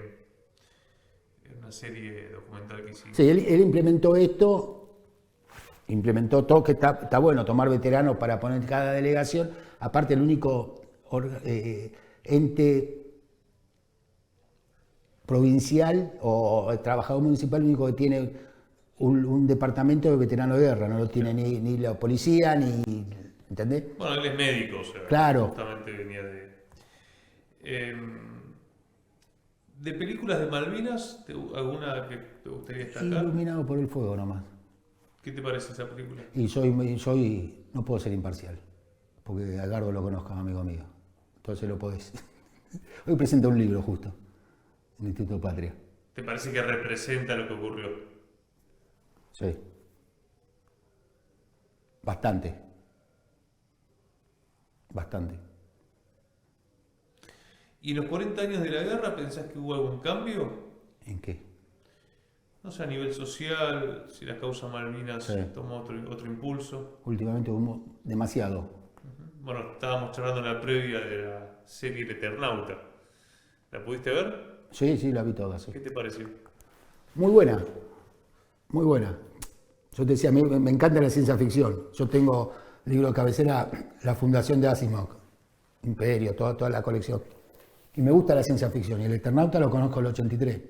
Es una serie documental que hicimos. Sí, él implementó esto, implementó todo, que está bueno tomar veteranos para poner cada delegación. Aparte, el único ente provincial o trabajador municipal, el único que tiene un departamento de veterano de guerra, no lo tiene ni la policía, ni... ¿Entendés? Bueno, él es médico, o sea, Claro. justamente venía de películas de Malvinas, ¿alguna que te gustaría destacar? Iluminado por el fuego nomás. ¿Qué te parece esa película? Y no puedo ser imparcial, porque a Gardo lo conozco, amigo mío. Entonces lo podés. Hoy presenta un libro justo, en el Instituto Patria. ¿Te parece que representa lo que ocurrió? Sí. Bastante. Bastante. ¿Y en los 40 años de la guerra pensás que hubo algún cambio? ¿En qué? No sé, a nivel social, si la causa Malvinas Sí. tomó otro impulso. Últimamente hubo demasiado. Bueno, estábamos charlando en la previa de la serie El Eternauta. ¿La pudiste ver? Sí, la vi toda, sí. ¿Qué te pareció? Muy buena, muy buena. Yo te decía, me encanta la ciencia ficción. Yo tengo libro de cabecera, La Fundación de Asimov, Imperio, toda la colección. Y me gusta la ciencia ficción. Y el Eternauta lo conozco en el 83.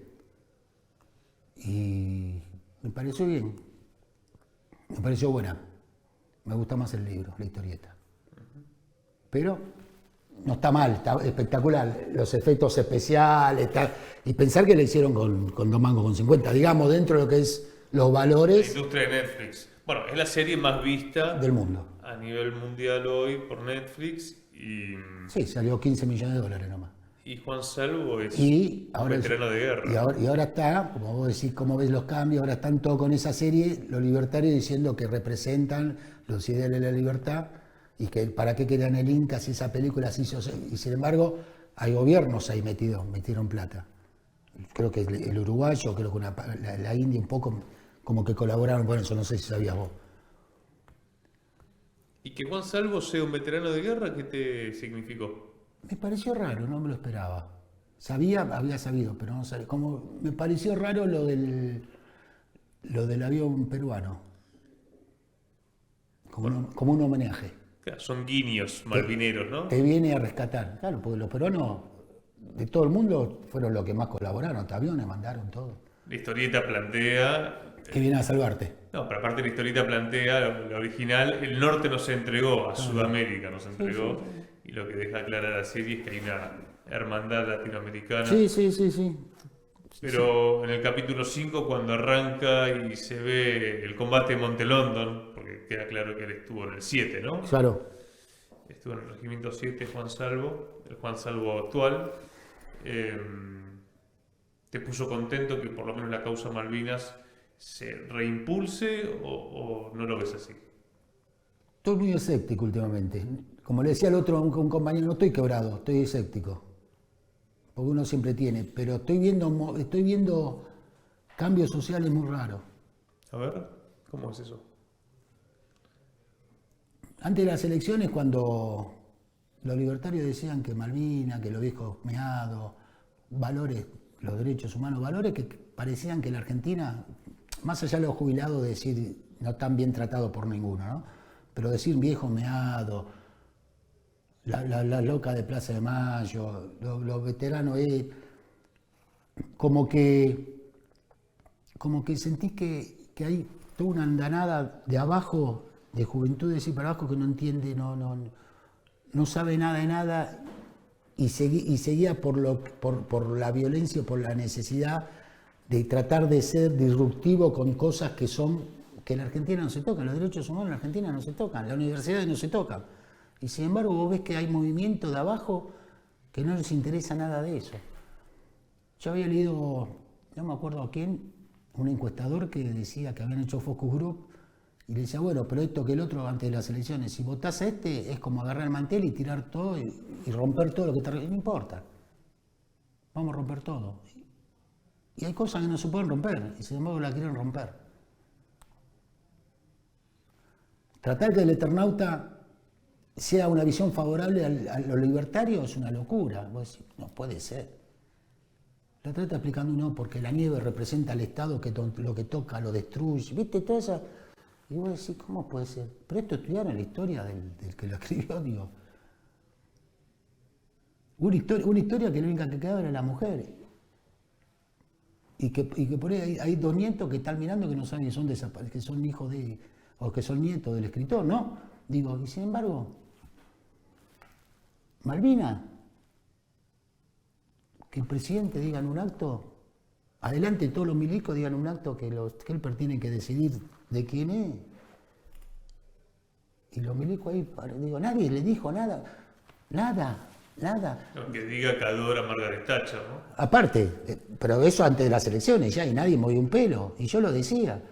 Y me pareció bien. Me pareció buena. Me gusta más el libro, la historieta. Pero no está mal, está espectacular. Los efectos especiales. Y pensar que le hicieron con 2 mangos con 50. Digamos, dentro de lo que es los La valores industria de Netflix. Bueno, es la serie más vista del mundo. a nivel mundial hoy por Netflix Sí, salió 15 millones de dólares nomás. y Juan Salvo es Y un ahora, veterano de guerra. y ahora está, como vos decís, cómo ves los cambios, ahora están todos con esa serie, los libertarios diciendo que representan los ideales de la libertad Y que para qué querían el Inca si esa película se hizo. Y sin embargo, hay gobiernos ahí metieron plata. Creo que el uruguayo, creo que la India un poco como que colaboraron, bueno, eso no sé si sabías vos. ¿Y que Juan Salvo sea un veterano de guerra, qué te significó? Me pareció raro, no me lo esperaba. Había sabido, pero no sabía. Como me pareció raro lo del avión peruano. Como un homenaje. Claro, son guiños malvineros, ¿no? Te viene a rescatar. Claro, porque los peruanos de todo el mundo fueron los que más colaboraron. Aviones mandaron todo. La historieta plantea... Que viene a salvarte. No, pero aparte la historieta plantea, la original, el norte no se entregó a Sudamérica, no se entregó. Y lo que deja clara la serie es que hay una hermandad latinoamericana. Sí. Pero en el capítulo 5, cuando arranca y se ve el combate de Monte London, porque queda claro que él estuvo en el 7, ¿no? Claro. Estuvo en el regimiento 7, Juan Salvo, el Juan Salvo actual. ¿Te puso contento que por lo menos la causa Malvinas se reimpulse o no lo ves así? Estoy muy escéptico últimamente. Como le decía al otro, un compañero, no estoy quebrado, estoy escéptico. Porque uno siempre tiene, pero estoy viendo cambios sociales muy raros. A ver, ¿cómo es eso? Antes de las elecciones, cuando los libertarios decían que Malvinas, que los viejos meados, valores, los derechos humanos, valores que parecían que la Argentina, más allá de los jubilados, decir no están bien tratados por ninguno, ¿no? Pero decir viejo meado, la loca de Plaza de Mayo, los veteranos, como que sentí que hay toda una andanada de abajo, de juventudes y para abajo que no entiende, no sabe nada de nada y seguía por la violencia, por la necesidad de tratar de ser disruptivo con cosas que en la Argentina no se tocan, los derechos humanos en la Argentina no se tocan, las universidades no se tocan. Y sin embargo vos ves que hay movimiento de abajo que no les interesa nada de eso. Yo había leído, no me acuerdo a quién, un encuestador que decía que habían hecho focus group y le decía, bueno, pero esto que el otro antes de las elecciones, si votás a este es como agarrar el mantel y tirar todo y romper todo lo que está... No importa, vamos a romper todo. Y hay cosas que no se pueden romper y sin embargo la quieren romper. Tratar que el Eternauta sea una visión favorable a los libertarios es una locura. Vos decís, no puede ser. La trata explicando no, porque la nieve representa al Estado que lo que toca lo destruye. ¿Viste? Toda esa... Y vos decís, ¿cómo puede ser? Pero esto estudiaron la historia del que lo escribió, digo. Una historia que la única que quedaba era la mujer. Y que por ahí hay dos nietos que están mirando que no saben que son hijos de... o que son nietos del escritor, ¿no? Digo, y sin embargo, Malvinas, que el presidente diga en un acto, adelante todos los milicos digan un acto que los helpers tienen que decidir de quién es. Y los milicos ahí, digo, nadie le dijo nada. Que diga que adora a Margaret Thatcher, ¿no? Aparte, pero eso antes de las elecciones ya, y nadie movió un pelo, y yo lo decía.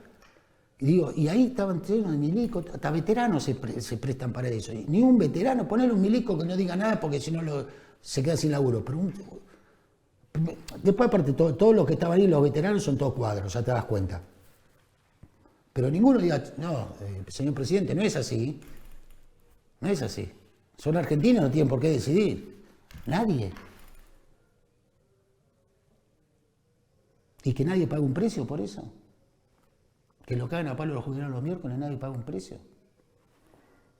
Y digo, y ahí estaban llenos de milicos, hasta veteranos se prestan para eso. Y ni un veterano, ponerle un milico que no diga nada porque si no se queda sin laburo. Pero después aparte, todos los que estaban ahí, los veteranos, son todos cuadros, ya te das cuenta. Pero ninguno diga, no, señor presidente, no es así. No es así. Son argentinos, no tienen por qué decidir. Nadie. Y que nadie pague un precio por eso. Que lo caen a palo los jubilados los miércoles, nadie paga un precio.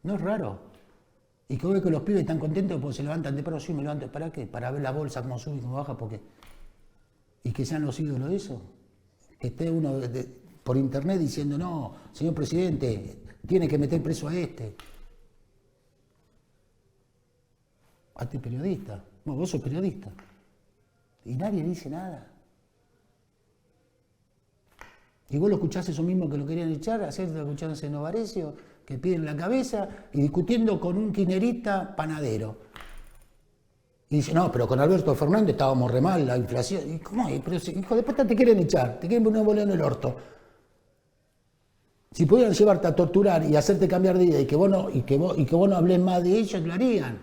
No es raro. Y que hoy que los pibes están contentos porque se levantan de paro, sí, me levanto, ¿para qué? Para ver la bolsa cómo sube y cómo baja, porque... Y que sean los ídolos de eso. Que esté uno por internet diciendo, no, señor presidente, tiene que meter preso a este. Hazte periodista. No, vos sos periodista. Y nadie dice nada. Y vos lo escuchás eso mismo que lo querían echar, ayer lo escuchándose en Novarecio, que piden la cabeza y discutiendo con un kirchnerista panadero. Y dice, no, pero con Alberto Fernández estábamos re mal, la inflación. ¿Y cómo es? Pero hijo de puta te quieren echar, te quieren poner una bola en el orto. Si pudieran llevarte a torturar y hacerte cambiar de idea y que vos no hables más de ellos, lo harían.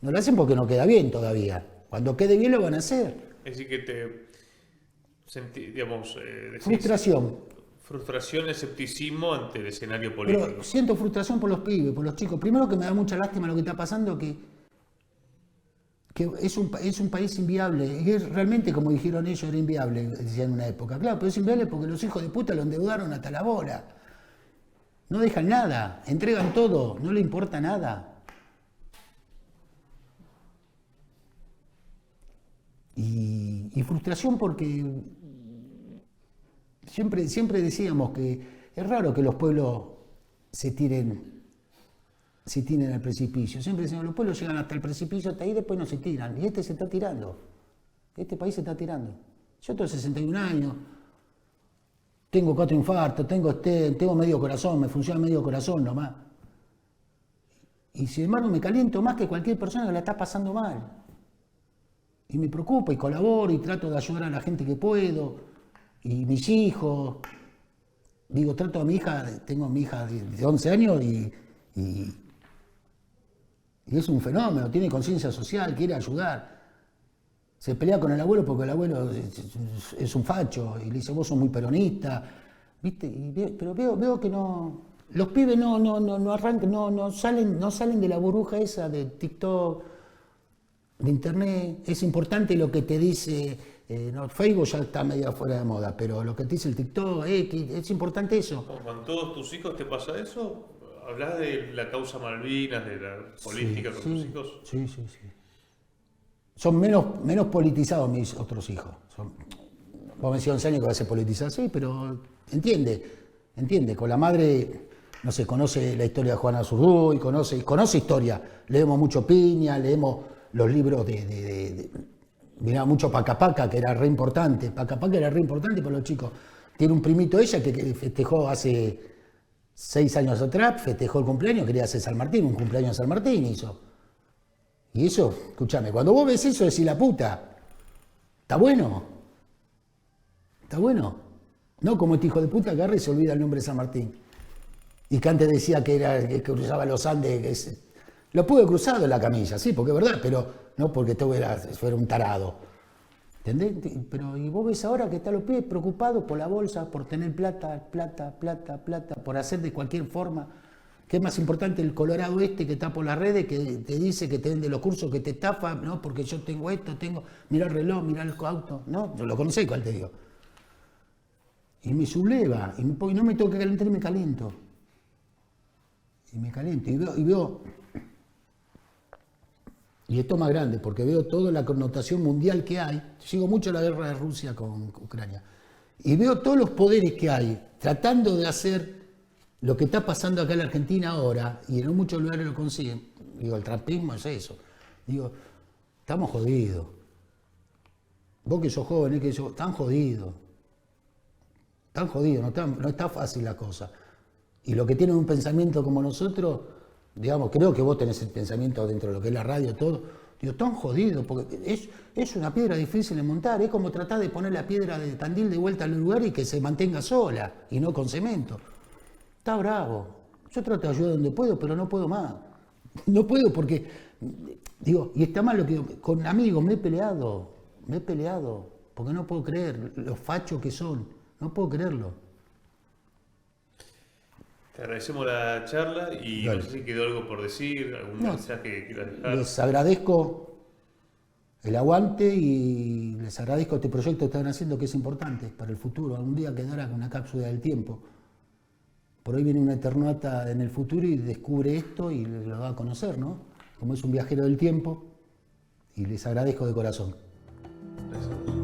No lo hacen porque no queda bien todavía. Cuando quede bien lo van a hacer. Es decir, que te sentí, digamos, decís, frustración, escepticismo ante el escenario político. Pero siento frustración por los pibes, por los chicos. Primero que me da mucha lástima lo que está pasando, que es un país inviable. Y es realmente, como dijeron ellos, era inviable, decían en una época. Claro, pero es inviable porque los hijos de puta lo endeudaron hasta la bola. No dejan nada, entregan todo, no le importa nada. Y frustración porque siempre decíamos que es raro que los pueblos se tiren al precipicio. Siempre decíamos, los pueblos llegan hasta el precipicio, hasta ahí, después no se tiran. Y este se está tirando. Este país se está tirando. Yo tengo 61 años, tengo 4 infartos, tengo medio corazón, me funciona medio corazón nomás. Y sin embargo me caliento más que cualquier persona que la está pasando mal. Y me preocupa y colaboro y trato de ayudar a la gente que puedo. Y mis hijos. Digo, trato a mi hija, tengo a mi hija de 11 años y es un fenómeno, tiene conciencia social, quiere ayudar. Se pelea con el abuelo porque el abuelo es un facho y le dice, vos sos muy peronista. ¿Viste? Pero veo que no. Los pibes no arrancan, no salen de la burbuja esa de TikTok, de internet. Es importante lo que te dice, Facebook ya está medio fuera de moda, pero lo que te dice el TikTok, es importante eso. ¿Con todos tus hijos te pasa eso? ¿Hablas de la causa Malvinas, de la política con tus hijos? Sí. Son menos politizados mis otros hijos. Vos me decís 11 años que va a ser politizado, sí, pero entiende, con la madre, no sé, conoce la historia de Juana Zurduy, conoce historia, leemos mucho Piña, leemos los libros mirá, mucho Paca Paca, que era re importante. Paca Paca era re importante para los chicos. Tiene un primito ella que festejó hace 6 años atrás, festejó el cumpleaños, quería hacer San Martín, un cumpleaños de San Martín hizo. Y eso, escúchame, cuando vos ves eso, decís la puta, ¿está bueno? ¿Está bueno? No como este hijo de puta que agarra y se olvida el nombre de San Martín. Y que antes decía que cruzaba los Andes, lo pude cruzado en la camilla, sí, porque es verdad, pero no porque fuera un tarado. ¿Entendés? Pero y vos ves ahora que están los pibes preocupados por la bolsa, por tener plata, por hacer de cualquier forma. ¿Qué es más importante el colorado que está por las redes, que te dice que te vende los cursos, que te estafa? No, porque yo tengo esto, mirá el reloj, mirá el auto. No, yo lo conocés, cuál te digo. Y me subleva, y no me tengo que calentar y me caliento. Y me caliento, y veo. Y esto más grande, porque veo toda la connotación mundial que hay. Sigo mucho la guerra de Rusia con Ucrania. Y veo todos los poderes que hay tratando de hacer lo que está pasando acá en la Argentina ahora, y en muchos lugares lo consiguen. Digo, el trumpismo es eso. Digo, estamos jodidos. Vos que sos joven, que yo, están jodidos. Están jodidos, no está fácil la cosa. Y lo que tienen un pensamiento como nosotros, digamos, creo que vos tenés el pensamiento dentro de lo que es la radio, todo. Digo, están jodidos, porque es una piedra difícil de montar. Es como tratar de poner la piedra de Tandil de vuelta al lugar y que se mantenga sola, y no con cemento. Está bravo. Yo trato de ayudar donde puedo, pero no puedo más. No puedo porque, digo, y está mal lo que digo, con amigos me he peleado, porque no puedo creer los fachos que son. No puedo creerlo. Te agradecemos la charla y Dale. no sé si quedó algo por decir, algún mensaje que quieras dejar. Les agradezco el aguante y les agradezco este proyecto que están haciendo, que es importante para el futuro. Algún día quedará con una cápsula del tiempo. Por ahí viene un eternauta en el futuro y descubre esto y lo va a conocer, ¿no? Como es un viajero del tiempo, y les agradezco de corazón. Gracias.